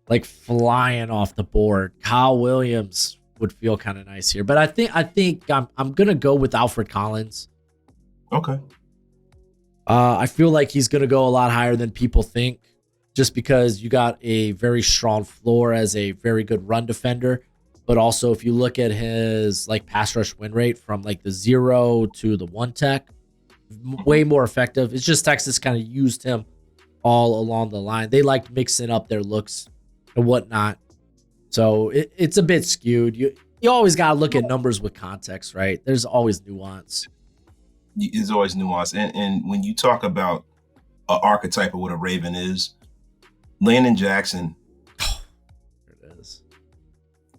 Like flying off the board. Kyle Williams would feel kind of nice here. But I think I'm going to go with Alfred Collins. Okay. I feel like he's going to go a lot higher than people think just because you got a very strong floor as a very good run defender. But also, if you look at his like pass rush win rate from like the 0 to the 1 tech, way more effective. It's just Texas kind of used him all along the line. They liked mixing up their looks and whatnot. So it's a bit skewed. You always got to look at numbers with context, right? There's always nuance. There's always nuance. And when you talk about an archetype of what a Raven is, Landon Jackson, There it is.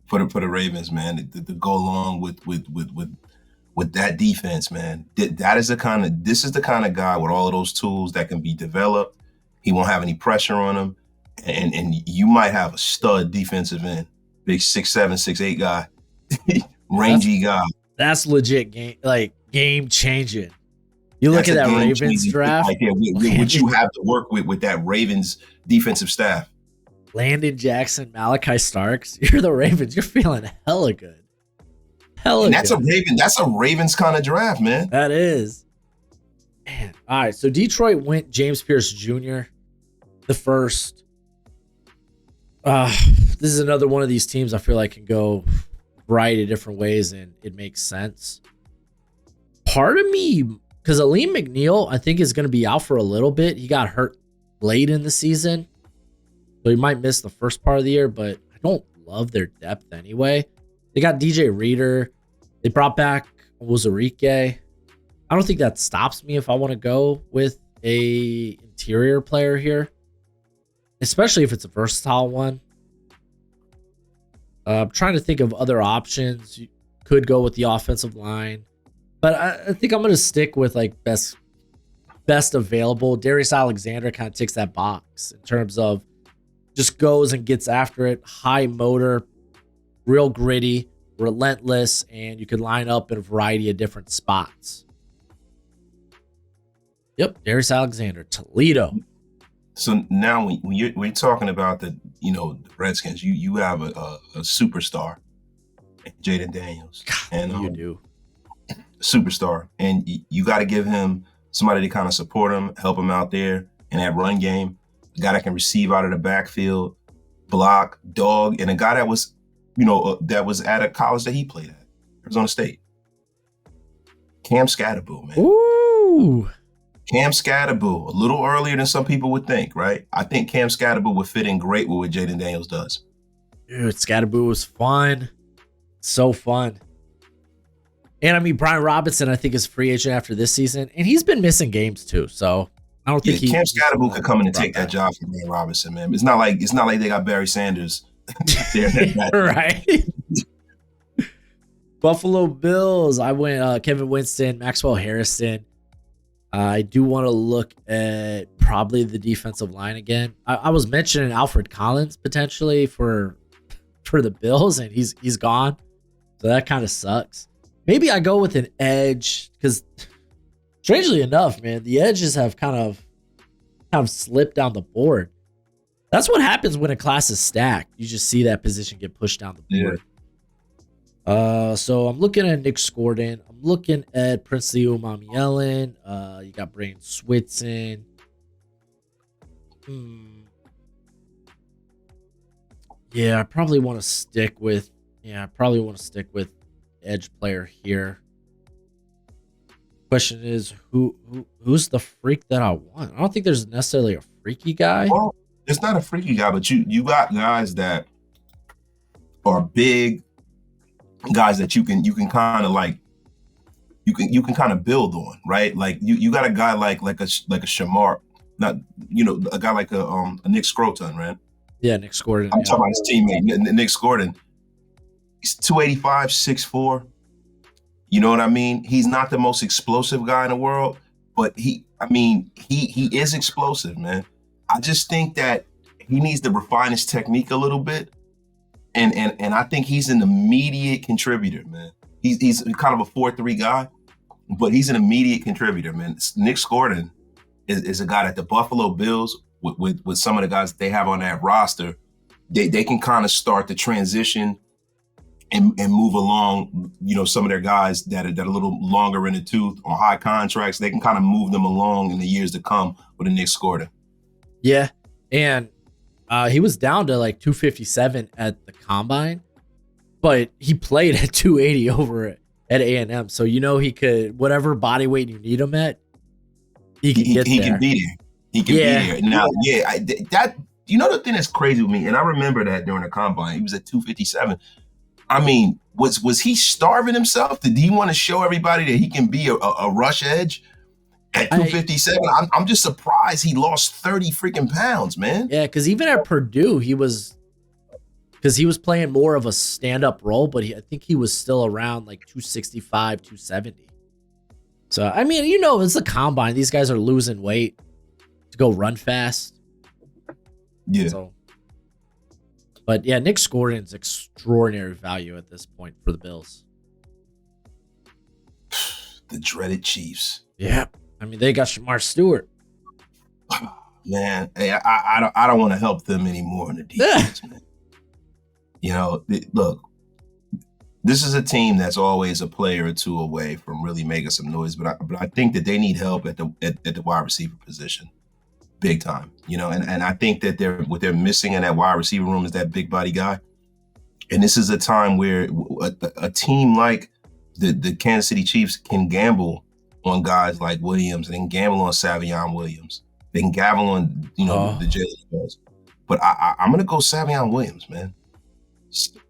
For the Ravens, man, to go along with that defense, man. This is the kind of guy with all of those tools that can be developed. He won't have any pressure on him. And you might have a stud defensive end, big 6'7", 6'8" guy, rangy guy. That's legit game changing. You look at that Ravens draft. Like, what you have to work with that Ravens defensive staff. Landon Jackson, Malachi Starks. You're the Ravens. You're feeling hella good. And that's a Ravens kind of draft, man. That is. Man. All right. So Detroit went James Pierce Jr. the first. This is another one of these teams I feel like can go a variety of different ways and it makes sense. Part of me, because Aleem McNeil, I think is going to be out for a little bit. He got hurt late in the season. So he might miss the first part of the year, but I don't love their depth anyway. They got DJ Reader. They brought back Wozarike. I don't think that stops me if I want to go with a interior player here, especially if it's a versatile one. I'm trying to think of other options. You could go with the offensive line, but I think I'm going to stick with like best available. Darius Alexander kind of ticks that box in terms of just goes and gets after it, high motor, real gritty, relentless, and you can line up in a variety of different spots. Yep, Darius Alexander, Toledo. So now when you're talking about the Redskins, you have a superstar, Jaden Daniels, and You do. superstar, and you got to give him somebody to kind of support him, help him out there in that run game. A guy that can receive out of the backfield, block, dog, and a guy that was, that was at a college that he played at, Arizona State. Cam Scatterboo, man. Ooh. Cam Scatterboo, a little earlier than some people would think, right? I think Cam Scatterboo would fit in great with what Jaden Daniels does. Dude, Scatterboo was fun. So fun. And I mean, Brian Robinson, I think, is free agent after this season, and he's been missing games too. So I don't think Cam Scatterboo could come in and take that job from Brian Robinson, man. It's not like they got Barry Sanders there. Right. Buffalo Bills. I went Kevin Winston, Maxwell Harrison. I do want to look at probably the defensive line again. I was mentioning Alfred Collins potentially for the Bills, and he's gone. So that kind of sucks. Maybe I go with an edge because, strangely enough, man, the edges have kind of slipped down the board. That's what happens when a class is stacked. You just see that position get pushed down the board. Yeah. So I'm looking at Nick Scorden. I'm looking at Princely Umamielen. You got Brain Switson. Yeah, I probably want to stick with edge player here. Question is who's the freak that I want? I don't think there's necessarily a freaky guy. Well, it's not a freaky guy, but you got guys that are big, guys that you can kind of like you can kind of build on, right? Like you got a guy like a Shamar, not a guy like a Nick Scroton, right? Yeah, Nick Scorden. I'm talking about his teammate, Nick Scorden. He's 285, 6'4". You know what I mean? He's not the most explosive guy in the world, but he is explosive, man. I just think that he needs to refine his technique a little bit. And I think he's an immediate contributor, man. He's kind of a 4-3 guy, but he's an immediate contributor, man. Nick Scorden is a guy that the Buffalo Bills, with some of the guys that they have on that roster, they can kind of start to transition and move along, some of their guys that are a little longer in the tooth on high contracts. They can kind of move them along in the years to come with a Nick Scorden. Yeah, and he was down to like 257 at the combine, but he played at 280 over at A&M. So he could, whatever body weight you need him at, he can get there. He can be there. He can be there. Now, that the thing that's crazy with me, and I remember that during the combine, he was at 257. I mean, was he starving himself? Did he want to show everybody that he can be a rush edge at 257? I'm just surprised he lost 30 freaking pounds, man. Yeah, because even at Purdue, he was playing more of a stand-up role, but I think he was still around like 265, 270. So, I mean, it's the combine. These guys are losing weight to go run fast. Yeah. So, but yeah, Nick Scorden's extraordinary value at this point for the Bills. The dreaded Chiefs. Yeah. I mean, they got Shamar Stewart. Man, hey, I don't want to help them anymore in the defense, man. Look, this is a team that's always a player or two away from really making some noise, but I think that they need help at the wide receiver position, big time. And I think that what they're missing in that wide receiver room is that big body guy. And this is a time where a team like the Kansas City Chiefs can gamble on guys like Williams, and they can gamble on Savion Williams. They can gamble on the Jalen Hurts. But I'm gonna go Savion Williams, man.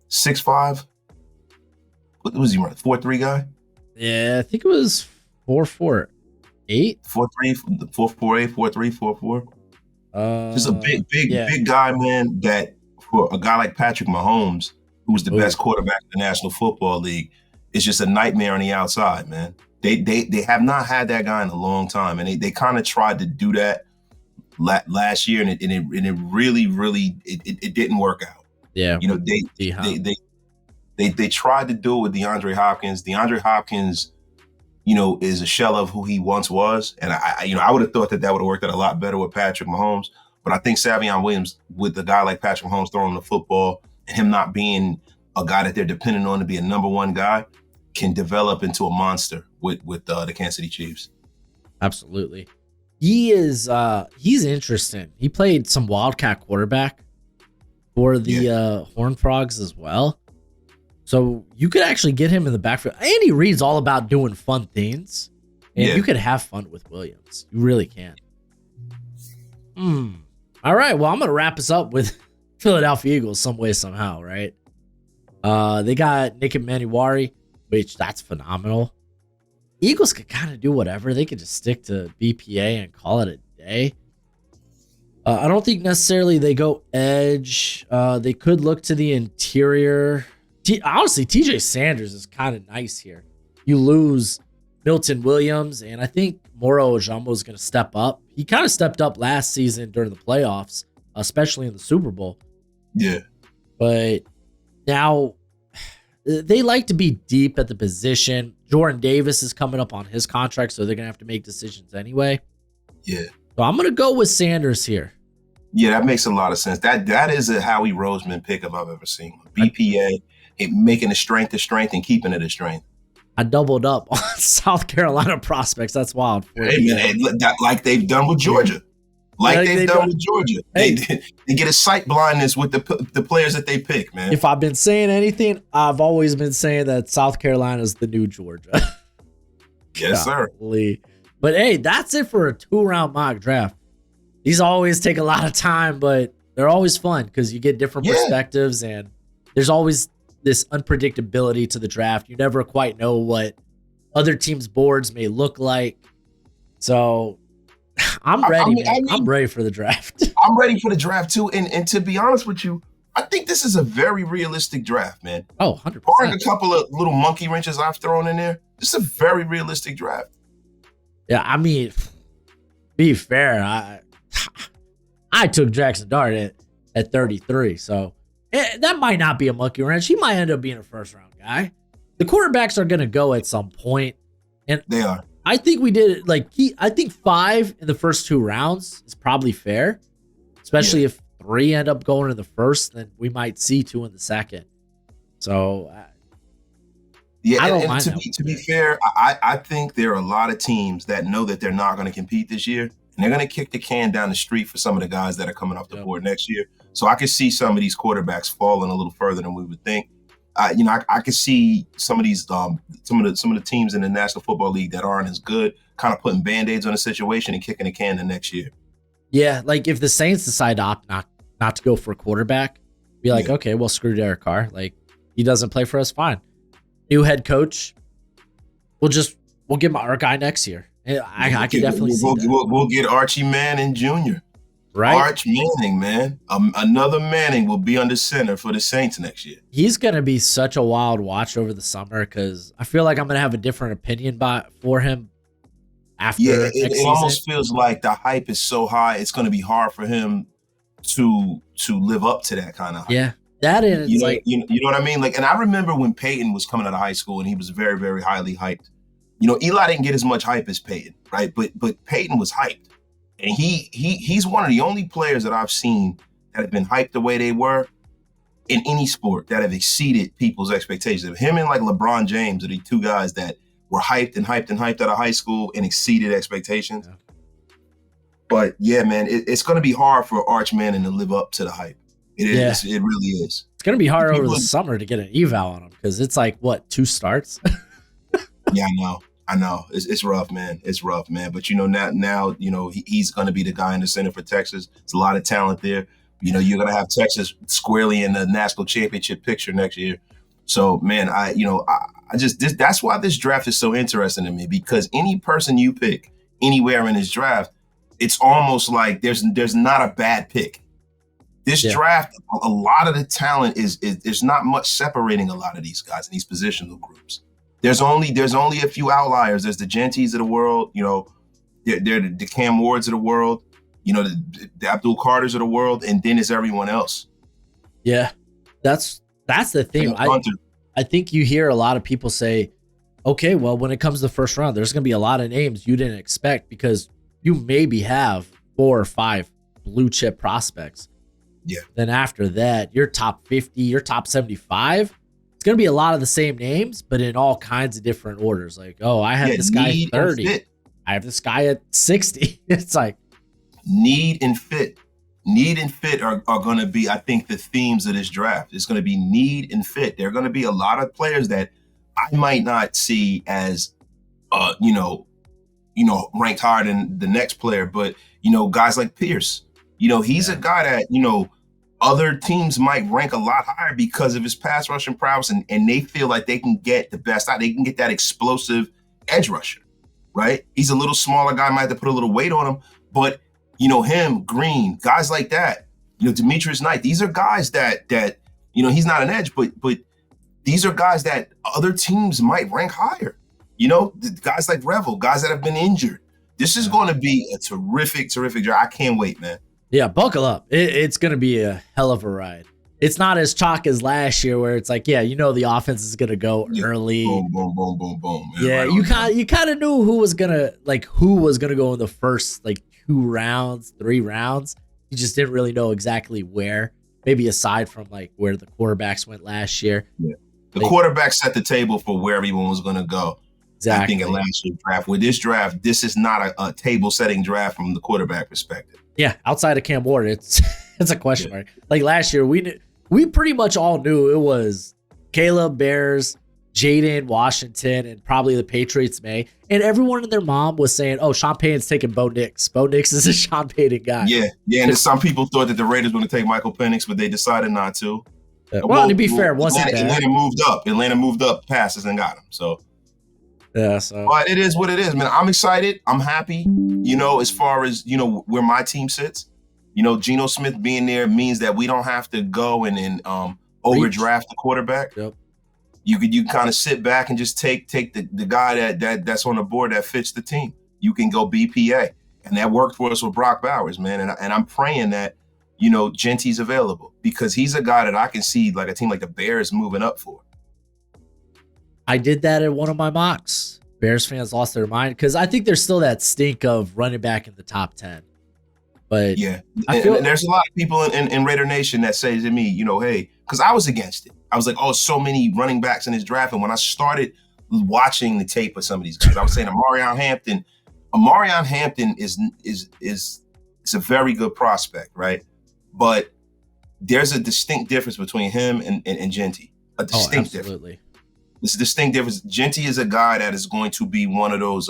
6'5". What was he running? 4-3 guy? Yeah, I think it was 4-4-8. 4-3, 4-4-8, 4-3, 4-4. Just a big guy, man, that for a guy like Patrick Mahomes, who's the best quarterback in the National Football League, is just a nightmare on the outside, man. They have not had that guy in a long time, and they kind of tried to do that last year, and it really it didn't work out. Yeah, you know they tried to do it with DeAndre Hopkins. DeAndre Hopkins, is a shell of who he once was, and I would have thought that would have worked out a lot better with Patrick Mahomes. But I think Savion Williams, with a guy like Patrick Mahomes throwing the football and him not being a guy that they're dependent on to be a number one guy, can develop into a monster with the Kansas City Chiefs. Absolutely. He's interesting. He played some Wildcat quarterback for the Horned Frogs as well. So you could actually get him in the backfield. Andy Reid's all about doing fun things. And you could have fun with Williams. You really can. All right. Well, I'm going to wrap us up with Philadelphia Eagles some way, somehow, right? They got Nick Emmanuel, which that's phenomenal. Eagles could kind of do whatever. They could just stick to BPA and call it a day. I don't think necessarily they go edge. They could look to the interior. Honestly, TJ Sanders is kind of nice here. You lose Milton Williams, and I think Moro Ojambo is going to step up. He kind of stepped up last season during the playoffs, especially in the Super Bowl. Yeah. But now they like to be deep at the position. Jordan Davis is coming up on his contract, so they're going to have to make decisions anyway. Yeah. So I'm going to go with Sanders here. Yeah, that makes a lot of sense. That is a Howie Roseman pick if I've ever seen one. BPA, making the strength a strength and keeping it a strength. I doubled up on South Carolina prospects. That's wild. Hey, man, like they've done with Georgia. They've done with Georgia. Hey, they get a sight blindness with the players that they pick, man. If I've been saying anything, I've always been saying that South Carolina is the new Georgia. Yes, sir. But hey, that's it for a 2-round mock draft. These always take a lot of time, but they're always fun because you get different perspectives, and there's always this unpredictability to the draft. You never quite know what other teams' boards may look like. So I'm ready. I'm ready for the draft. I'm ready for the draft too. And to be honest with you, I think this is a very realistic draft, man. Oh, 100%. Barring a couple of little monkey wrenches I've thrown in there, this is a very realistic draft. Yeah, I mean, be fair, I took Jackson Dart at 33, so that might not be a monkey wrench. He might end up being a first-round guy. The quarterbacks are going to go at some point, and they are. I think we did it. I think 5 in the first 2 rounds is probably fair, especially if 3 end up going in the first. Then we might see 2 in the second. So, to be fair, I think there are a lot of teams that know that they're not going to compete this year, and they're going to kick the can down the street for some of the guys that are coming off the board next year. So I could see some of these quarterbacks falling a little further than we would think. I could see some of these some of the teams in the National Football League that aren't as good kind of putting Band-Aids on the situation and kicking the can the next year. Yeah, like if the Saints decide to opt not to go for a quarterback, be like, okay, well, screw Derek Carr. Like, he doesn't play for us, fine. New head coach, we'll give him our guy next year. I can definitely see that. We'll get Archie Manning Jr. Right? Arch Manning, man. Another Manning will be under center for the Saints next year. He's going to be such a wild watch over the summer because I feel like I'm going to have a different opinion for him after next season. It almost feels like the hype is so high, it's going to be hard for him to live up to that kind of hype. Yeah, that is you know what I mean? Like, and I remember when Peyton was coming out of high school and he was very, very highly hyped. Eli didn't get as much hype as Peyton, right? But Peyton was hyped. And he's one of the only players that I've seen that have been hyped the way they were in any sport that have exceeded people's expectations. Him and like LeBron James are the 2 guys that were hyped out of high school and exceeded expectations. Yeah. But yeah, man, it's going to be hard for Arch Manning to live up to the hype. It is. It really is. It's going to be hard over the summer to get an eval on him because it's like, what, 2 starts? Yeah, I know. It's rough, man. It's rough, man. But now he's going to be the guy in the center for Texas. There's a lot of talent there. You're going to have Texas squarely in the national championship picture next year. So, man, that's why this draft is so interesting to me, because any person you pick anywhere in this draft, it's almost like there's not a bad pick. This Yeah. draft, a lot of the talent is there's not much separating a lot of these guys in these positional groups. There's only a few outliers. There's the Genties of the world, they're the Cam Wards of the world, the Abdul Carters of the world, and then it's everyone else. Yeah. That's the thing. I think you hear a lot of people say, okay, well, when it comes to the first round, there's going to be a lot of names you didn't expect because you maybe have 4 or 5 blue chip prospects. Yeah. Then after that, your top 50, your top 75, it's going to be a lot of the same names, but in all kinds of different orders. Like, oh, I have this guy at 30. I have this guy at 60. It's like need and fit. Need and fit are going to be, I think, the themes of this draft. It's going to be need and fit. There are going to be a lot of players that I might not see as, ranked higher than the next player, but guys like Pierce. He's a guy that other teams might rank a lot higher because of his pass rushing prowess, and they feel like they can get the best out. They can get that explosive edge rusher, right? He's a little smaller guy, might have to put a little weight on him, but him, Green, guys like that, Demetrius Knight, these are guys that he's not an edge, but these are guys that other teams might rank higher. Guys like Revel, guys that have been injured. This is going to be a terrific draft. I can't wait, man. Yeah, buckle up. It's going to be a hell of a ride. It's not as chalk as last year where it's like, the offense is going to go early. Boom, boom, boom, boom, boom. Man, yeah, right you kind of knew who was going to go in the first 2 rounds, 3 rounds. You just didn't really know exactly where. Maybe aside from where the quarterbacks went last year. Yeah. The quarterback set the table for where everyone was going to go. Exactly. I think in last year's draft. With this draft, this is not a table-setting draft from the quarterback perspective. Yeah, outside of Cam Ward, it's a question mark. Like last year, we pretty much all knew it was Caleb, Bears, Jaden, Washington, and probably the Patriots may. And everyone and their mom was saying, oh, Sean Payton's taking Bo Nix. Bo Nix is a Sean Payton guy. Yeah, and some people thought that the Raiders were going to take Michael Penix, but they decided not to. Well, to be fair, Atlanta moved up. Atlanta moved up passes and got him. So. Yeah, so. But it is what it is, man. I'm excited. I'm happy, as far as, where my team sits. Geno Smith being there means that we don't have to go and overdraft the quarterback. Yep. You can kind of sit back and just take the guy that's on the board that fits the team. You can go BPA. And that worked for us with Brock Bowers, man. And I'm praying that, Genty's available because he's a guy that I can see a team like the Bears moving up for. I did that in one of my mocks. Bears fans lost their mind because I think there's still that stink of running back in the top 10. But yeah, and there's a lot of people in Raider Nation that say to me, hey, because I was against it. I was like, oh, so many running backs in this draft. And when I started watching the tape of some of these guys, I was saying Amarion Hampton is a very good prospect, right? But there's a distinct difference between him and Genty. A distinct difference. This distinct difference. Genty is a guy that is going to be one of those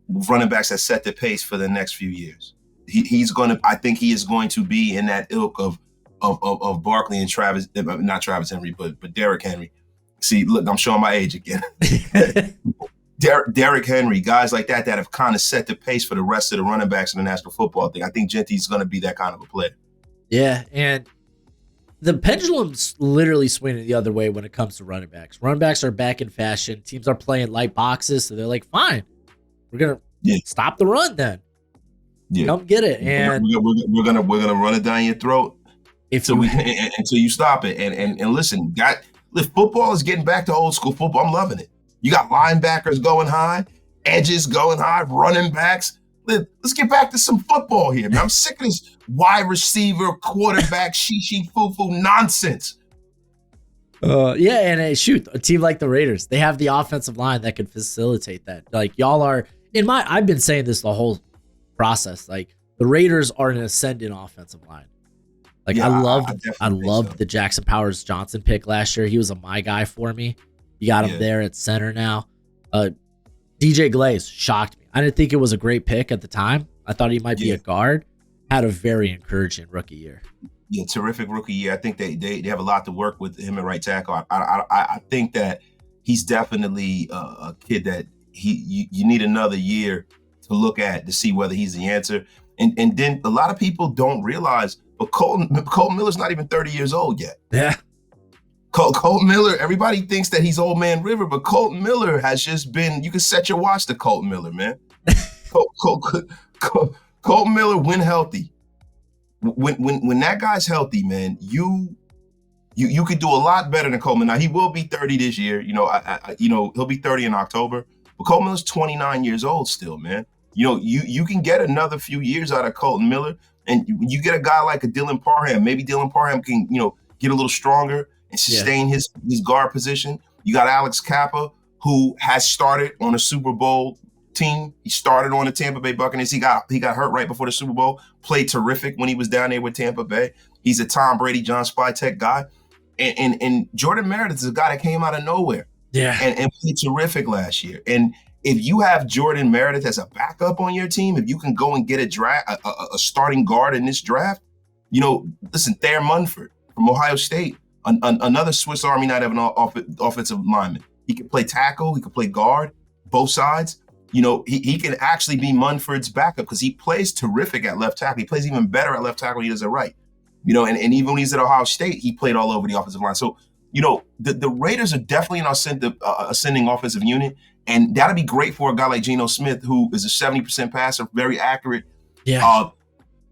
running backs that set the pace for the next few years. I think he is going to be in that ilk of Barkley and not Travis Henry, but Derrick Henry. See, look, I'm showing my age again. Derrick Henry, guys like that have kind of set the pace for the rest of the running backs in the National Football thing. I think Genty's going to be that kind of a player. Yeah, and the pendulum's literally swinging the other way when it comes to running backs. Running backs are back in fashion. Teams are playing light boxes, so they're like, fine, we're going to stop the run then. Yeah. Come get it. And we're gonna run it down your throat until you stop it. And listen, football is getting back to old school football. I'm loving it. You got linebackers going high, edges going high, running backs. Let's get back to some football here, man. I'm sick of this wide receiver, quarterback, foo-foo nonsense. And a team like the Raiders, they have the offensive line that can facilitate that. Like y'all are I've been saying this the whole process. Like the Raiders are an ascendant offensive line. Like I loved the Jackson Powers Johnson pick last year. He was my guy for me. You got him there at center now. DJ Glaze shocked me. I didn't think it was a great pick at the time. I thought he might be a guard. Had a very encouraging rookie year. Yeah, terrific rookie year. I think they have a lot to work with him at right tackle. I think that he's definitely a kid that you need another year to look at to see whether he's the answer. And then a lot of people don't realize, But Colton Miller's not even 30 years old yet. Yeah. Colton Miller, everybody thinks that he's old man River, but Colton Miller has just been, you can set your watch to Colton Miller, man. Colton Miller, when healthy, when that guy's healthy, man, you could do a lot better than Coleman. Now he will be 30 this year. He'll be 30 in October. But Colton Miller's 29 years old still, man. You can get another few years out of Colton Miller, and you get a guy like a Dylan Parham. Maybe Dylan Parham can, get a little stronger and sustain his guard position. You got Alex Kappa, who has started on a Super Bowl team. He started on the Tampa Bay Buccaneers. He got hurt right before the Super Bowl. Played terrific when he was down there with Tampa Bay. He's a Tom Brady, John Spytek guy. And Jordan Meredith is a guy that came out of nowhere. Yeah. And played terrific last year. And if you have Jordan Meredith as a backup on your team, if you can go and get a starting guard in this draft, listen, Thayer Munford from Ohio State, another Swiss Army knife of an offensive lineman. He can play tackle, he can play guard, both sides. He can actually be Munford's backup because he plays terrific at left tackle. He plays even better at left tackle than he does at right. And even when he's at Ohio State, he played all over the offensive line. So, the Raiders are definitely an ascending offensive unit, and that'll be great for a guy like Geno Smith, who is a 70% passer, very accurate. Yeah.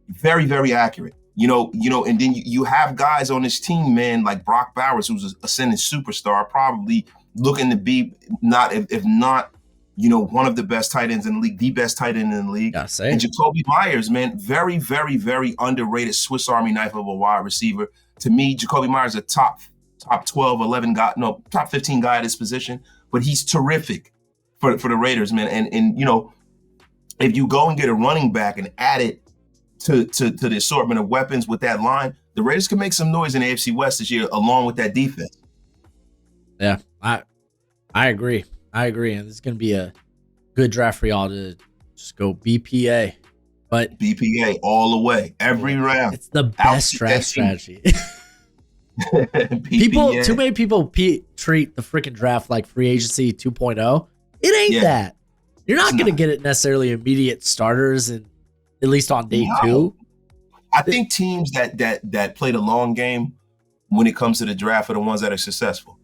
Very, very accurate. And then you have guys on this team, man, like Brock Bowers, who's an ascending superstar, probably looking to be if not, one of the best tight ends in the league, the best tight end in the league. And Jacoby Myers, man, very, very, very underrated Swiss Army knife of a wide receiver. To me, Jacoby Myers is a top 12, 11 guy, no, top 15 guy at his position, but he's terrific for the Raiders, man. And if you go and get a running back and add it to the assortment of weapons with that line, the Raiders can make some noise in the AFC West this year, along with that defense. Yeah, I agree. And this is going to be a good draft for y'all to just go BPA. But BPA all the way, every round. It's the best draft strategy. Too many people treat the freaking draft like free agency 2.0. It ain't that. You're not going to get it necessarily immediate starters, and at least on day two. I think teams that play the long game when it comes to the draft are the ones that are successful.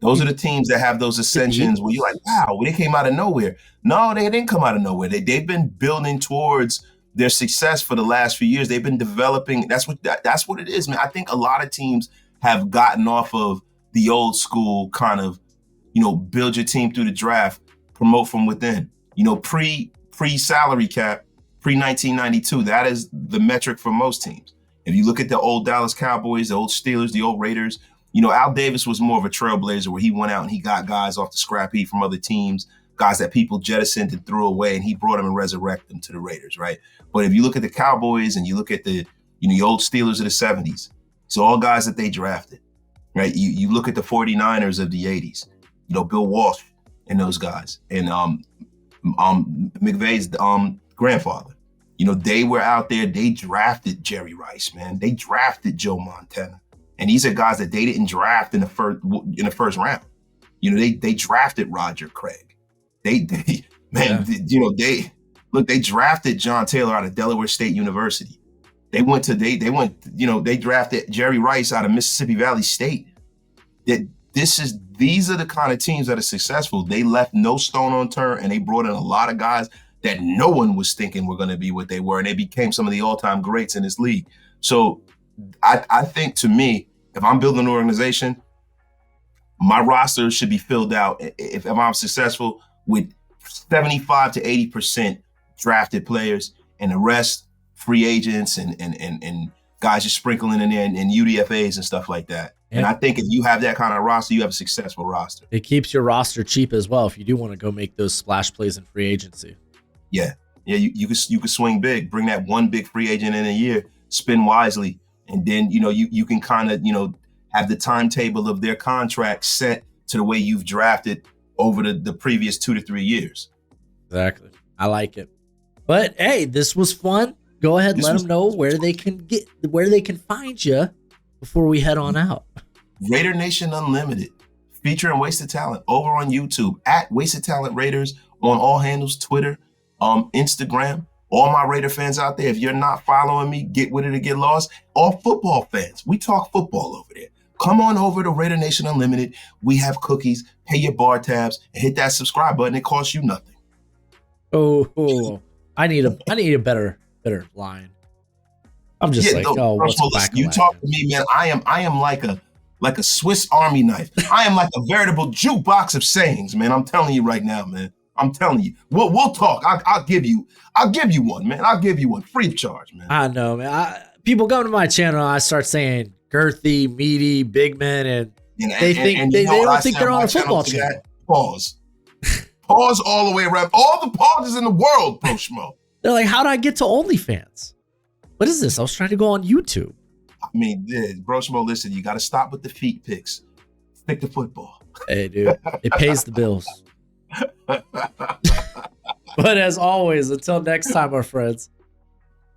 Those are the teams that have those ascensions where you're like, wow, they came out of nowhere. No, they didn't come out of nowhere. They've been building towards their success for the last few years. They've been developing. That's what it is, man. I think a lot of teams have gotten off of the old school kind of, build your team through the draft, promote from within. Pre-salary cap, pre-1992, that is the metric for most teams. If you look at the old Dallas Cowboys, the old Steelers, the old Raiders, Al Davis was more of a trailblazer where he went out and he got guys off the scrap heap from other teams, guys that people jettisoned and threw away, and he brought them and resurrected them to the Raiders, right? But if you look at the Cowboys and you look at the old Steelers of the 70s, it's all guys that they drafted, right? You look at the 49ers of the 80s, Bill Walsh and those guys, and McVay's grandfather. They were out there, they drafted Jerry Rice, man. They drafted Joe Montana. And these are guys that they didn't draft in the first round. They drafted Roger Craig. They drafted John Taylor out of Delaware State University. They drafted Jerry Rice out of Mississippi Valley State. These are the kind of teams that are successful. They left no stone unturned, and they brought in a lot of guys that no one was thinking were going to be what they were, and they became some of the all-time greats in this league. So I think, to me, if I'm building an organization, my roster should be filled out, if I'm successful, with 75 to 80% drafted players, and the rest free agents and guys just sprinkling in there and UDFAs and stuff like that. Yeah. And I think if you have that kind of roster, you have a successful roster. It keeps your roster cheap as well if you do want to go make those splash plays in free agency. Yeah, you could swing big, bring that one big free agent in a year, spend wisely, and then you can kind of have the timetable of their contract set to the way you've drafted over the previous 2 to 3 years. Exactly, I like it. But hey, this was fun. Go ahead, let them know where they can find you before we head on out. Raider Nation Unlimited, featuring Wasted Talent over on YouTube at Wasted Talent Raiders on all handles, Twitter, Instagram, All my Raider fans out there, if you're not following me, get with it or get lost. All football fans, we talk football over there. Come on over to Raider Nation Unlimited. We have cookies. Pay your bar tabs and hit that subscribe button. It costs you nothing. Oh, I need a better line. I'm just what's listen, you talk to me, man. I am like a Swiss Army knife. I am like a veritable jukebox of sayings, man. I'm telling you right now, man. I'm telling you. We'll talk. I'll give you one, man. I'll give you one free of charge, man. I know, man. People come to my channel, I start saying girthy, meaty, big men, and they don't think they're on a football channel. Pause. Pause all the way around. All the pauses in the world, Broshmo. They're like, how do I get to OnlyFans? What is this? I was trying to go on YouTube. I mean, Broshmo, listen, you got to stop with the feet pics. Stick to football. Hey, dude, it pays the bills. But as always, until next time, our friends,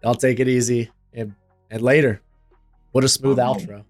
y'all take it easy and later. What a smooth outro.